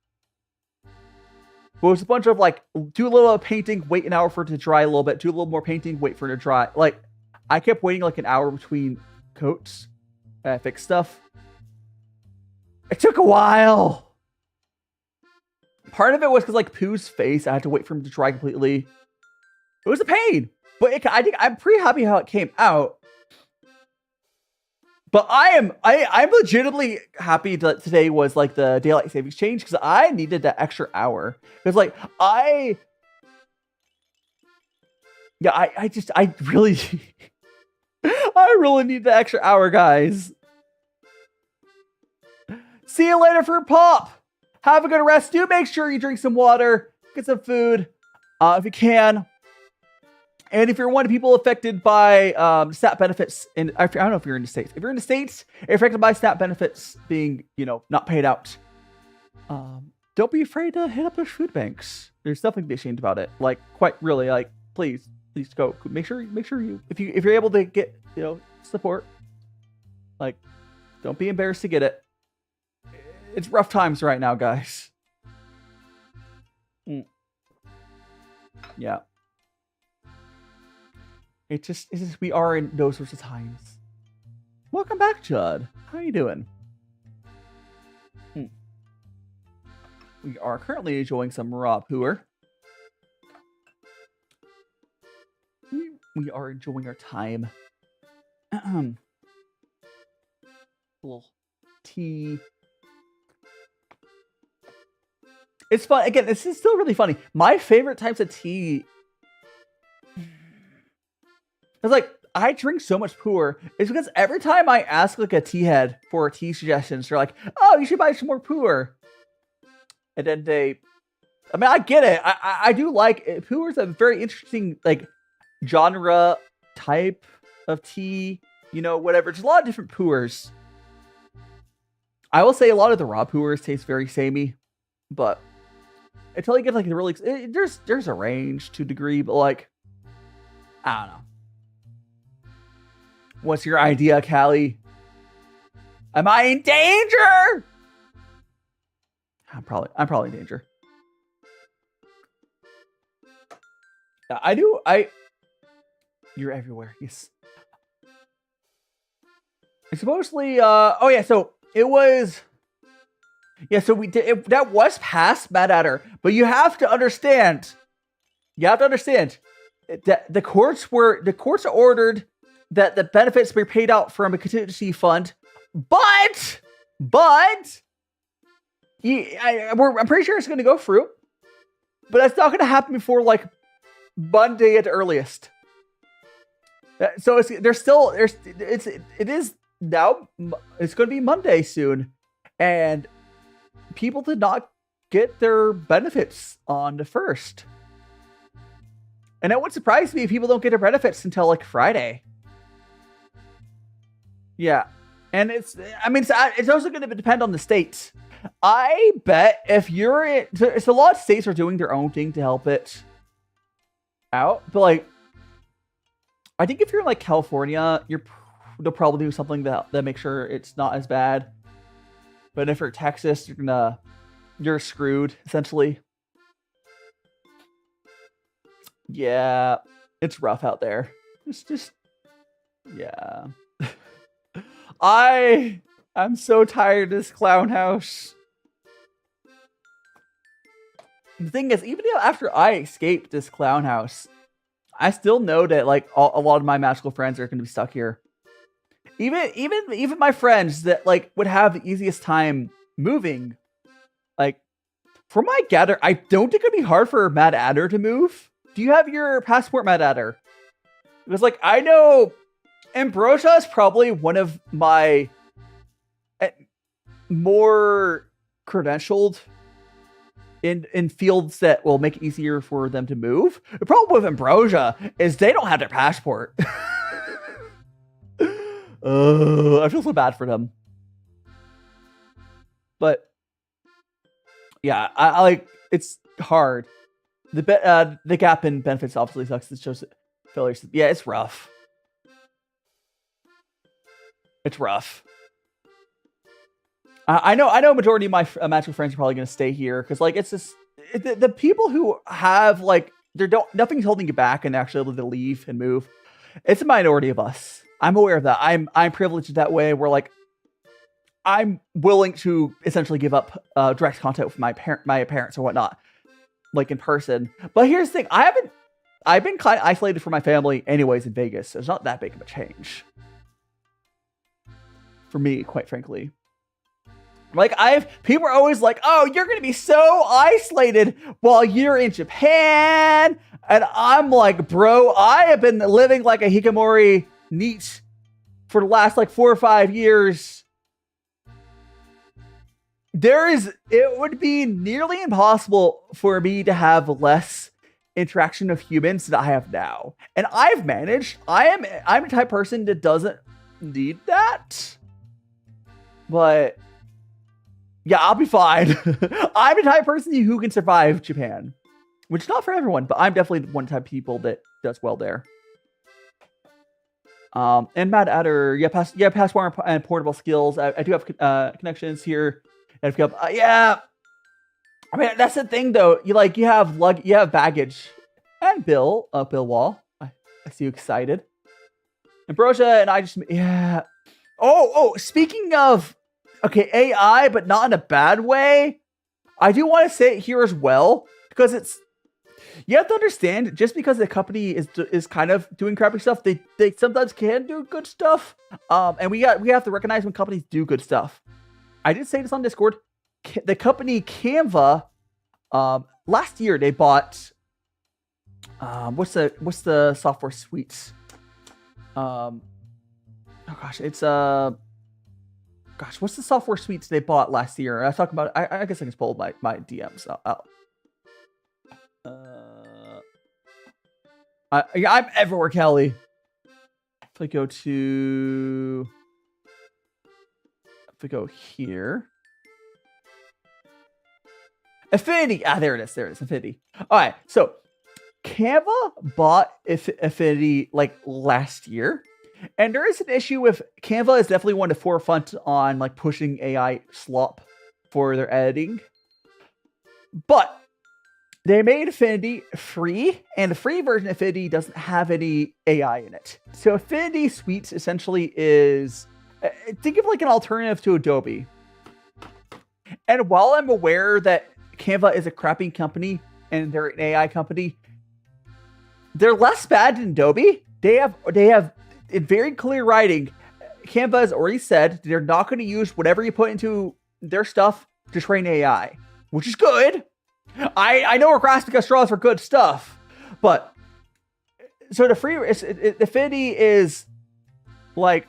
But it was a bunch of, like, do a little painting, wait an hour for it to dry a little bit, do a little more painting, wait for it to dry. Like, I kept waiting, like, an hour between coats. I fixed stuff. It took a while. Part of it was because, like, Pooh's face, I had to wait for him to dry completely. It was a pain. But I'm pretty happy how it came out. But I'm legitimately happy that today was like the daylight savings change, because I needed that extra hour. Because like I really I really need the extra hour, guys. See you later for Pop. Have a good rest. Do make sure you drink some water, get some food, if you can. And if you're one of the people affected by SNAP benefits, and I don't know if you're in the States. If you're in the States, you're affected by SNAP benefits being, not paid out, don't be afraid to hit up those food banks. There's nothing to be ashamed about it. Like, quite really, like, please go. Make sure you, if you're able to get, support, like, don't be embarrassed to get it. It's rough times right now, guys. Yeah. It's just we are in those sorts of times. Welcome back, Judd. How you doing? We are currently enjoying some raw puer. We are enjoying our time. Little tea. It's fun. Again, this is still really funny. My favorite types of tea. It's like, I drink so much puer. It's because every time I ask like a tea head for tea suggestions, they're like, oh, you should buy some more puer. And then I get it. I do like it. Puer is a very interesting like genre type of tea, whatever. There's a lot of different puers. I will say a lot of the raw puers taste very samey, but until you get like the really, there's a range to a degree, but like, I don't know. What's your idea, Callie? Am I in danger? I'm probably in danger. Yeah, you're everywhere. Yes. Supposedly, oh yeah, so it was Yeah, so we did that was past Mad Adder, but you have to understand. You have to understand that the courts ordered that the benefits be paid out from a contingency fund, but I'm pretty sure it's going to go through, but that's not going to happen before like Monday at the earliest. So it is now. It's going to be Monday soon, and people did not get their benefits on the 1st. And it would surprise me if people don't get their benefits until like Friday. Yeah. And it's also going to depend on the states. I bet if you're in, so a lot of states are doing their own thing to help it out. But like, I think if you're in like California, they'll probably do something that make sure it's not as bad. But if you're Texas, you're screwed essentially. Yeah, it's rough out there. It's just, yeah. I'm so tired of this clown house. The thing is, even after I escaped this clown house, I still know that like a lot of my magical friends are going to be stuck here. Even my friends that like would have the easiest time moving, like from my gather, I don't think it'd be hard for Mad Adder to move. Do you have your passport, Mad Adder? Because like I know Ambrosia is probably one of my more credentialed in fields that will make it easier for them to move. The problem with Ambrosia is they don't have their passport. I feel so bad for them. But yeah, I like it's hard. The gap in benefits obviously sucks. It shows failures. Yeah, it's rough. It's rough. I know a majority of my magical friends are probably going to stay here because like it's just the people who have like nothing's holding you back and actually able to leave and move. It's a minority of us. I'm aware of that. I'm privileged that way. Where like I'm willing to essentially give up direct contact with my parents or whatnot, like in person. But here's the thing: I've been kind of isolated from my family anyways in Vegas, so it's not that big of a change for me, quite frankly. Like people are always like, "Oh, you're gonna be so isolated while you're in Japan," and I'm like, "Bro, I have been living like a hikikomori NEET for the last like 4 or 5 years. It would be nearly impossible for me to have less interaction of humans than I have now, and I've managed. I'm the type of person that doesn't need that, but." Yeah, I'll be fine. I'm the type of person who can survive Japan. Which is not for everyone, but I'm definitely one type of people that does well there. And Mad Adder, passport and portable skills. I do have connections here. Yeah. I mean, that's the thing though. You have baggage. And Bill Wall. I see you excited. Ambrosia and I just, yeah. Oh, speaking of, okay, AI, but not in a bad way. I do want to say it here as well, because you have to understand, just because the company is kind of doing crappy stuff, they sometimes can do good stuff. And we have to recognize when companies do good stuff. I did say this on Discord. The company Canva, last year they bought, what's the software suite? Oh gosh, it's what's the software suites they bought last year? I was talking about. I guess I can pull my DMs out. I'm everywhere, Kelly. If I go here, Affinity. There it is. Affinity. All right. So Canva bought Affinity like last year. And there is an issue with Canva is definitely one to forefront on like pushing AI slop for their editing. But they made Affinity free, and the free version of Affinity doesn't have any AI in it. So Affinity Suites essentially is, think of like an alternative to Adobe. And while I'm aware that Canva is a crappy company and they're an AI company, they're less bad than Adobe. They have in very clear writing, Canva has already said they're not going to use whatever you put into their stuff to train AI, which is good. I know we're grasping at straws for good stuff, but so the free Affinity is like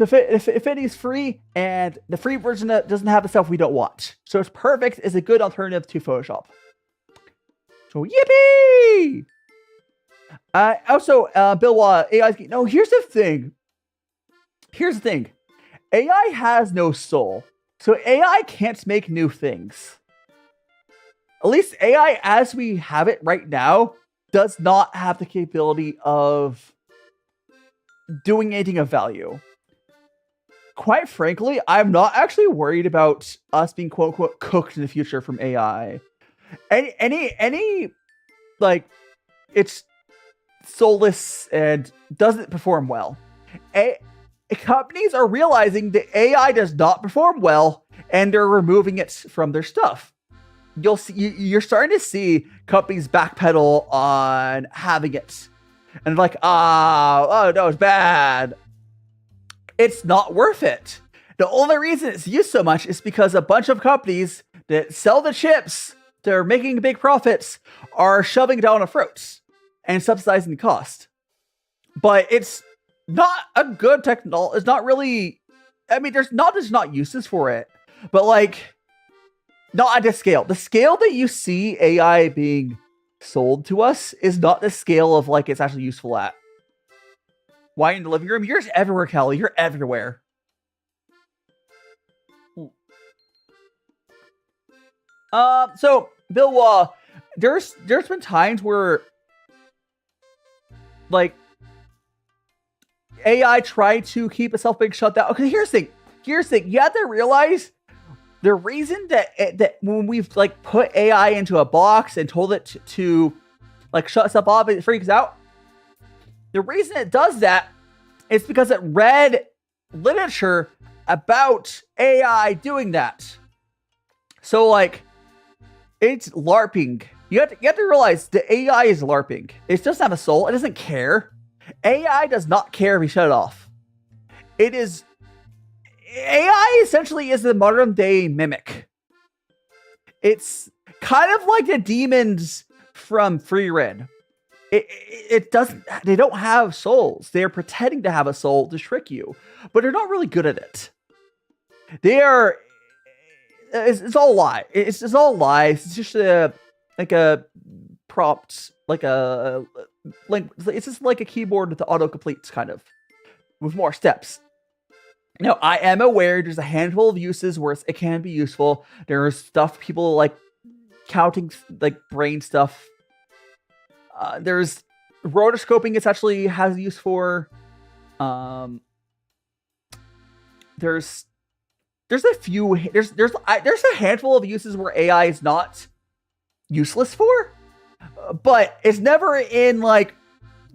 Affinity is free, and the free version doesn't have the stuff we don't want. So it's perfect. It's a good alternative to Photoshop. So yippee! Also, Bill, AI. No, here's the thing. AI has no soul, so AI can't make new things. At least AI, as we have it right now, does not have the capability of doing anything of value. Quite frankly, I'm not actually worried about us being quote unquote cooked in the future from AI. Any like it's soulless and doesn't perform well. Companies are realizing that AI does not perform well, and they're removing it from their stuff. You're starting to see companies backpedal on having it, and like, oh no, it's bad. It's not worth it. The only reason it's used so much is because a bunch of companies that sell the chips, they're making big profits, are shoving it down our throats and subsidizing the cost. But it's not a good technology. It's not really. I mean, there's not uses for it, but like, not at this scale. The scale that you see AI being sold to us is not the scale of like it's actually useful at. Why in the living room? You're just everywhere, Kelly. You're everywhere. So Bill, there's been times where like AI tried to keep itself being shut down. Okay, here's the thing. You have to realize the reason that when we've like put AI into a box and told it to like shut stuff off, it freaks out. The reason it does that is because it read literature about AI doing that. So like, it's LARPing. You have to realize the AI is LARPing. It doesn't have a soul. It doesn't care. AI does not care if you shut it off. AI essentially is the modern day mimic. It's kind of like the demons from Free Red. They don't have souls. They're pretending to have a soul to trick you, but they're not really good at it. It's all lie. It's all lies. It's just a prompt, like a link. It's just like a keyboard with the autocomplete kind of, with more steps. Now, I am aware there's a handful of uses where it can be useful. There's stuff people like counting, like brain stuff. There's rotoscoping. It actually has use for. There's a handful of uses where AI is not useless for, but it's never in like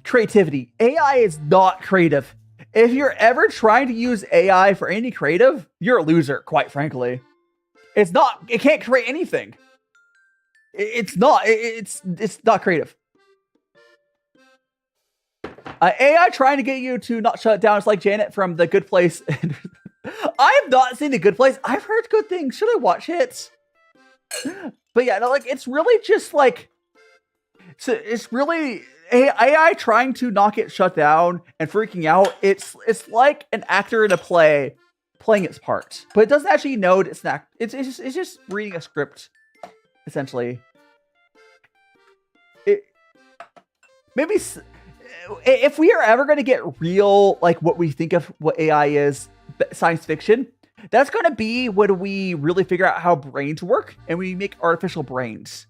creativity. AI is not creative. If you're ever trying to use AI for any creative, you're a loser, quite frankly. It can't create anything. It's not creative. AI trying to get you to not shut it down. It's like Janet from The Good Place. I've not seen The Good Place. I've heard good things. Should I watch it? But yeah, no, like it's really just like, so it's really AI trying to not get shut down and freaking out. It's like an actor in a play playing its part, but it doesn't actually know it's an act. It's just reading a script, essentially. Maybe if we are ever going to get real, like what we think of what AI is, science fiction, that's going to be when we really figure out how brains work and we make artificial brains.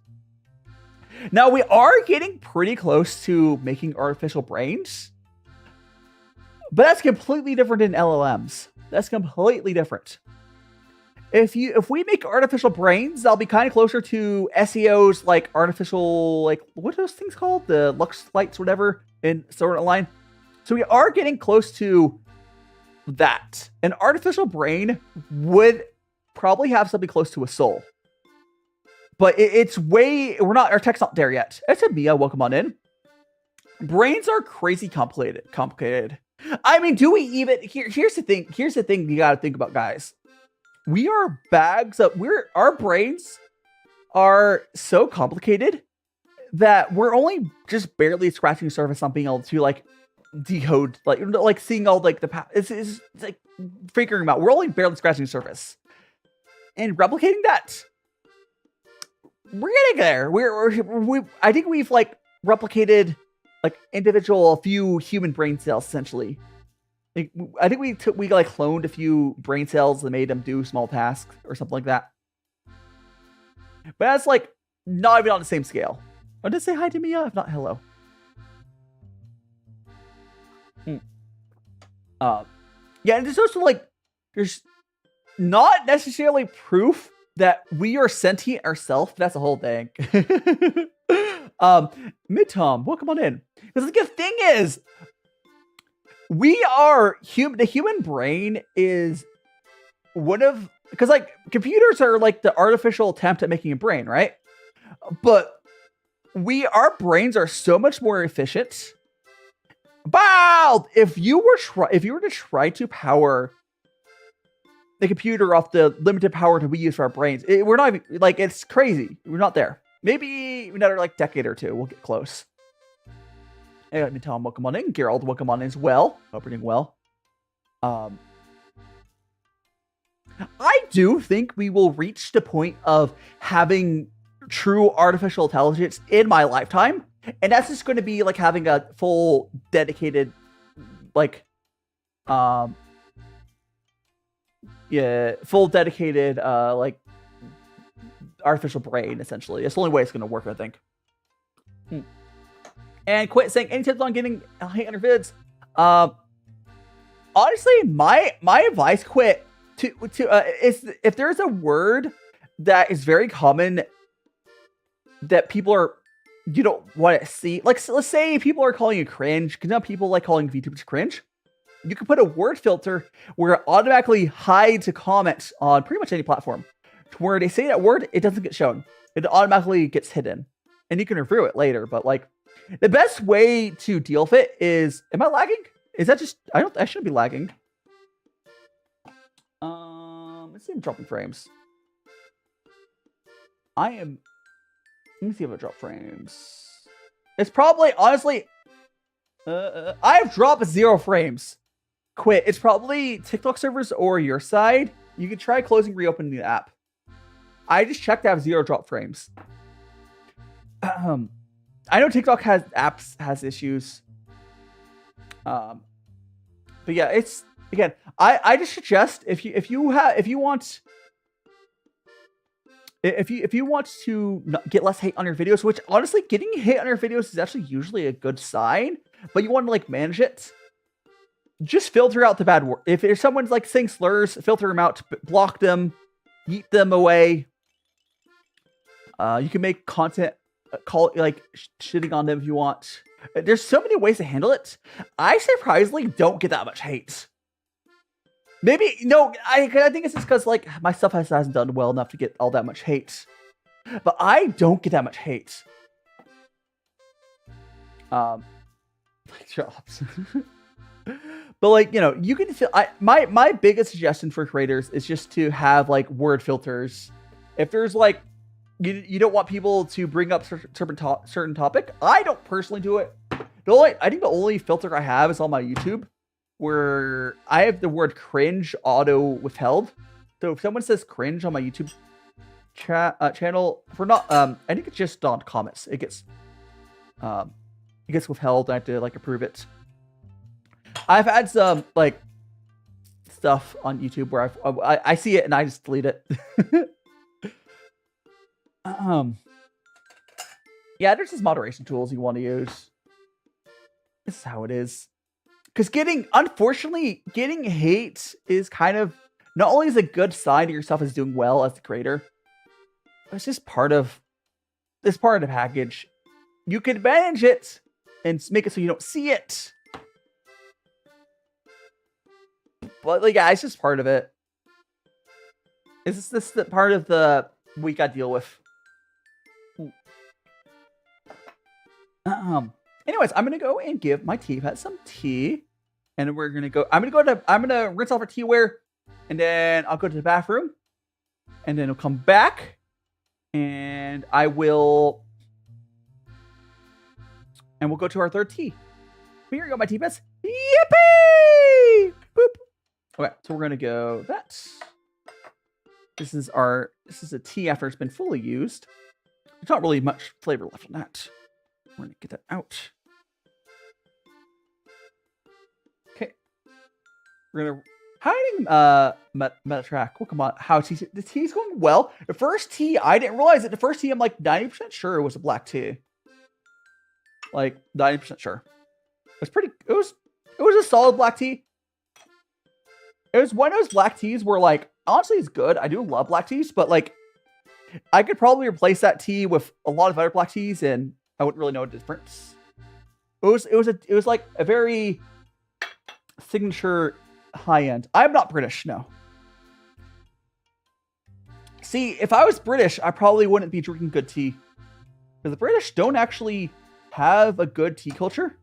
Now, we are getting pretty close to making artificial brains, but that's completely different than LLMs. That's completely different. If we make artificial brains, that'll be kind of closer to SEO's like artificial, like what are those things called? The Lux Lights, whatever, in Sword Art Online. So we are getting close to that. An artificial brain would probably have something close to a soul. But it's way, our tech's not there yet. I said Mia, welcome on in. Brains are crazy complicated. I mean, do we even, here's the thing you gotta think about, guys. We are bags of, our brains are so complicated that we're only just barely scratching the surface on being able to like decode, like seeing all like it's like figuring them out. We're only barely scratching the surface. And replicating that, we're getting there. I think we've like replicated like a few human brain cells essentially. Like, I think we like cloned a few brain cells and made them do small tasks or something like that. But that's like not even on the same scale. I did say hi to Mia, if not hello. Yeah, and there's also like there's not necessarily proof that we are sentient ourselves. That's a whole thing. Mid-Tom, welcome on in. Because the good thing is, we are the human brain is one of, because like computers are like the artificial attempt at making a brain, right? But our brains are so much more efficient. Wow! If you were to try to power the computer off the limited power that we use for our brains, we're not even, like, it's crazy. We're not there. Maybe another like decade or two, we'll get close. Hey, let me tell him welcome on in. Gerald, welcome on in as well. Hope you're doing well. I do think we will reach the point of having true artificial intelligence in my lifetime, and that's just going to be like having a full dedicated, like, like artificial brain. Essentially, that's the only way it's going to work, I think. And quit saying any tips on getting hate on your vids. Honestly, my advice, quit is if there's a word that is very common that people you don't want to see, like, so let's say people are calling you cringe, because now people like calling VTubers cringe. You can put a word filter where it automatically hides a comment on pretty much any platform. Where they say that word, it doesn't get shown. It automatically gets hidden. And you can review it later, but like, the best way to deal with it is, am I lagging? Is that just, I shouldn't be lagging. Let's see if I'm dropping frames. Let me see if I drop frames. It's probably, honestly, I've dropped 0 frames. Quit. It's probably TikTok servers or your side. You can try closing, reopening the app. I just checked to have 0 drop frames. I know TikTok has issues. But yeah, it's, again, I just suggest if you want to get less hate on your videos, which honestly, getting hate on your videos is actually usually a good sign, but you want to like manage it, just filter out the bad word. If someone's like saying slurs, filter them out, block them, yeet them away. You can make content shitting on them if you want. There's so many ways to handle it. I surprisingly don't get that much hate. Maybe, no, I think it's just because like my stuff hasn't done well enough to get all that much hate. But I don't get that much hate. Jobs. But like, you know, you can feel, my biggest suggestion for creators is just to have like word filters. If there's like, you don't want people to bring up certain topic, I don't personally do it. I think the only filter I have is on my YouTube, where I have the word cringe auto withheld. So if someone says cringe on my YouTube channel, for not, I think it's just on comments. It gets withheld. I have to like approve it. I've had some like stuff on YouTube where I see it and I just delete it. Yeah, there's just moderation tools you want to use. This is how it is. Because unfortunately, getting hate is kind of, not only is a good sign that yourself is doing well as the creator, it's just part of the package. You can manage it and make it so you don't see it. But like, yeah, it's just part of it. Is this the part of the week I deal with? Anyways, I'm gonna go and give my tea pet some tea, and we're gonna go. I'm gonna rinse off our teaware, and then I'll go to the bathroom, and then I'll come back, and we'll go to our third tea. Here you go, my tea pets. Yippee! Boop. Okay, so we're gonna go that. This is a tea after it's been fully used. There's not really much flavor left in that. We're gonna get that out. Okay. We're gonna hiding meta track. Well, come on. How tea? The tea's going well. The first tea, I didn't realize it. The first tea, I'm like 90% sure it was a black tea. Like 90% sure. It was a solid black tea. It was one of those black teas where, like, honestly, it's good. I do love black teas, but like, I could probably replace that tea with a lot of other black teas, and I wouldn't really know the difference. It was like a very signature high end. I'm not British, no. See, if I was British, I probably wouldn't be drinking good tea, because the British don't actually have a good tea culture.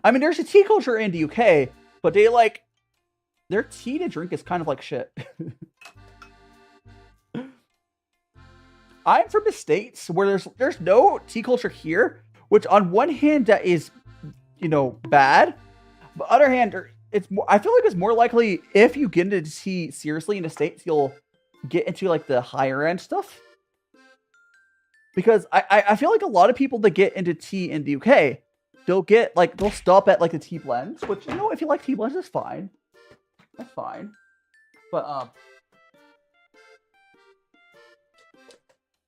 I mean, there's a tea culture in the UK, but they like their tea to drink is kind of like shit. I'm from the States where there's no tea culture here, which on one hand that is, bad, but other hand, I feel like it's more likely if you get into tea seriously in the States, you'll get into like the higher end stuff. Because I feel like a lot of people that get into tea in the UK, they'll stop at like the tea blends, which, if you like tea blends, that's fine. That's fine. But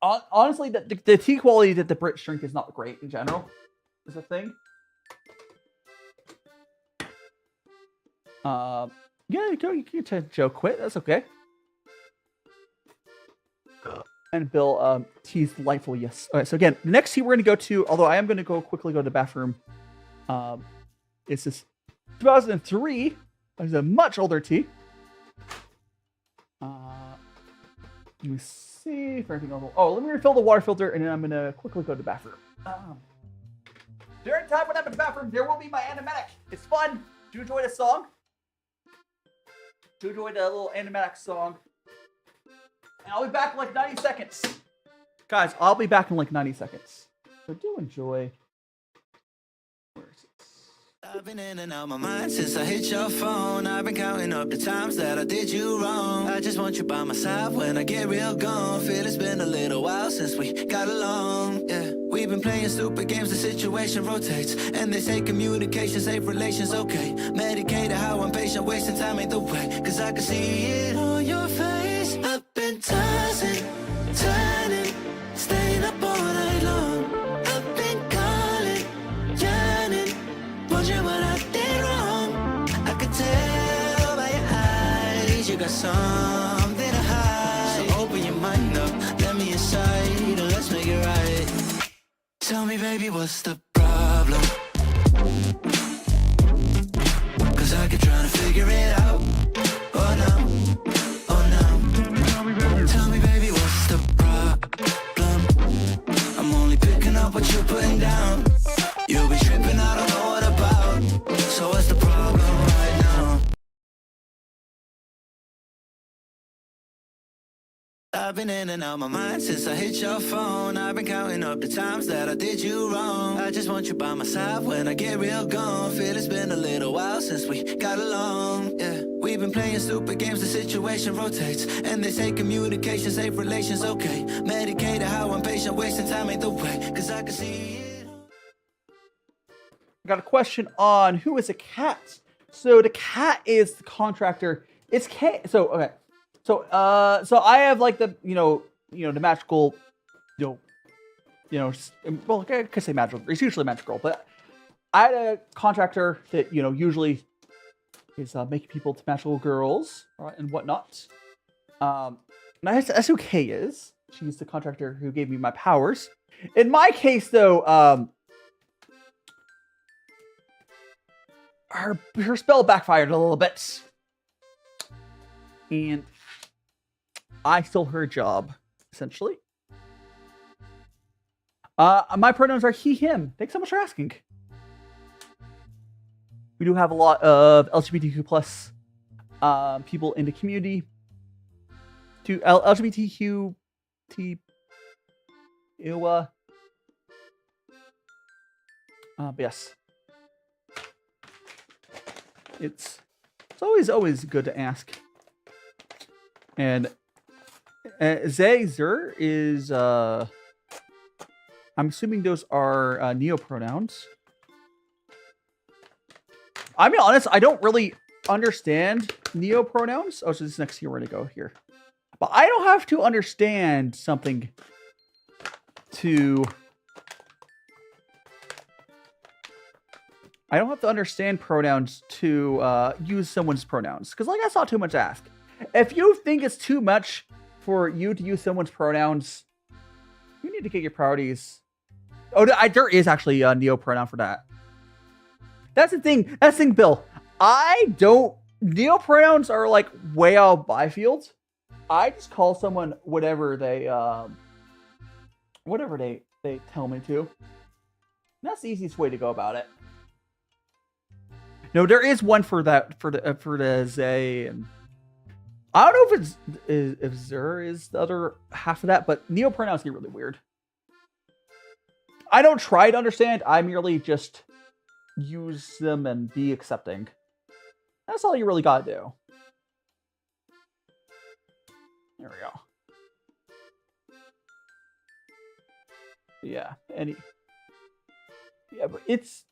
honestly, the tea quality that the British drink is not great in general. Is a thing. Yeah, you can tell Joe quit. That's okay. And Bill, tea's delightful. Yes. All right. So again, the next tea we're going to go to, although I am going to quickly go to the bathroom. It's this 2003. It's a much older tea. Let me see if everything else. Oh, let me refill the water filter, and then I'm gonna quickly go to the bathroom. During time when I'm in the bathroom, there will be my animatic. It's fun. Do you enjoy the song? Do you enjoy the little animatic song? And I'll be back in like 90 seconds. Guys, I'll be back in like 90 seconds. So do enjoy. Where is it? I've been in and out my mind since I hit your phone. I've been counting up the times that I did you wrong. I just want you by my side when I get real gone. Feel it's been a little while since we got along. Yeah, we've been playing stupid games, the situation rotates. And they say communication, safe relations, okay. Medicated how I'm patient, wasting time ain't the way. Cause I can see it on your face. I've been tossing, turning, staying up all night long. I've been calling, yearning, wondering what I did wrong. I could tell by your eyes you got something to hide. So open your mind up, let me inside, and let's make it right. Tell me, baby, what's the problem? Cause I keep trying to figure it out. Oh no, oh no. Tell me, baby, what's the problem? I'm only picking up what you're putting down. You'll be tripping, I don't know what about. So what's the problem right now? I've been in and out my mind since I hit your phone. I've been counting up the times that I did you wrong. I just want you by my side when I get real gone. Feel it's been a little while since we got along. Yeah, we've been playing stupid games, the situation rotates. And they say communication, safe relations, okay. Medicated how I'm patient, wasting time ain't the way. Cause I can see it. I got a question on who is a cat. So the cat is the contractor. It's cat. So okay. So I have like the the magical, well, I could say magical. It's usually magical, but I had a contractor that usually is making people to magical girls and whatnot. And that's who Kay is. She's the contractor who gave me my powers. In my case, though, her spell backfired a little bit, and I stole her job, essentially. My pronouns are he, him. Thanks so much for asking. We do have a lot of LGBTQ plus people in the community. To LGBTQ, but yes, it's always good to ask. And Zazer is I'm assuming those are neo-pronouns. I'll be honest, I don't really understand neo-pronouns. Oh, so this next here, we're gonna go here. But I don't have to understand something to... I don't have to understand pronouns to use someone's pronouns. Because, like, that's not too much to ask. If you think it's too much for you to use someone's pronouns, you need to get your priorities. Oh, there is actually a neo-pronoun for that. That's the thing. That's the thing, Bill. I don't... Neo-pronouns are, like, way out by field. I just call someone whatever they tell me to. That's the easiest way to go about it. No, there is one for that for the Zay, and I don't know if Zer is the other half of that, but neo-pronouns get really weird. I don't try to understand. I merely just use them and be accepting. That's all you really gotta do. There we go. Yeah, but it's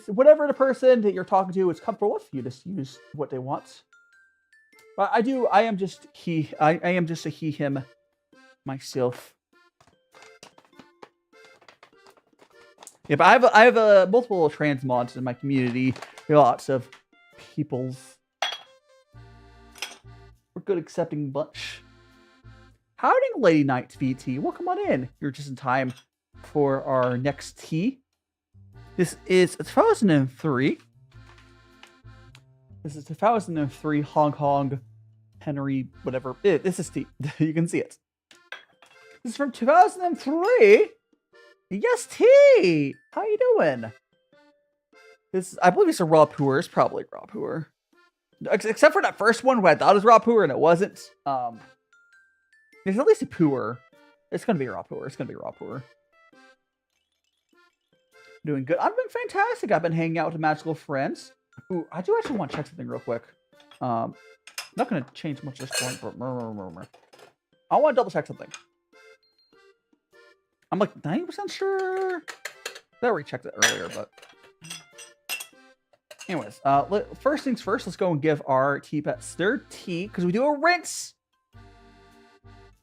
whatever the person that you're talking to is comfortable with. You just use what they want. But I am just a he, him, myself. Yeah, but I have multiple trans mods in my community. There are lots of peoples. We're a good accepting bunch. Howdy, Lady Knight VT. Welcome on in. You're just in time for our next tea. This is 2003. This is 2003 Hong Kong Henry, whatever. This is tea. You can see it. This is from 2003. Yes, tea. How you doing? I believe it's a raw puer. It's probably raw puer. Except for that first one where I thought it was raw puer and it wasn't. There's at least a puer. It's gonna be raw puer. It's gonna be raw puer. Doing good. I've been fantastic. I've been hanging out with magical friends. Ooh, I do actually want to check something real quick. Not gonna change much at this point, but I want to double check something. I'm like 90% sure. I already checked it earlier, but anyways, first things first, let's go and give our tea pets their tea, because we do a rinse.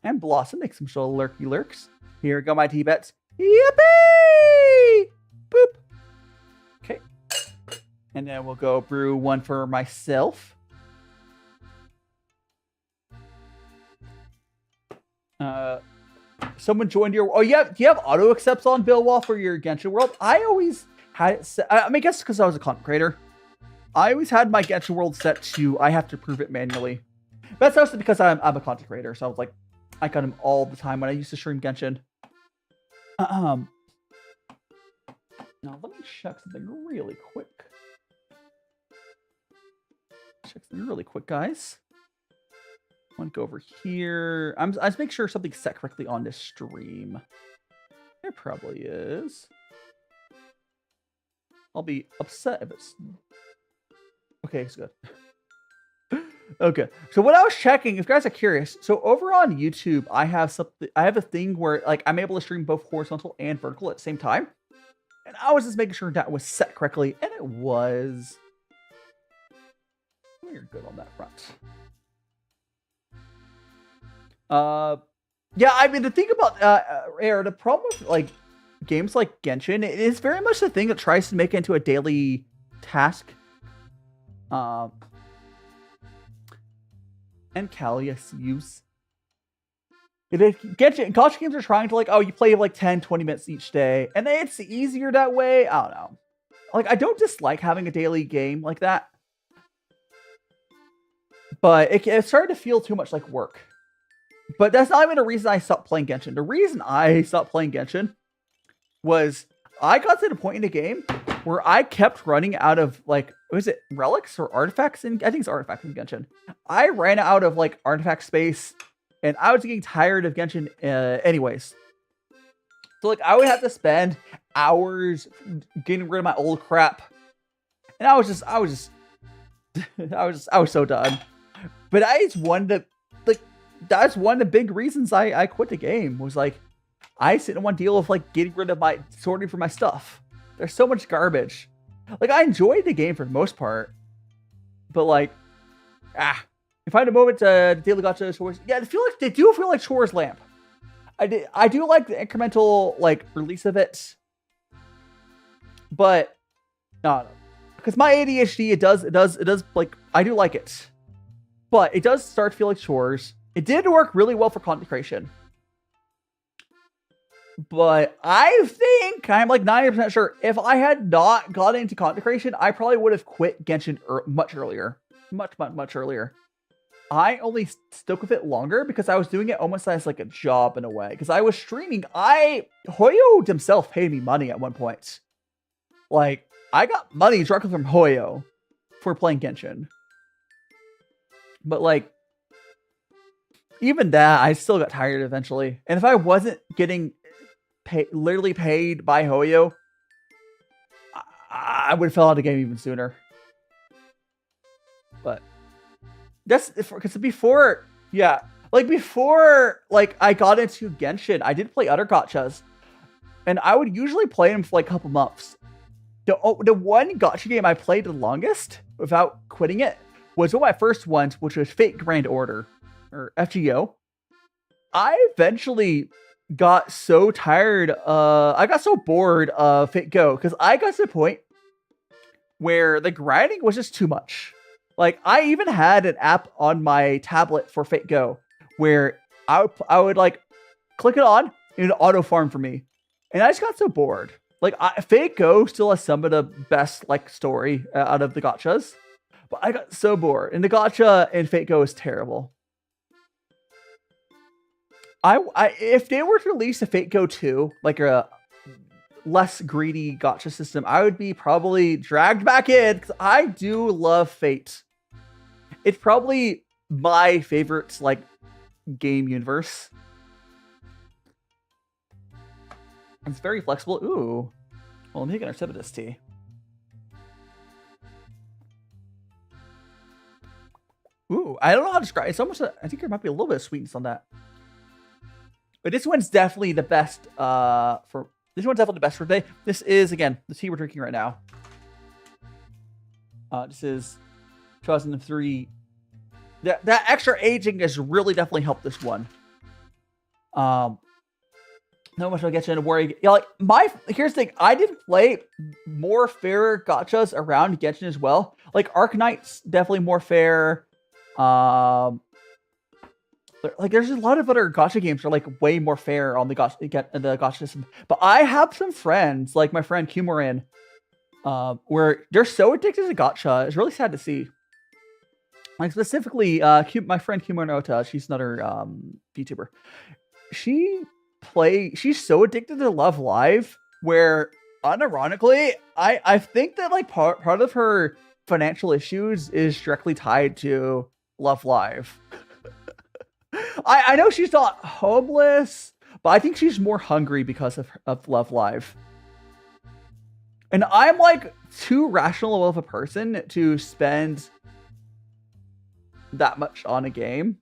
And Blossom makes some little lurky lurks. Here go my tea pets. Yippee! Boop. Okay. And then we'll go brew one for myself. Someone joined your... Oh, do you have auto accepts on Bill Wall for your Genshin World? I always had it set... I mean, I guess because I was a content creator. I always had my Genshin World set to I have to prove it manually. But that's also because I'm a content creator, so I was like, I got him all the time when I used to stream Genshin. Now, let me check something really quick. Guys. I want to go over here. I just make sure something's set correctly on this stream. It probably is. I'll be upset if it's... Okay, it's good. Okay, so what I was checking, if you guys are curious, so over on YouTube, I have a thing where like I'm able to stream both horizontal and vertical at the same time. And I was just making sure that was set correctly, and it was. We're good on that front. Yeah, I mean, the thing about the problem with like games like Genshin, it is very much the thing that tries to make it into a daily task. And Callius use. Genshin games are trying to like, oh, you play like 10, 20 minutes each day, and it's easier that way. I don't know. Like, I don't dislike having a daily game like that, but it started to feel too much like work. But that's not even a reason I stopped playing Genshin. The reason I stopped playing Genshin was I got to the point in the game where I kept running out of, like, was it relics or artifacts? I think it's artifacts in Genshin. I ran out of, like, artifact space, and I was getting tired of Genshin anyways. So, like, I would have to spend hours getting rid of my old crap. And I was so done. But that's one of the big reasons I quit the game, was like, I didn't want to deal with like getting rid of sorting for my stuff. There's so much garbage. Like, I enjoyed the game for the most part, but like, if I had a moment to daily gacha chores, yeah, they do feel like chores lamp. I do like the incremental like release of it, but no, because my ADHD, it does like, I do like it, but it does start to feel like chores. It did work really well for content creation. But I think, I'm like 90% sure, if I had not gotten into content creation, I probably would have quit Genshin much earlier. Much earlier. I only stuck with it longer because I was doing it almost as like a job in a way. Because I was streaming. Hoyo himself paid me money at one point. Like, I got money directly from Hoyo for playing Genshin. But like, even that, I still got tired eventually. And if I wasn't getting literally paid by Hoyo, I would have fell out of the game even sooner. But that's because before I got into Genshin, I did play other gachas, and I would usually play them for like a couple months. The one gacha game I played the longest without quitting it was one of my first ones, which was Fate Grand Order, or FGO. I eventually got so tired, I got so bored of Fate Go, because I got to the point where the grinding was just too much. Like, I even had an app on my tablet for Fate Go, where I would like, click it on, and it would auto farm for me. And I just got so bored. Like, Fate Go still has some of the best, like, story out of the gachas, but I got so bored. And the gacha in Fate Go is terrible. If they were to release a Fate Go 2, like a less greedy gacha system, I would be probably dragged back in, because I do love Fate. It's probably my favorite like game universe. It's very flexible. Ooh, well, let me get a sip of this tea. Ooh, I don't know how to describe it. It's almost I think there might be a little bit of sweetness on that. But this one's definitely the best for today. This is, again, the tea we're drinking right now. This is 2003. That extra aging has really definitely helped this one. Not much I'll get you into worry. Yeah, like here's the thing. I did play more fairer gachas around Genshin as well. Like Arcanite's definitely more fair. Like, there's a lot of other gacha games that are like way more fair on the gacha system. But I have some friends, like my friend Kumarin, where they're so addicted to gacha. It's really sad to see. Like, specifically, my friend Kumarin, she's another Vtuber. She's so addicted to Love Live, where unironically, I think that like part of her financial issues is directly tied to Love Live. I know she's not homeless, but I think she's more hungry because of Love Live. And I'm like too rational of a person to spend that much on a game.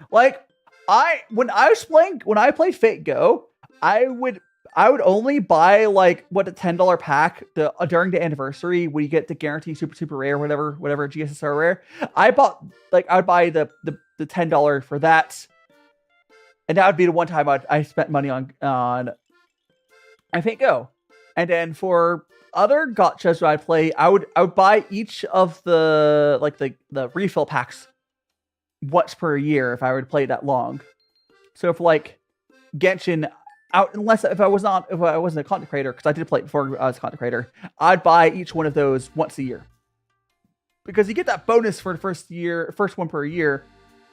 Like, when I played Fate Go, I would only buy like the $10 pack during the anniversary where you get the guaranteed super rare, whatever GSSR rare. I would buy the $10 for that, and that would be the one time I spent money on Fate Go. And then for other gachas that I play, I would buy each of the refill packs once per year if I were to play that long. So for like Genshin, if I wasn't a content creator, because I did play it before I was a content creator, I'd buy each one of those once a year, because you get that bonus for the first one per year.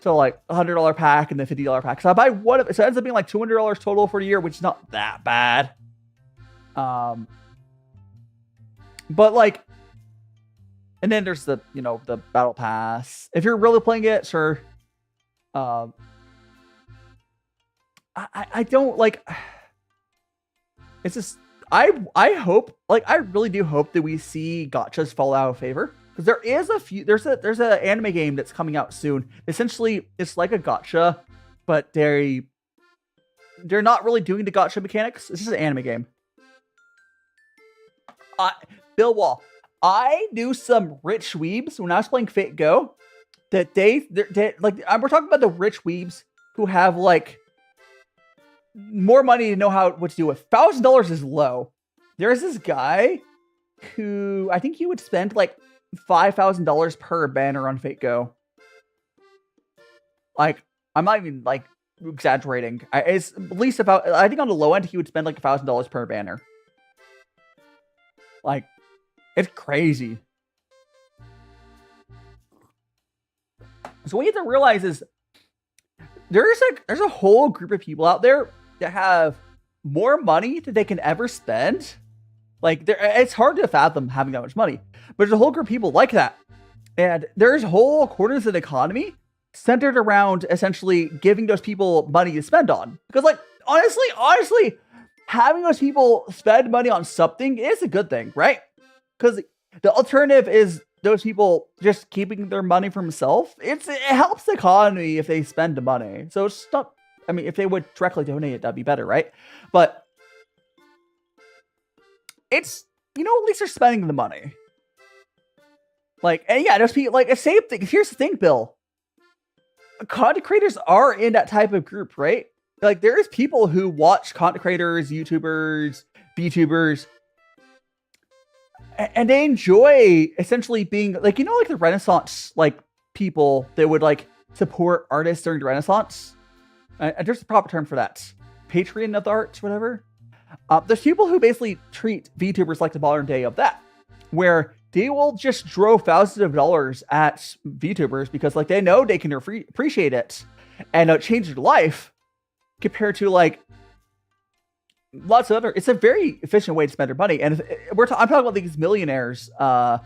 So like $100 pack and then $50 pack. So I buy one of it. So it ends up being like $200 total for the year, which is not that bad. But like, and then there's the, you know, the battle pass. If you're really playing it, sure. I don't like, it's just, I hope, like, I really do hope that we see gachas fall out of favor. Because there is a few, there's an anime game that's coming out soon. Essentially, it's like a gacha, but they're not really doing the gacha mechanics. It's just an anime game. Bill Wall, I knew some rich weebs when I was playing Fate Go that they like, we're talking about the rich weebs who have like more money to know what to do with. $1,000 is low. There's this guy who I think he would spend like $5,000 per banner on Fate Go. Like, I'm not even like exaggerating. It's at least about, I think on the low end he would spend like $1,000 per banner. Like, it's crazy. So what you have to realize is there's a whole group of people out there that have more money than they can ever spend. Like, it's hard to fathom having that much money, but there's a whole group of people like that. And there's whole quarters of the economy centered around essentially giving those people money to spend on. Because like, honestly, having those people spend money on something is a good thing, right? Because the alternative is those people just keeping their money for themselves. It helps the economy if they spend the money. So it's not, I mean, if they would directly donate it, that'd be better, right? But it's, you know, at least they're spending the money. Like, and yeah, there's people, like, a same thing. Here's the thing, Bill. Content creators are in that type of group, right? Like, there's people who watch content creators, YouTubers, Vtubers, and they enjoy essentially being, like, you know, like the Renaissance, like, people that would, like, support artists during the Renaissance? There's a proper term for that. Patron of the arts, whatever. There's people who basically treat VTubers like the modern day of that, where they will just throw thousands of dollars at VTubers because, like, they know they can appreciate it and change their life, compared to like lots of other. It's a very efficient way to spend their money. And I'm talking about these millionaires, that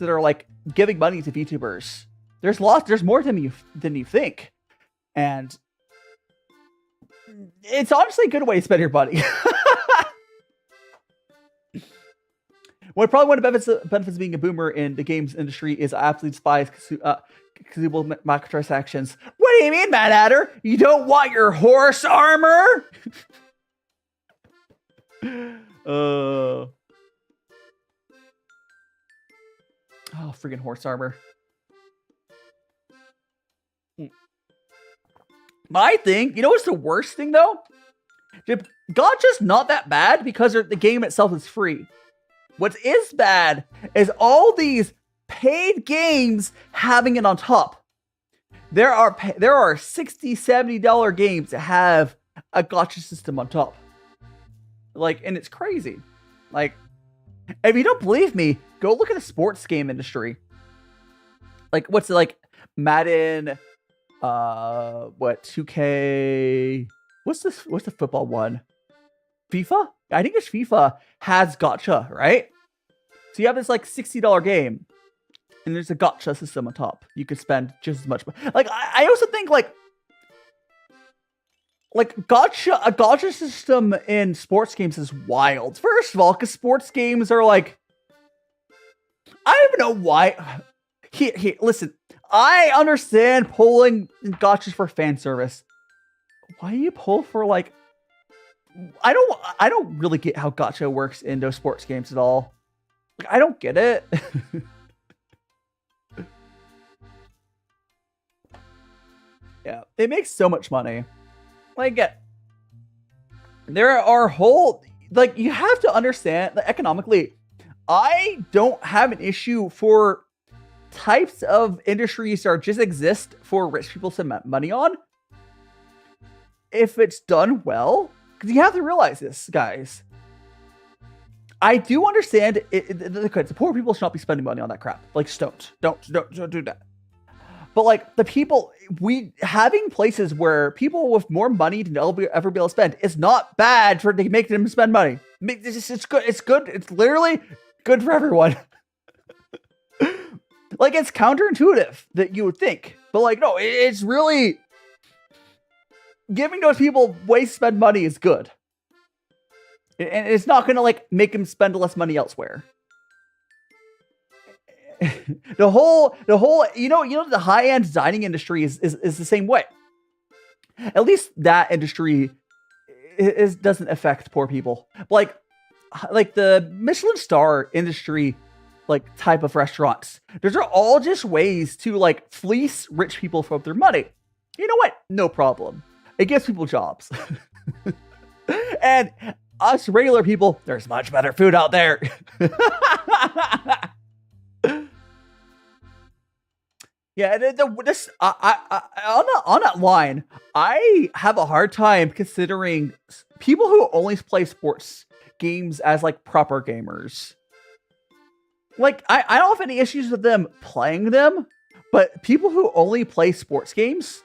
are like giving money to VTubers. There's more than you think, and it's honestly a good way to spend your money. Probably one of the benefits of being a boomer in the games industry is I absolutely despise consumable microtransactions. What do you mean, Mad Hatter? You don't want your horse armor? Oh, freaking horse armor. My thing, you know what's the worst thing though? Gacha's not that bad because the game itself is free. What is bad is all these paid games having it on top. There are $60, $70 games that have a gacha system on top. Like, and it's crazy. Like, if you don't believe me, go look at the sports game industry. Like, what's it like? Madden, 2K? What's the football one? FIFA? I think it's FIFA has gacha, right? So you have this like $60 game, and there's a gacha system on top. You could spend just as much. Like, I also think like a gacha system in sports games is wild. First of all, because sports games are like, I don't even know why. Here, listen. I understand pulling gachas for fan service. Why do you pull for like? I don't really get how gacha works in those sports games at all. Like, I don't get it. Yeah, it makes so much money. Like, there are whole, like, you have to understand that economically, I don't have an issue for types of industries that just exist for rich people to spend money on, if it's done well. Because you have to realize this, guys. I do understand the poor people should not be spending money on that crap. Like, just don't do that. But like the people, having places where people with more money than ever be able to spend is not bad to make them spend money. It's good. It's good. It's literally good for everyone. Like, it's counterintuitive that you would think, but like, no, it's really giving those people ways to spend money is good, and it's not going to like make them spend less money elsewhere. the whole the high-end dining industry is the same way. At least that industry doesn't affect poor people. Like the Michelin star industry, like type of restaurants, those are all just ways to like fleece rich people from their money. You know what? No problem. It gives people jobs. And us regular people, there's much better food out there. Yeah, this on that line, I have a hard time considering people who only play sports games as like proper gamers. Like, I don't have any issues with them playing them, but people who only play sports games,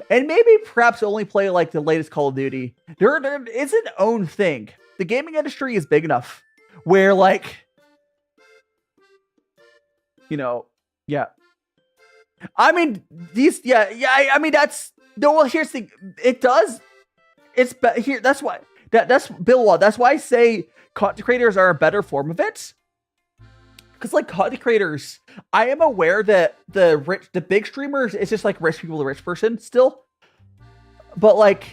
and maybe perhaps only play like the latest Call of Duty, there is an own thing. The gaming industry is big enough where, like, yeah. I mean, I mean, that's, no, well, here's the thing. It does, here, that's why, that's Bill Wall. That's why I say content creators are a better form of it. Because, like, content creators, I am aware that the big streamers, it's just like rich people to rich person still. But, like,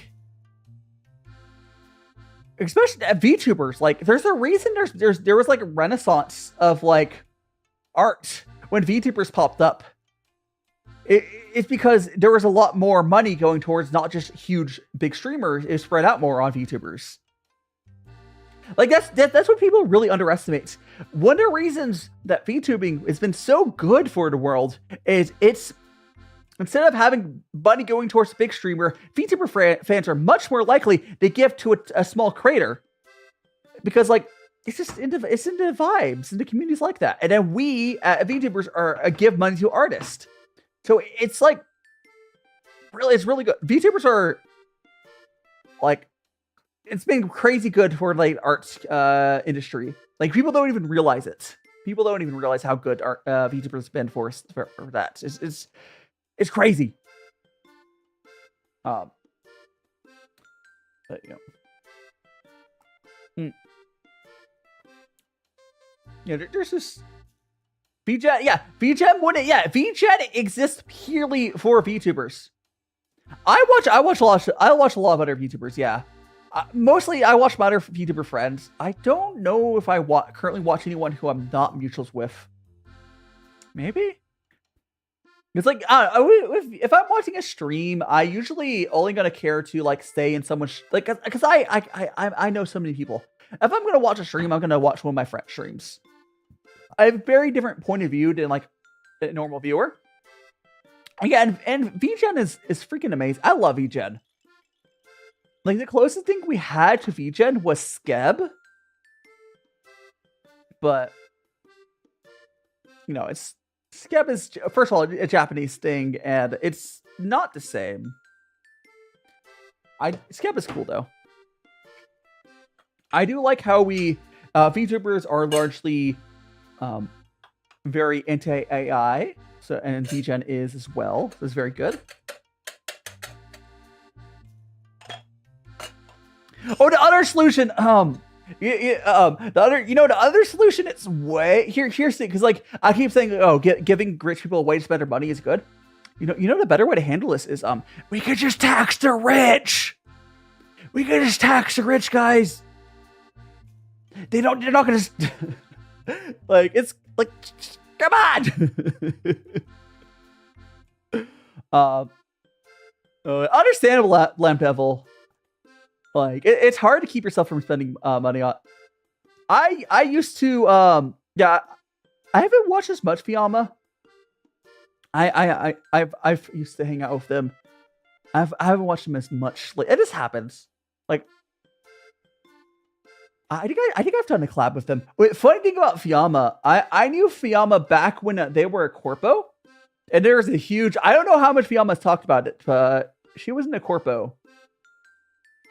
especially VTubers, like, there's a reason there was like a renaissance of like art when VTubers popped up. It's because there was a lot more money going towards not just huge big streamers, it spread out more on VTubers. Like, that's what people really underestimate. One of the reasons that VTubing has been so good for the world is it's, instead of having money going towards a big streamer, VTuber fans are much more likely to give to a small creator. Because, like, it's into vibes, into communities like that. And then we, VTubers, give money to artists. So it's like, it's really good. VTubers are, like, it's been crazy good for like arts industry. Like, people don't even realize it. People don't even realize how good art VTubers have been for that. It's crazy. But, yeah, there's this VGen. Yeah, VGen wouldn't. Yeah, VGen exists purely for VTubers. I watch a lot of other VTubers. Yeah. Mostly, I watch my other VTuber friends. I don't know if I currently watch anyone who I'm not mutuals with. Maybe? It's like, if I'm watching a stream, I usually only gonna care to like stay in someone's, like, because I know so many people. If I'm gonna watch a stream, I'm gonna watch one of my friends' streams. I have a very different point of view than like a normal viewer. Yeah, and VGen is freaking amazing. I love VGen. Like, the closest thing we had to VGen was Skeb. But, Skeb is, first of all, a Japanese thing, and it's not the same. Skeb is cool, though. I do like how VTubers are largely very anti-AI, and VGen is as well, so it's very good. Oh, the other solution, the other solution, it's way here's the, because like I keep saying, oh, giving rich people a way to spend their money is good. You know the better way to handle this is we could just tax the rich. We could just tax the rich guys. They're not gonna like, it's like, come on. Understandable, Lamp Devil. Like, it's hard to keep yourself from spending money on. I used to, yeah, I haven't watched as much Fiamma. I've used to hang out with them. I haven't watched them as much. Like, it just happens. Like, I think I've done a collab with them. Wait, funny thing about Fiamma, I knew Fiamma back when they were a corpo. And there's a huge, I don't know how much Fiamma's talked about it, but she was in a corpo.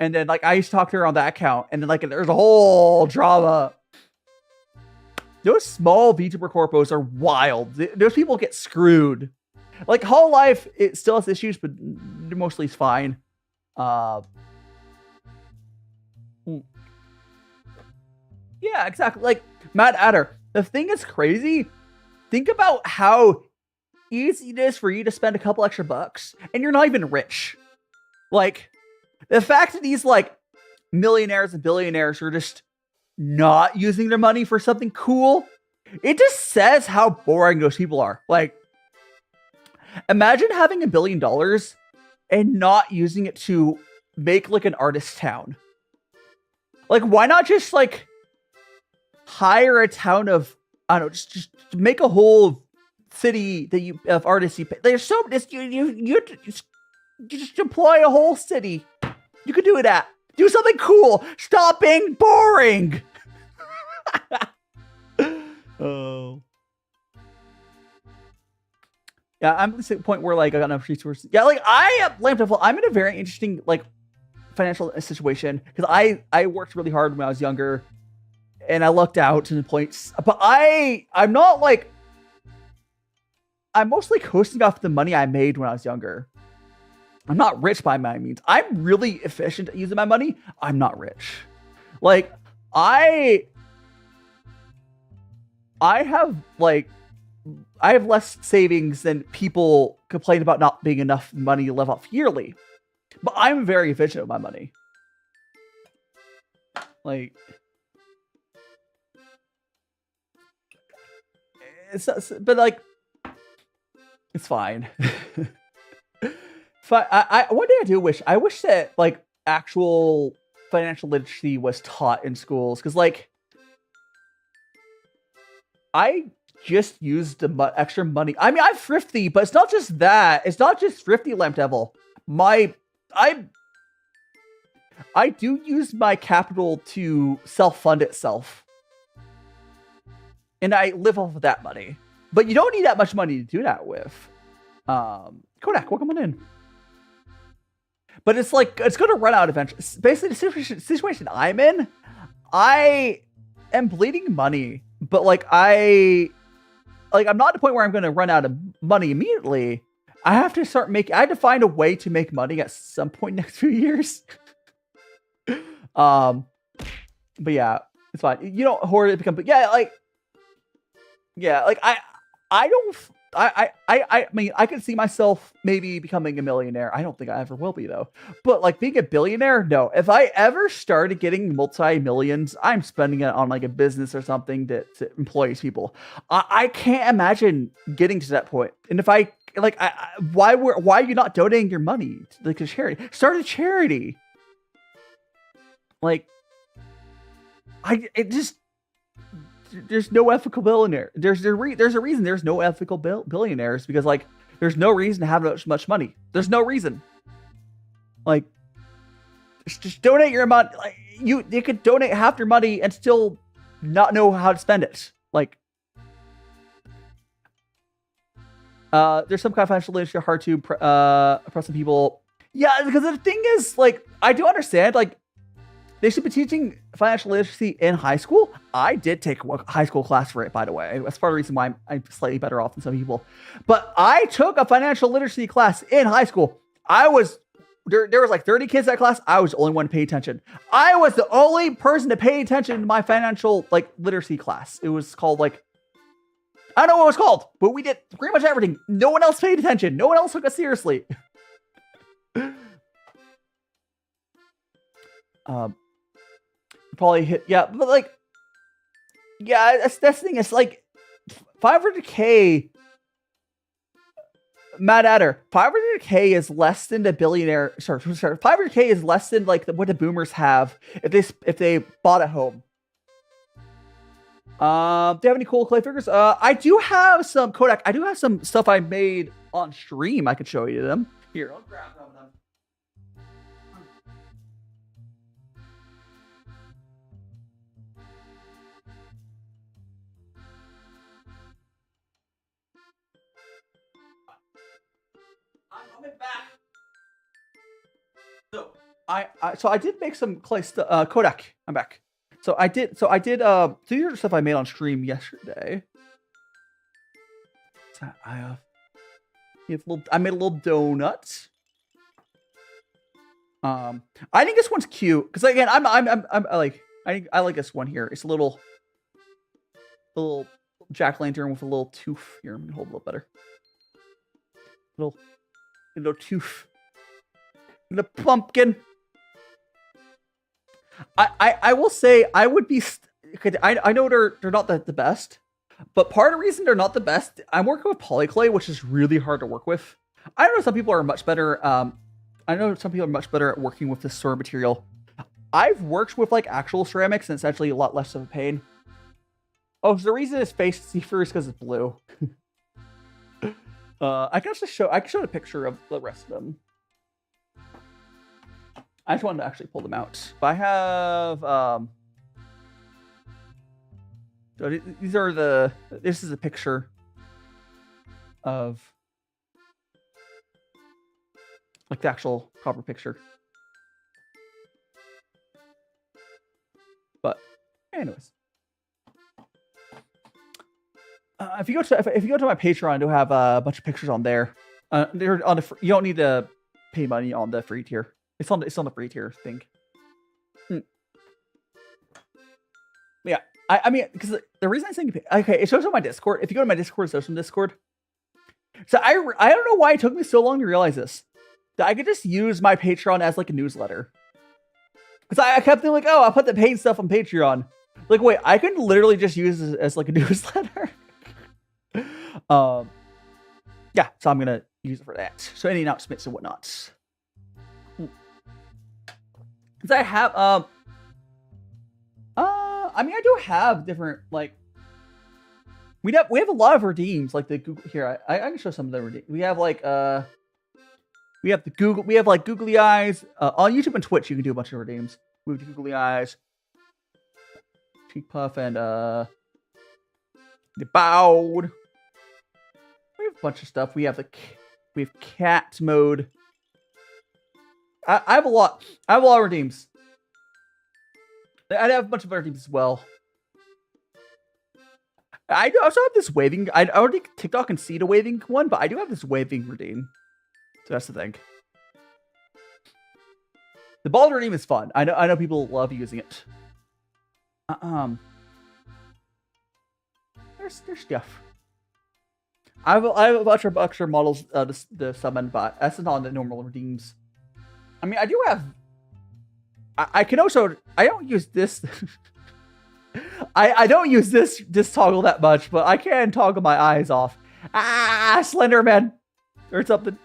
And then like I used to talk to her on that account, and then like there's a whole drama. Those small VTuber corpos are wild. Those people get screwed. Like Whole Life, it still has issues, but mostly it's fine. Yeah, exactly. Like Mad Adder. The thing is crazy. Think about how easy it is for you to spend a couple extra bucks, and you're not even rich. Like the fact that these like millionaires and billionaires are just not using their money for something cool, it just says how boring those people are. Like, imagine having $1 billion and not using it to make like an artist town. Like, why not just like hire a town of, I don't know, just make a whole city that you of artists you pay. There's so you just deploy a whole city. You could do that. Do something cool. Stop being boring. Oh. Yeah, I'm at the point where like I got enough resources. Yeah, like I'm in a very interesting like financial situation because I worked really hard when I was younger, and I lucked out to the points. But I'm not like, I'm mostly coasting off the money I made when I was younger. I'm not rich by my means. I'm really efficient at using my money. I'm not rich. Like I have less savings than people complain about not being enough money to live off yearly. But I'm very efficient with my money. Like, but like, it's fine. One day I wish that like actual financial literacy was taught in schools, because like I just used the extra money. I mean, I'm thrifty, but it's not just that. It's not just thrifty, Lamp Devil. I do use my capital to self-fund itself, and I live off of that money. But you don't need that much money to do that with. Kodak, welcome on in. But it's like, it's going to run out eventually. Basically, the situation I'm in, I am bleeding money, but like I'm not at the point where I'm going to run out of money immediately. I have to find a way to make money at some point next few years. But yeah, it's fine. You don't hoard it, become, but yeah, like I mean, I can see myself maybe becoming a millionaire. I don't think I ever will be though. But like being a billionaire, no. If I ever started getting multi-millions, I'm spending it on like a business or something that employs people. I can't imagine getting to that point. And if I like, why are you not donating your money to like a charity? Start a charity. Like, there's no ethical billionaire. There's a reason there's no ethical billionaires, because like there's no reason to have much money. There's no reason. Like, just donate your money. Like you could donate half your money and still not know how to spend it. Like, there's some kind of financial literature hard to press on people. Yeah, because the thing is, like, I do understand, like, they should be teaching financial literacy in high school. I did take a high school class for it, by the way. That's part of the reason why I'm slightly better off than some people. But I took a financial literacy class in high school. There was like 30 kids in that class. I was the only one to pay attention. I was the only person to pay attention to my financial like literacy class. It was called like, I don't know what it was called, but we did pretty much everything. No one else paid attention. No one else took us seriously. Probably hit, yeah, but like, yeah, that's the thing. It's like 500K. Mad Adder, 500K is less than the billionaire. Sorry, 500K is less than like what the boomers have if they bought a home. Do you have any cool clay figures? I do have some Kodak. I do have some stuff I made on stream. I could show you them. Here, I'll grab some of them. back. So I did make some clay Kodak. I'm back. So I did so these are stuff I made on stream yesterday. So I made a little donut. I think this one's cute because again I like this one here. It's a little jack-o'-lantern with a little tooth. Here, I'm gonna hold a little better. Little tooth. The pumpkin. I will say I would be. I know they're not the best, but part of the reason they're not the best, I'm working with polyclay, which is really hard to work with. I know some people are much better. I know some people are much better at working with this sort of material. I've worked with like actual ceramics, and it's actually a lot less of a pain. Oh, so the reason his face is see-through is because it's blue. I can show a picture of the rest of them. I just wanted to actually pull them out. But I have so these are this is a picture of like the actual proper picture. But anyways. If you go to my Patreon, I do have a bunch of pictures on there. They're on you don't need to pay money on the free tier. It's on the free tier thing. Yeah, I mean, because the reason I'm saying okay, it shows on my Discord. If you go to my Discord, it shows on Discord. So I don't know why it took me so long to realize this. That I could just use my Patreon as like a newsletter. Because I kept thinking like, oh, I'll put the paid stuff on Patreon. Like, wait, I can literally just use this as like a newsletter. Yeah, so I'm gonna use it for that. So any announcements and whatnot. Cause I have I mean I do have different like we have a lot of redeems like the Google here. I can show some of the redeems. We have like we have like googly eyes on YouTube and Twitch. You can do a bunch of redeems. We have the googly eyes, cheek puff, and the bowed. We have a bunch of stuff. We have cat mode. I have a lot. I have a lot of redeems. I have a bunch of other redeems as well. I also have this waving. I already TikTok and see the waving one, but I do have this waving redeem. So that's the thing. The bald redeem is fun. I know people love using it. There's stuff. I have a bunch of extra models to summon, but that's not on the normal redeems. I mean, I do have. I can also. I don't use this. I don't use this toggle that much, but I can toggle my eyes off. Ah, Slenderman, or something.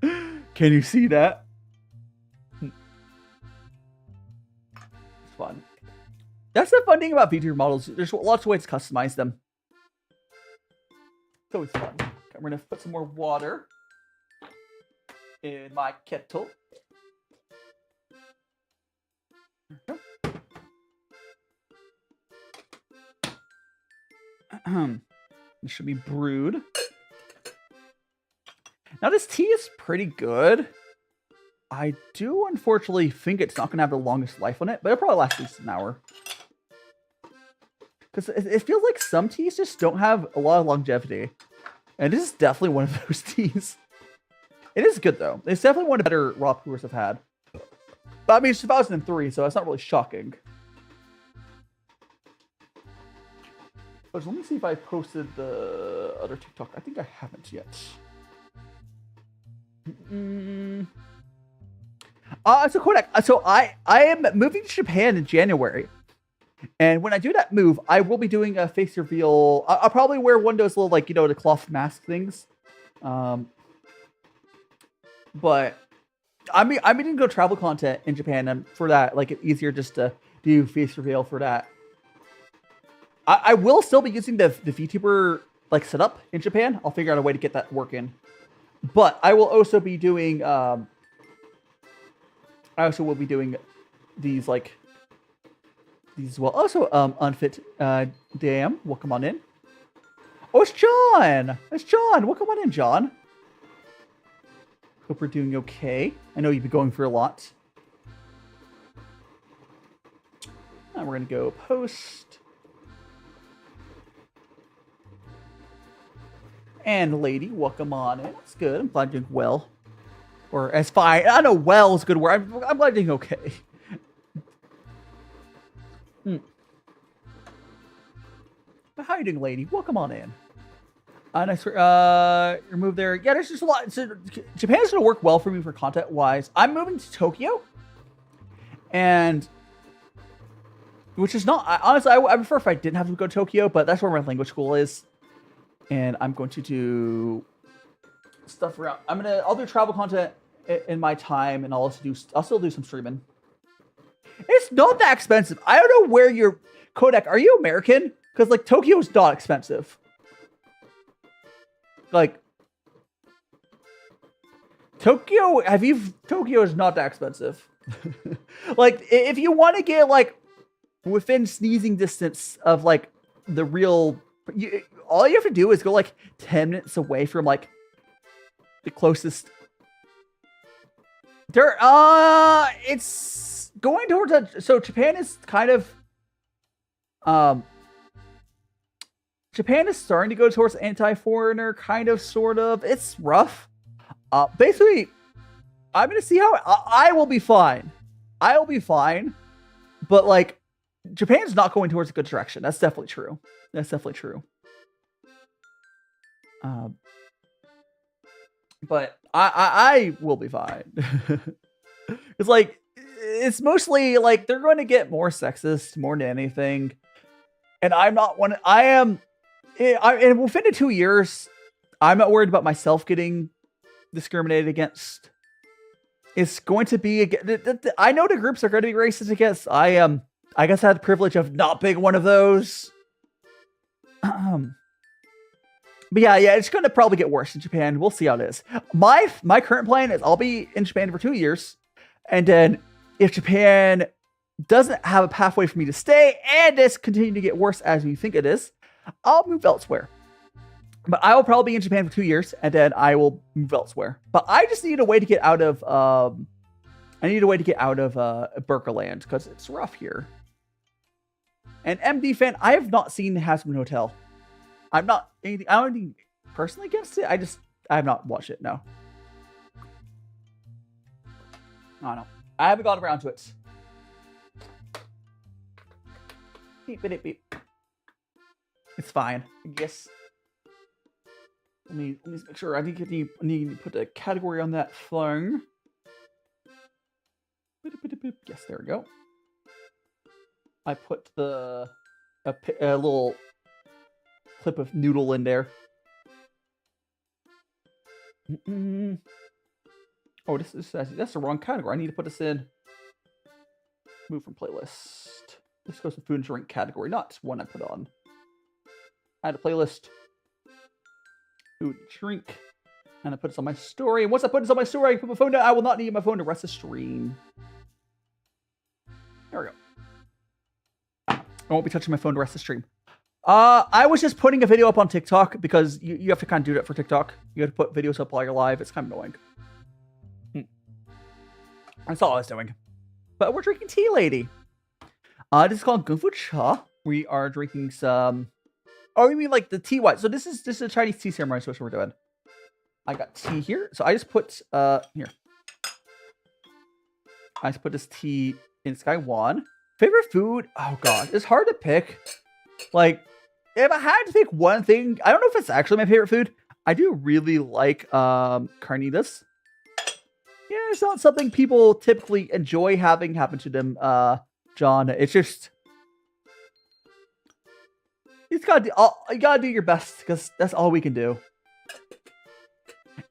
Can you see that? It's fun. That's the fun thing about Vtuber models. There's lots of ways to customize them. It's always fun. Okay, I'm gonna put some more water in my kettle. This should be brewed. Now this tea is pretty good. I do unfortunately think it's not gonna have the longest life on it, but it'll probably last at least an hour. Because it feels like some teas just don't have a lot of longevity. And this is definitely one of those teas. It is good though. It's definitely one of the better raw puers I've had. But I mean, it's 2003, so that's not really shocking. But let me see if I posted the other TikTok. I think I haven't yet. So Kodak. So I am moving to Japan in January. And when I do that move, I will be doing a face reveal. I'll probably wear one of those little, like, you know, the cloth mask things. But I'm going to go travel content in Japan, and for that, like, it's easier just to do face reveal for that. I will still be using the Vtuber, like, setup in Japan. I'll figure out a way to get that working. But I will also be doing, I also will be doing these, like, these as well. Also, Unfit, damn, welcome on in. Oh, it's John. It's John. Welcome on in, John. Hope we're doing okay. I know you've been going through a lot. Now we're going to go post. And lady, welcome on in. It's good. I'm glad you're doing well. Or as fine. I know well is a good word. I'm glad you're doing okay. How you doing, lady? Welcome on in. Nice. Remove there. Yeah, there's just a lot. So Japan's gonna work well for me for content wise. I'm moving to Tokyo, and which is not honestly. I prefer if I didn't have to go to Tokyo, but that's where my language school is, and I'm going to do stuff around. I'll do travel content in my time, and I'll still do some streaming. It's not that expensive. I don't know where you're. Kodak, are you American? Because like Tokyo is not expensive. Like Tokyo is not that expensive. Like if you want to get like within sneezing distance of like the real, all you have to do is go like 10 minutes away from like the closest. It's going towards so Japan is kind of Japan is starting to go towards anti-foreigner, kind of, sort of. It's rough. Basically, I'm going to see how I will be fine. I will be fine. But, like, Japan's not going towards a good direction. That's definitely true. That's definitely true. But I will be fine. It's like, it's mostly, like, they're going to get more sexist more than anything. And I'm not one. And within 2 years, I'm not worried about myself getting discriminated against. It's going to be. I know the groups are going to be racist against. I guess I had the privilege of not being one of those. But yeah, it's going to probably get worse in Japan. We'll see how it is. My current plan is I'll be in Japan for 2 years, and then if Japan doesn't have a pathway for me to stay, and it's continuing to get worse as we think it is, I'll move elsewhere. But I will probably be in Japan for 2 years, and then I will move elsewhere. But I just need a way to get out of Burgerland, because it's rough here. And MD fan, I have not seen Hazbin Hotel. I'm not anything. I don't have anything personally against it. I have not watched it. No. I don't know. I haven't gotten around to it. Beep, beep, beep. It's fine. I guess. Let me make sure. I need to put a category on that thing. Yes, there we go. I put a little clip of noodle in there. Oh, that's the wrong category. I need to put this in. Move from playlist. This goes to food and drink category, not one I put on. Add a playlist. Food and drink. And I put this on my story. And once I put this on my story, I can put my phone down. I will not need my phone to rest the stream. There we go. I won't be touching my phone to rest the stream. I was just putting a video up on TikTok because you have to kind of do that for TikTok. You have to put videos up while you're live. It's kind of annoying. That's all I was doing. But we're drinking tea, lady. This is called gongfucha. We are drinking some. Oh, you mean like the tea white? So this is a Chinese tea ceremony. So that's what we're doing. I got tea here. So I just put here. I just put this tea in Sky Yuan. Favorite food? Oh god, it's hard to pick. Like, if I had to pick one thing, I don't know if it's actually my favorite food. I do really like carnitas. Yeah, it's not something people typically enjoy having happen to them, John. It's just you gotta do your best because that's all we can do.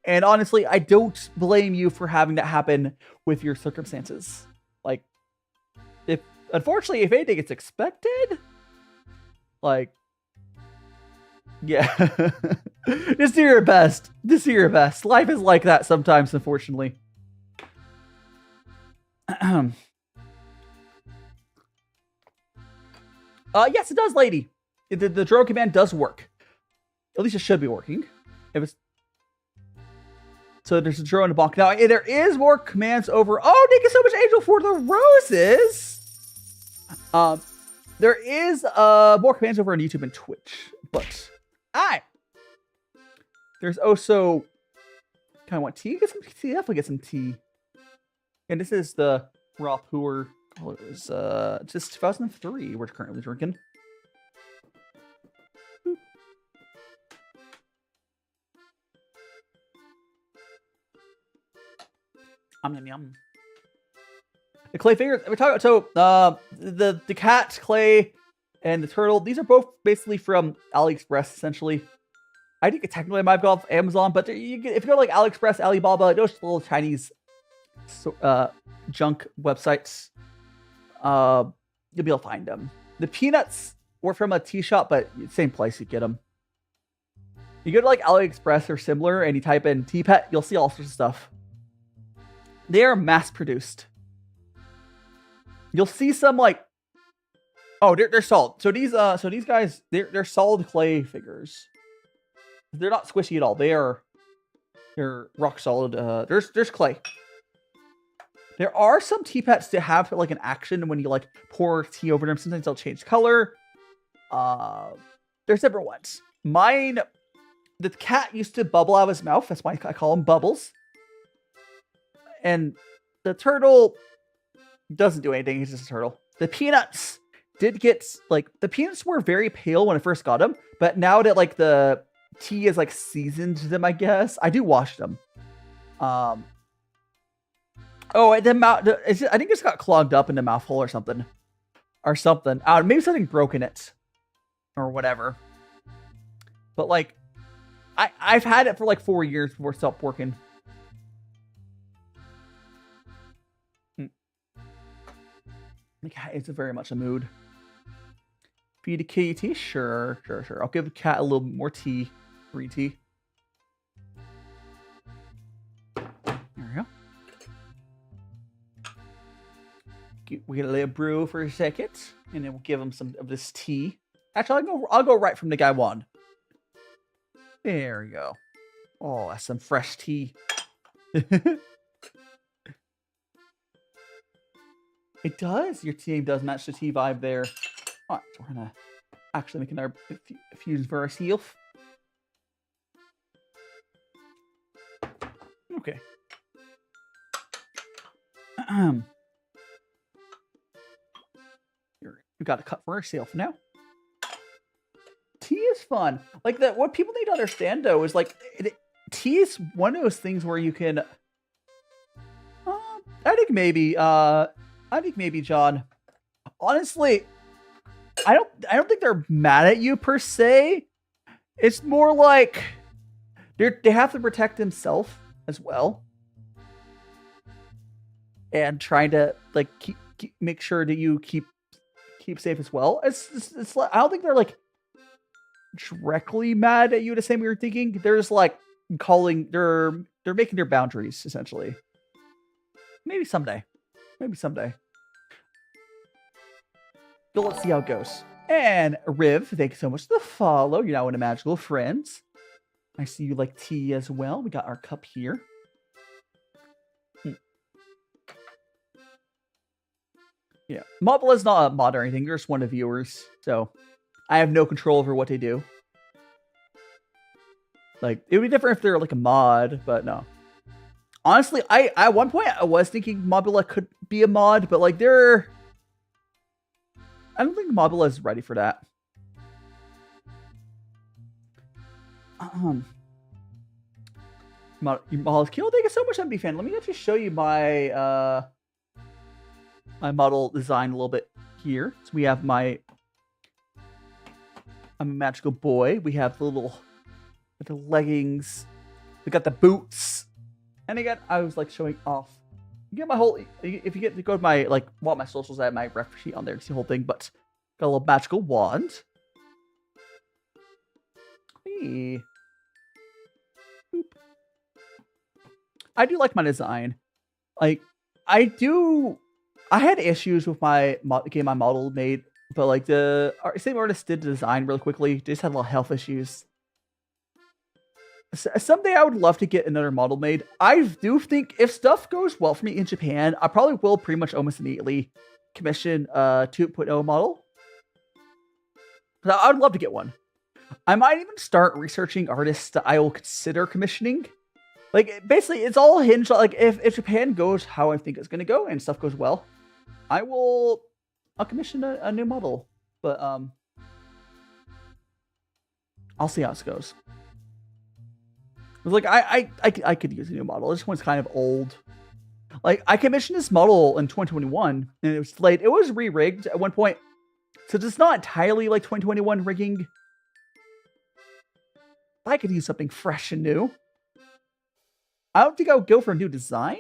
And honestly, I don't blame you for having that happen with your circumstances. Like, unfortunately, if anything, it's expected. Like, yeah. Just do your best. Just do your best. Life is like that sometimes, unfortunately. Yes, it does, lady. The drone command does work. At least it should be working. If it's so, there's a draw in the box. Now, there is more commands over. Oh, thank you so much, Angel, for the roses. There is more commands over on YouTube and Twitch, but there's also kind of want tea. Get some tea. Definitely get some tea. And this is the raw puer. Oh, it was just 2003. We're currently drinking. Yum. The clay figures we're talking about. So the cat, clay, and the turtle. These are both basically from AliExpress, essentially. I think technically I might go off Amazon, but if you go to like AliExpress, Alibaba, those little Chinese junk websites, you'll be able to find them. The peanuts were from a tea shop, but same place you get them. You go to like AliExpress or similar, and you type in tea pet, you'll see all sorts of stuff. They are mass produced. You'll see some like, oh, they're solid. So these guys, they're solid clay figures. They're not squishy at all. They're rock solid. There's clay. There are some tea pets that have like an action when you like pour tea over them. Sometimes they'll change color. There's different ones. Mine, the cat used to bubble out of his mouth. That's why I call him Bubbles. And the turtle doesn't do anything. He's just a turtle. The peanuts did get like the peanuts were very pale when I first got them, but now that like the tea is like seasoned to them, I guess I do wash them. Oh, and the mouth. I think it's got clogged up in the mouth hole or something. Maybe something broke in it, or whatever. But like, I've had it for like 4 years before it stopped working. The cat is very much a mood. Feed a kitty tea? Sure. I'll give the cat a little bit more tea. Green tea. There we go. We get a little brew for a second, and then we'll give him some of this tea. Actually, I'll go right from the guy one. There we go. Oh, that's some fresh tea. It does. Your team does match the tea vibe there. All right, so we're gonna actually make another fusion for ourselves. Okay. We got a cut for ourselves now. Tea is fun. Like that. What people need to understand though is like tea is one of those things where you can. I think maybe, John. Honestly, I don't think they're mad at you per se. It's more like they have to protect themselves as well, and trying to like make sure that you keep safe as well. It's like, I don't think they're like directly mad at you the same way you're thinking. They're just like they're making their boundaries essentially. Maybe someday. But let's see how it goes. And Riv, thank you so much for the follow. You're now in a Magical Friends. I see you like tea as well. We got our cup here. Yeah. Mobile is not a mod or anything. You're just one of the viewers. So I have no control over what they do. Like, it would be different if they're like a mod, but no. Honestly, at one point I was thinking Mobula could be a mod, but like I don't think Mobula is ready for that. Models kill. Thank you so much, MB fan. Let me actually show you my my model design a little bit here. So we have I'm a magical boy. We have the leggings. We got the boots. And again, I was like showing off. You get my whole. If you get to go to my my socials, I have my ref sheet on there to see the whole thing. But got a little magical wand. Hey. Boop. I do like my design. Like I had issues with my game my model made, but like the same artist did the design really quickly. They just had a lot of health issues. someday I would love to get another model made. I do think if stuff goes well for me in Japan, I probably will pretty much almost immediately commission a 2.0 model. I would love to get one. I might even start researching artists that I will consider commissioning. Like, basically, it's all hinged on, like, if Japan goes how I think it's going to go and stuff goes well, I'll commission a new model. But, I'll see how this goes. Like, I could use a new model. This one's kind of old. Like, I commissioned this model in 2021, and it was late. It was re-rigged at one point. So it's not entirely like 2021 rigging. I could use something fresh and new. I don't think I would go for a new design.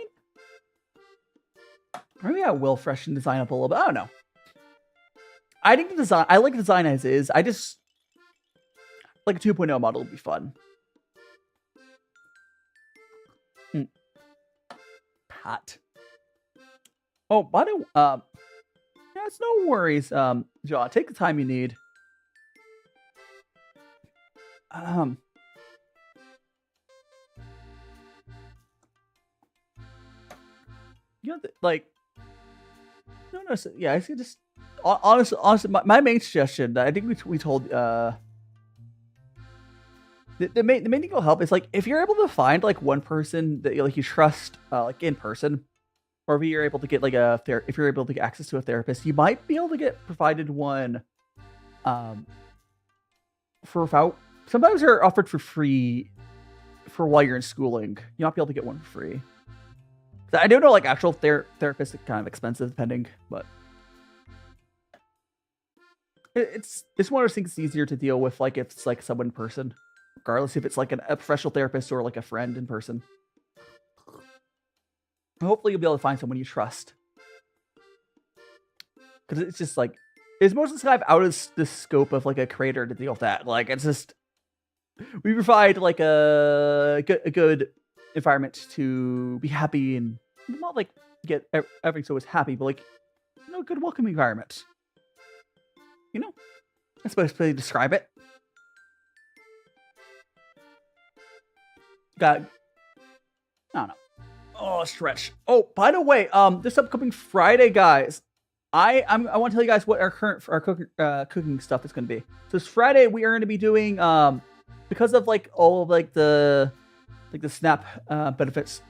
Maybe I will freshen the design up a little bit. I don't know. I think the design, I like the design as is. I just, like a 2.0 model would be fun. Hot. Oh, by the way, yeah, it's no worries, John. Take the time you need. You know, like, no, yeah, I see. Just honestly, my main suggestion that I think we told the main thing will help is, like, if you're able to find like one person that you trust, like in person, or if you're able to get like if you're able to get access to a therapist, you might be able to get provided one, for without. Sometimes they're offered for free for while you're in schooling. You might be able to get one for free. I do know, like, actual therapists are kind of expensive, depending, but it's one of those things that's easier to deal with, like, if it's like someone in person, regardless if it's like a professional therapist or like a friend in person. Hopefully you'll be able to find someone you trust, because it's just like, it's mostly kind of out of the scope of like a creator to deal with that. Like, it's just, we provide like a good environment to be happy, and not like get everything so it's happy, but like, you know, good welcoming environment. You know, that's supposed to describe it. I don't know. Oh, stretch. Oh, by the way, this upcoming Friday, guys, I want to tell you guys what our current cooking stuff is going to be. So this Friday we are going to be doing, because of like all of like the SNAP benefits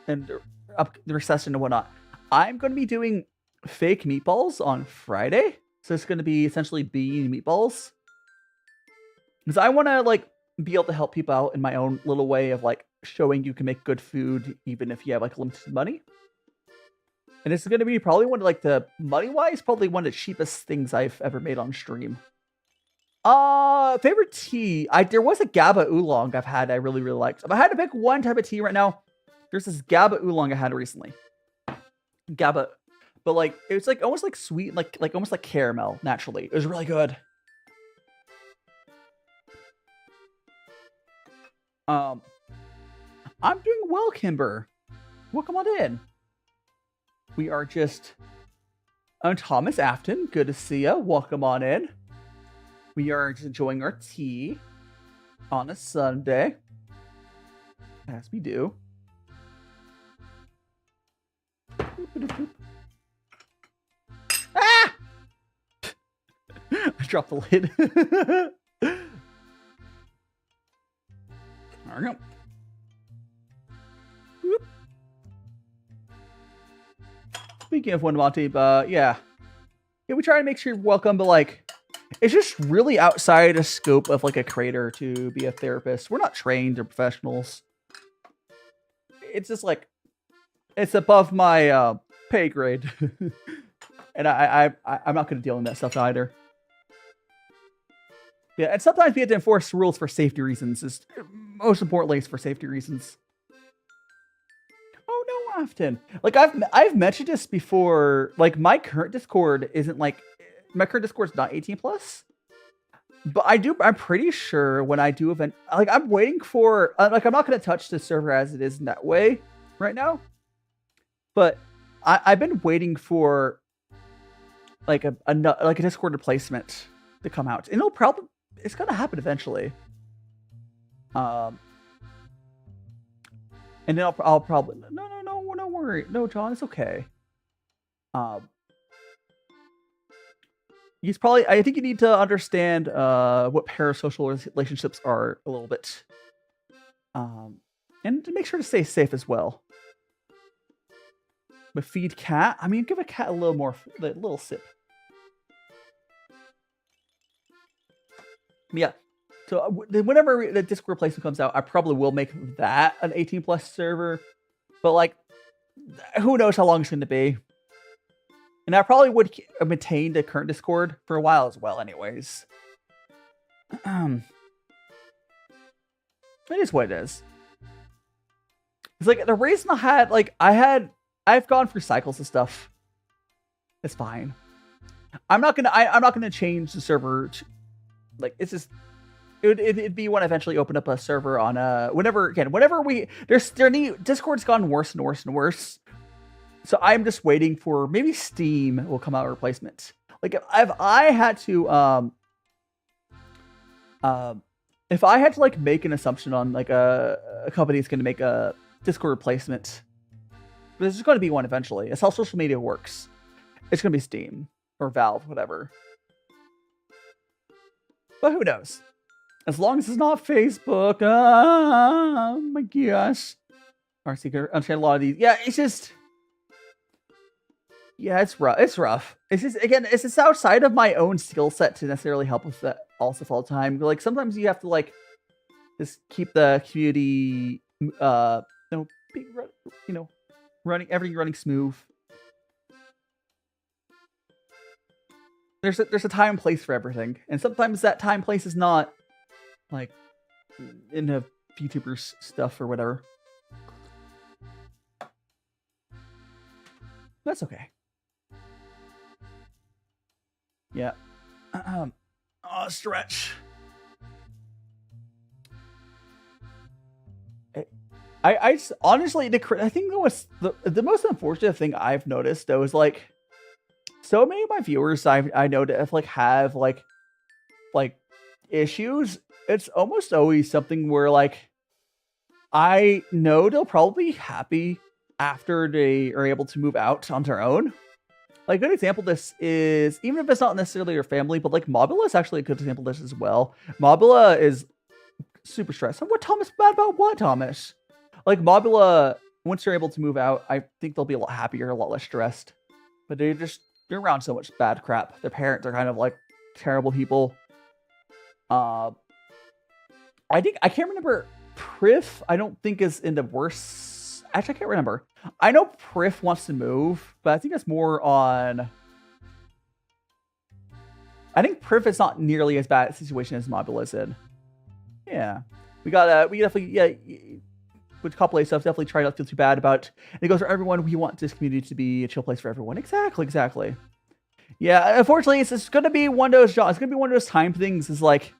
and the recession and whatnot, I'm going to be doing fake meatballs on Friday. So it's going to be essentially bean meatballs, because I want to like be able to help people out in my own little way of like showing you can make good food even if you have like limited money. And it's going to be probably one of like the money-wise, probably one of the cheapest things I've ever made on stream. Favorite tea. There was a GABA oolong I've had I really, really liked. If I had to pick one type of tea right now, there's this GABA oolong I had recently. GABA, but like, it's like almost like sweet, like almost like caramel naturally. It was really good. I'm doing well, Kimber. Welcome on in. We are just Thomas Afton. Good to see ya. Welcome on in. We are just enjoying our tea on a Sunday, as we do. Ah! I dropped the lid. There we go. Whoop. Speaking of Monty, yeah, we try to make sure you're welcome, but like, it's just really outside the scope of like a creator to be a therapist. We're not trained or professionals. It's just like, it's above my pay grade, and I'm not going to deal in that stuff either. Yeah, and sometimes we have to enforce rules for safety reasons. Most importantly, it's for safety reasons. Oh no, often. Like I've mentioned this before. Like my current Discord isn't like, my current Discord's not 18 plus. But I'm pretty sure when I do event, like I'm waiting for, like I'm not going to touch the server as it is in that way right now. But I've been waiting for like a Discord replacement to come out, and it's gonna happen eventually. And then I'll probably no worry, no John, it's okay. He's probably. I think you need to understand what parasocial relationships are a little bit, and to make sure to stay safe as well. But feed cat. I mean, give a cat a little more, a little sip. Yeah. So whenever the Discord replacement comes out, I probably will make that an 18+ server. But like, who knows how long it's going to be. And I probably would maintain the current Discord for a while as well anyways. It is what it is. It's like the reason I've gone through cycles of stuff. It's fine. I'm not gonna change the server. Like it's just it'd be when I eventually open up a server on whenever Discord's gotten worse and worse and worse. So I'm just waiting for maybe Steam will come out a replacement. Like if I had to like make an assumption on like a company is going to make a Discord replacement, there's just going to be one eventually. It's how social media works. It's going to be Steam or Valve, whatever. But who knows? As long as it's not Facebook. Oh my gosh. RC, I'm trying a lot of these. Yeah, it's just. Yeah, it's rough. It's rough. It's just, again, it's just outside of my own skill set to necessarily help with that all stuff all the time. But like sometimes you have to like just keep the community, everything running smooth. There's a time and place for everything, and sometimes that time and place is not like in the VTuber stuff or whatever. That's okay. Yeah. Stretch. I just, honestly, I think that was the most unfortunate thing I've noticed though is like so many of my viewers I know that have issues. It's almost always something where like I know they'll probably be happy after they are able to move out on their own. Like a good example of this is, even if it's not necessarily your family, but like Mobula is actually a good example of this as well. Mobula is super stressed. And what, Thomas? Bad about what, Thomas? Like Mobula, once they're able to move out, I think they'll be a lot happier, a lot less stressed. But they're around so much bad crap. Their parents are kind of like terrible people. I can't remember. Priff, I don't think is in the worst. Actually, I can't remember. I know Priff wants to move, but I think that's more on. I think Priff is not nearly as bad a situation as Mobula is in. Yeah, we definitely with couple stuff definitely try not to feel too bad about. And it goes for everyone. We want this community to be a chill place for everyone. Exactly. Yeah, unfortunately, it's going to be one of those jobs. It's going to be one of those time things. Is like,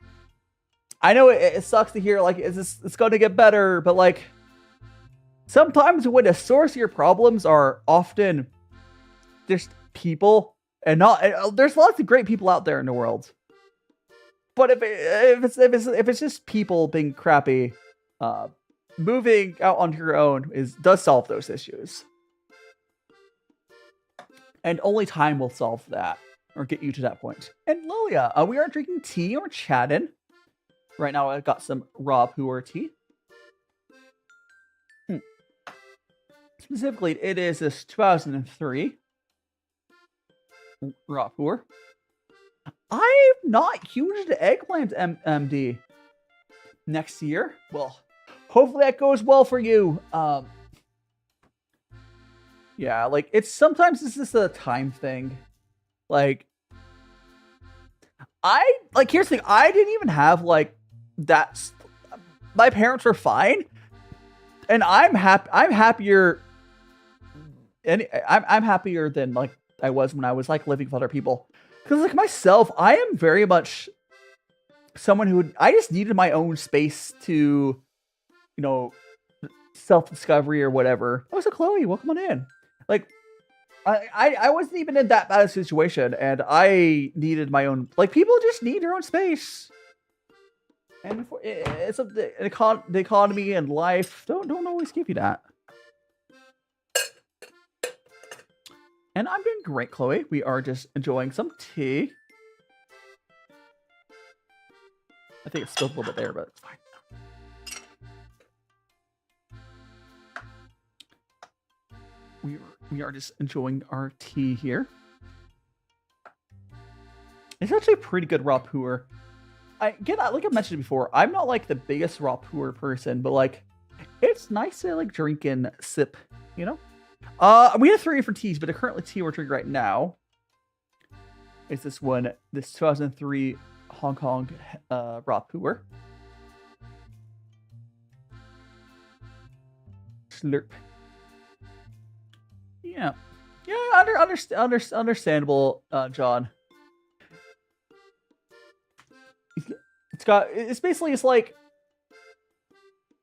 I know it sucks to hear like it's going to get better, but like. Sometimes when the source of your problems are often just people and not, there's lots of great people out there in the world. But if it's just people being crappy, moving out on your own does solve those issues. And only time will solve that or get you to that point. And Lilia, we are drinking tea or chatting. Right now I've got some raw puer tea. Specifically, it is this 2003 raw puer. I'm not huge to eggplant MD next year. Well, hopefully that goes well for you. Yeah, like sometimes it's just a time thing. Like here's the thing, I didn't even have like that. My parents were fine, and I'm happier. And I'm happier than like I was when I was like living with other people, because like myself, I am very much someone who I just needed my own space to, self-discovery or whatever. Oh, so Chloe, welcome on in. Like I wasn't even in that bad a situation, and I needed my own. Like people just need their own space. And it's the economy and life don't always give you that. And I'm doing great, Chloe. We are just enjoying some tea. I think it spilled a little bit there, but it's fine. We are just enjoying our tea here. It's actually a pretty good raw puer. Like I mentioned before, I'm not like the biggest raw puer person, but like it's nice to like drink and sip, you know? We have 3 different teas, but the currently tea we're drinking right now is this one, this 2003 Hong Kong raw puer. Slurp. Yeah. Understandable, John. It's basically, it's like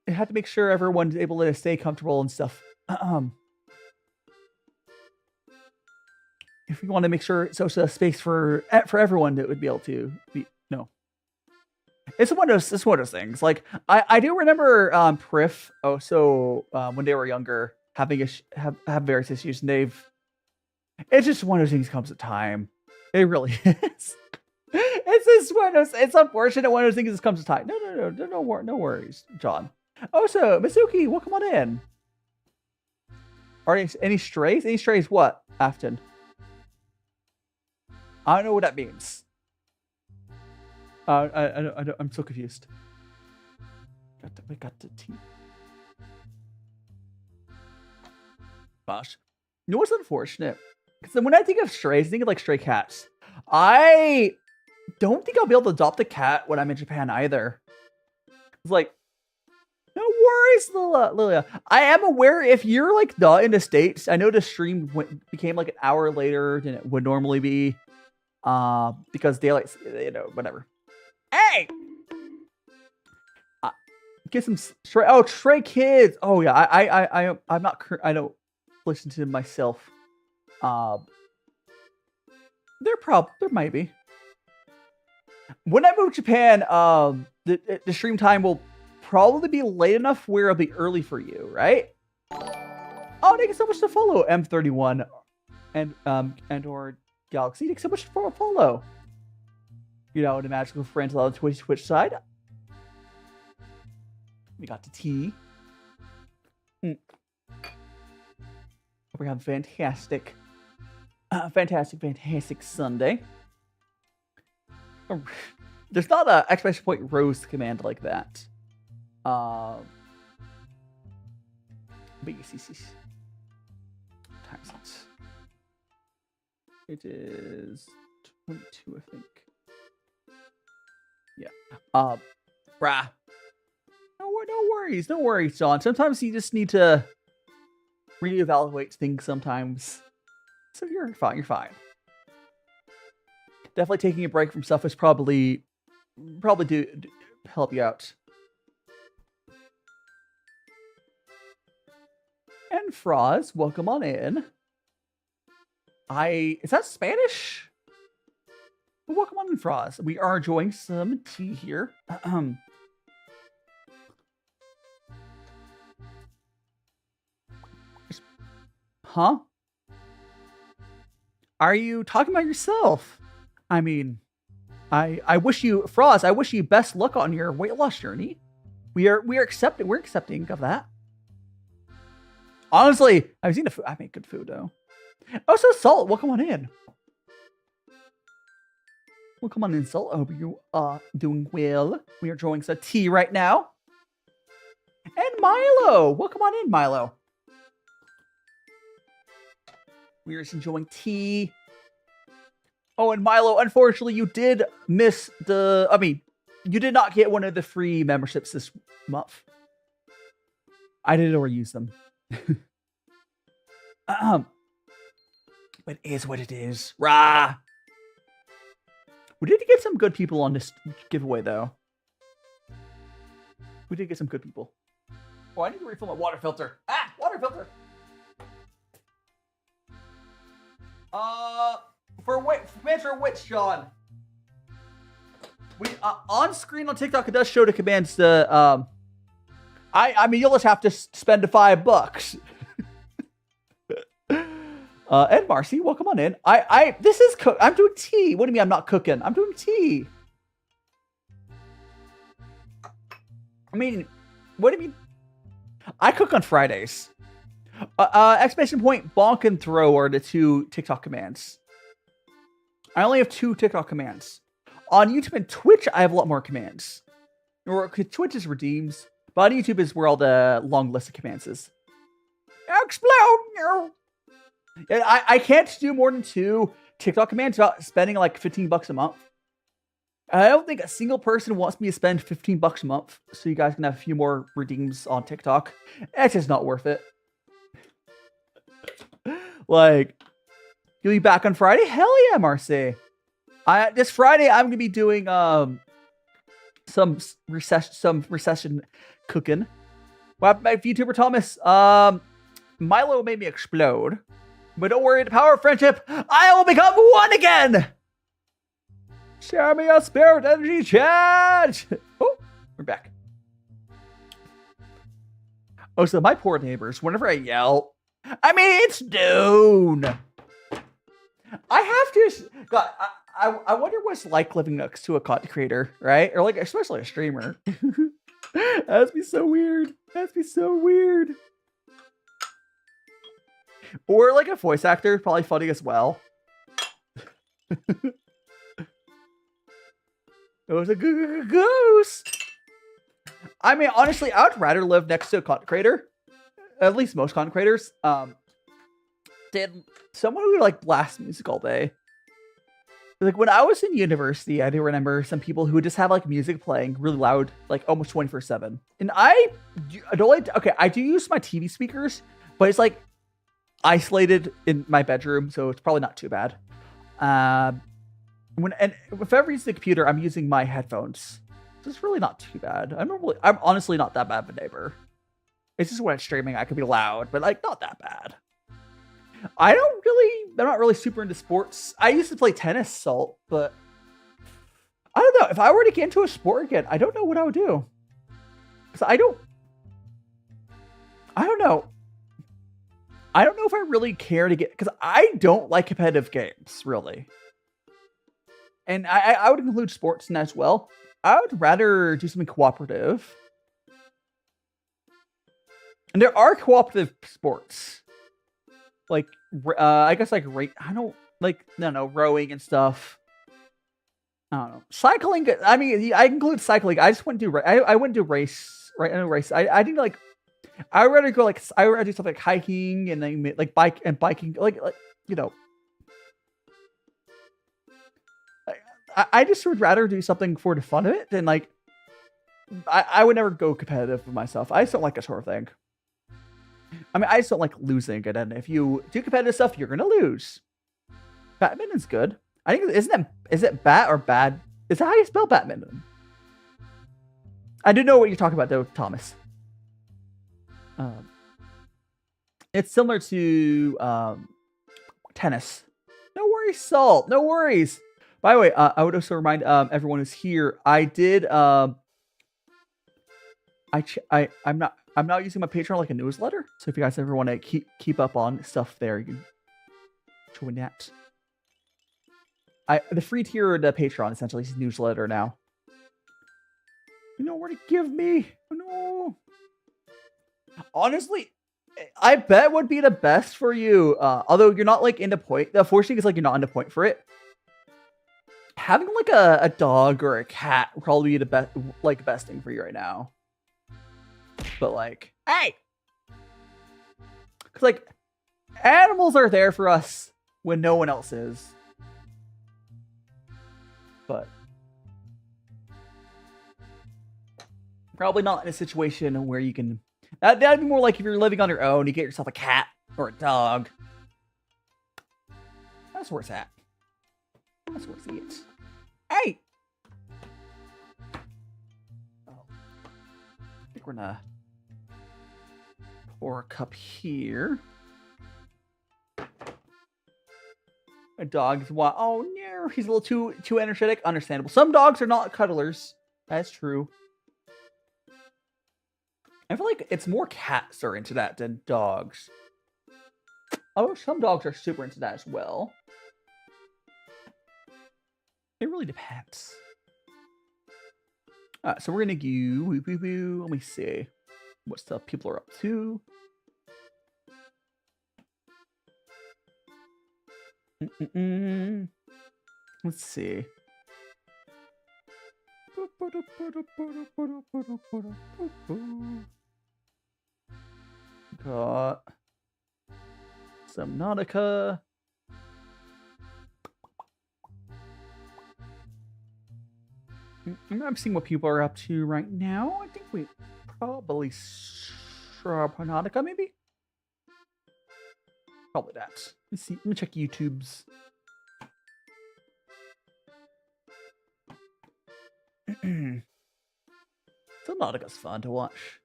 you have to make sure everyone's able to stay comfortable and stuff. If you want to make sure it's also a space for everyone that would be able to be, no. It's one of those things. Like I do remember Priff when they were younger having have various issues, and it's just one of those things comes at time. It really is. It's just one of those, it's unfortunate one of those things that comes at time. No worries, John. Also, Mizuki, welcome on in. Are there any strays? Any strays what, Afton? I don't know what that means. I'm so confused. We got the tea. Gosh. You know what's unfortunate? Because when I think of strays, I think of like stray cats. I don't think I'll be able to adopt a cat when I'm in Japan either. It's like, no worries, Lilia. I am aware if you're like not in the States, I know the stream became like an hour later than it would normally be. Because daylight, whatever. Hey! Get some stray kids. Oh yeah, I'm not, I don't listen to myself. There might be. When I move to Japan, the stream time will probably be late enough where it'll be early for you, right? Oh, thank you so much to follow M31 or Galaxy. Thank you so much for a follow. You know, the magical friends on the Twitch side. We got the tea. We have fantastic Sunday. There's not an exclamation point roast command like that. But yes. Times it is 22, I think. Yeah. Brah. No worries, John. Sometimes you just need to reevaluate things sometimes. So you're fine. Definitely taking a break from stuff is probably do help you out. And Froz, welcome on in. Is that Spanish? Well, welcome on in, Froz. We are enjoying some tea here. Huh? Are you talking about yourself? I mean, I wish you, Frost, I wish you best luck on your weight loss journey. We're accepting of that. Honestly, I've seen the food. I make good food though. Also, Salt, welcome on in. Welcome on in, Salt. I hope you are doing well. We are enjoying some tea right now. And Milo, welcome on in, Milo. We are just enjoying tea. Oh, and Milo, unfortunately, you did miss you did not get one of the free memberships this month. I didn't overuse them. But it is what it is. Rah! We did get some good people on this giveaway, though. We did get some good people. Oh, I need to refill my water filter. Ah! Water filter! For which, John? We on screen on TikTok it does show the commands to I mean you'll just have to spend the $5. And Marcy, welcome on in. This is I'm doing tea. What do you mean I'm not cooking? I'm doing tea. I mean, what do you mean? I cook on Fridays. Exclamation point, bonk and throw are the 2 TikTok commands. I only have 2 TikTok commands. On YouTube and Twitch, I have a lot more commands. Or Twitch is redeems, but on YouTube is where all the long list of commands is. Explode! And I can't do more than 2 TikTok commands without spending like $15 a month. I don't think a single person wants me to spend $15 a month, so you guys can have a few more redeems on TikTok. It's just not worth it. Like, you'll be back on Friday? Hell yeah, Marcy. This Friday I'm gonna be doing some recession cooking. Well, my Vtuber Thomas, Milo made me explode. But don't worry, the power of friendship, I will become one again! Share me your spirit energy, chat! Oh, we're back. Oh, so my poor neighbors, whenever I yell, I mean, it's noon! I have to... God, I wonder what it's like living next to a content creator, right? Or like, especially a streamer. That'd be so weird. That'd be so weird. Or like a voice actor, probably funny as well. It was a ghost. I mean, honestly, I would rather live next to a content creator. At least most content creators. Than someone who like blast music all day. Like when I was in university, I do remember some people who would just have like music playing really loud, like almost 24/7. And I don't like. Okay, I do use my TV speakers, but it's like isolated in my bedroom, so it's probably not too bad. If I ever use the computer, I'm using my headphones. So it's really not too bad. I'm honestly not that bad of a neighbor. It's just when I'm streaming, I could be loud, but like not that bad. I'm not really super into sports. I used to play tennis, Salt, but I don't know. If I were to get into a sport again, I don't know what I would do. Because I don't know. I don't know if I really care to get, because I don't like competitive games, really. And I would include sports in that as well. I would rather do something cooperative. And there are cooperative sports. Like, I guess like, rowing and stuff. I don't know. Cycling, I mean, I include cycling. I just wouldn't do, I wouldn't do race, right? I know race. I think like, I would rather go like, I would rather do stuff like hiking and then like biking, like, you know. I just would rather do something for the fun of it than like, I would never go competitive with myself. I just don't like that sort of thing. I mean, I just don't like losing, and then if you do competitive stuff, you're gonna lose. Badminton's good. I think is it bat or bad? Is that how you spell badminton? I do know what you're talking about though, Thomas. It's similar to tennis. No worries, Salt. No worries. By the way, I would also remind everyone who's here. I did. I'm not using my Patreon like a newsletter. So if you guys ever want to keep up on stuff there, you can join that. The free tier of the Patreon essentially is newsletter now. You know where to give me? Oh, no. Honestly, I bet would be the best for you. Although you're not like into point. The fortunate is like you're not into point for it. Having like a dog or a cat would probably be the best thing for you right now. But like, hey, because like animals are there for us when no one else is. But probably not in a situation where you can. That'd be more like if you're living on your own, you get yourself a cat or a dog. That's where it's at. That's where it's at. Hey! Oh. I think we're gonna pour a cup here. A dog's what? Oh no, he's a little too energetic. Understandable. Some dogs are not cuddlers. That's true. I feel like it's more cats are into that than dogs. Oh, some dogs are super into that as well. It really depends. Alright, so we're gonna go. Let me see what stuff people are up to. Let's see. Got some Nautica. I'm seeing what people are up to right now. I think we probably saw Nautica, maybe? Probably that. Let's see. Let me check YouTube's. So Nautica's fun to watch.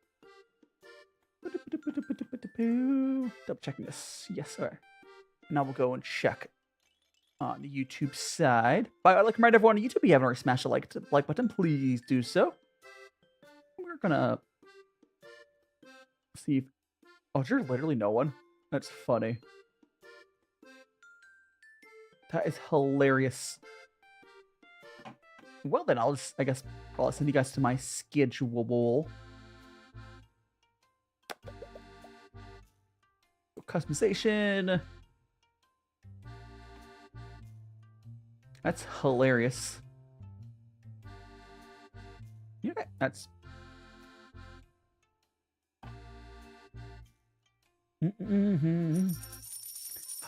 Double checking this. Yes, sir. Now we'll go and check on the YouTube side. But I'd like to remind everyone on YouTube, if you haven't already smashed the like button, please do so. We're gonna see if... Oh, there's literally no one. That's funny. That is hilarious. Well then, I'll just, I guess, I'll send you guys to my schedule. Customization. That's hilarious. Yeah, that's...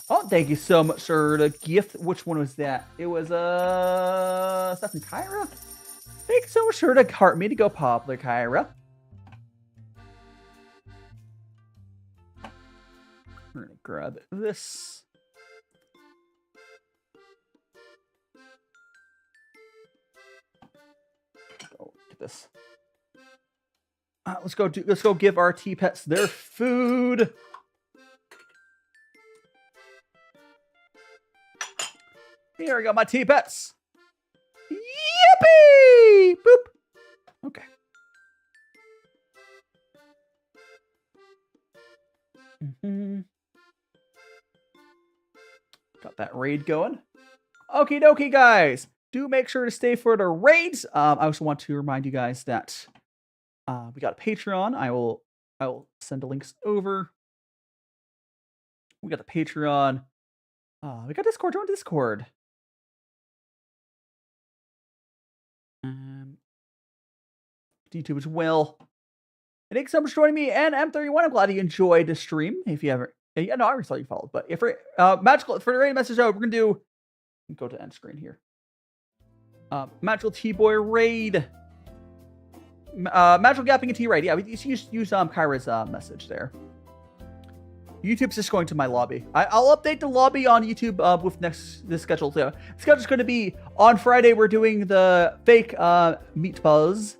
Oh, thank you so much for the gift. Which one was that? It was, stuff from Kyra? Thank you so much for the heart me to go popular, Kyra. We're gonna grab this. Oh, get this. Let's go give our tea pets their food. Here we go, my tea pets. Yippee! Boop. Okay. Got that raid going. Okie dokie, guys. Do make sure to stay for the raids. I also want to remind you guys that we got a Patreon. I will send the links over. We got the Patreon. We got Discord. Join Discord. YouTube as well. And thanks so much for joining me and M31. I'm glad you enjoyed the stream. If you haven't, yeah, no, I already saw you followed. But if magical for the raid message, we're gonna do. Go to end screen here. Magical T-Boy raid. Magical Gapping and T raid. Yeah, we use Kyra's message there. YouTube's just going to my lobby. I'll update the lobby on YouTube with this schedule too. The schedule's going to be on Friday. We're doing the fake meat buzz,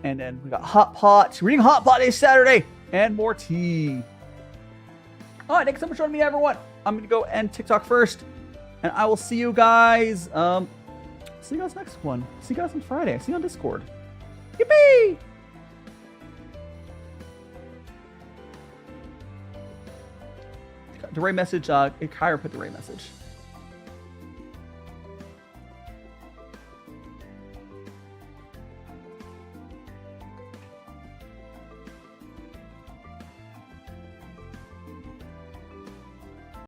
and then we got hot pot. Reading hot pot is Saturday, and more tea. All right, thanks so much for joining me, everyone. I'm gonna go end TikTok first, and I will see you guys. See you guys next one. See you guys on Friday. See you on Discord. Yippee! The right message, Kyra put the right message.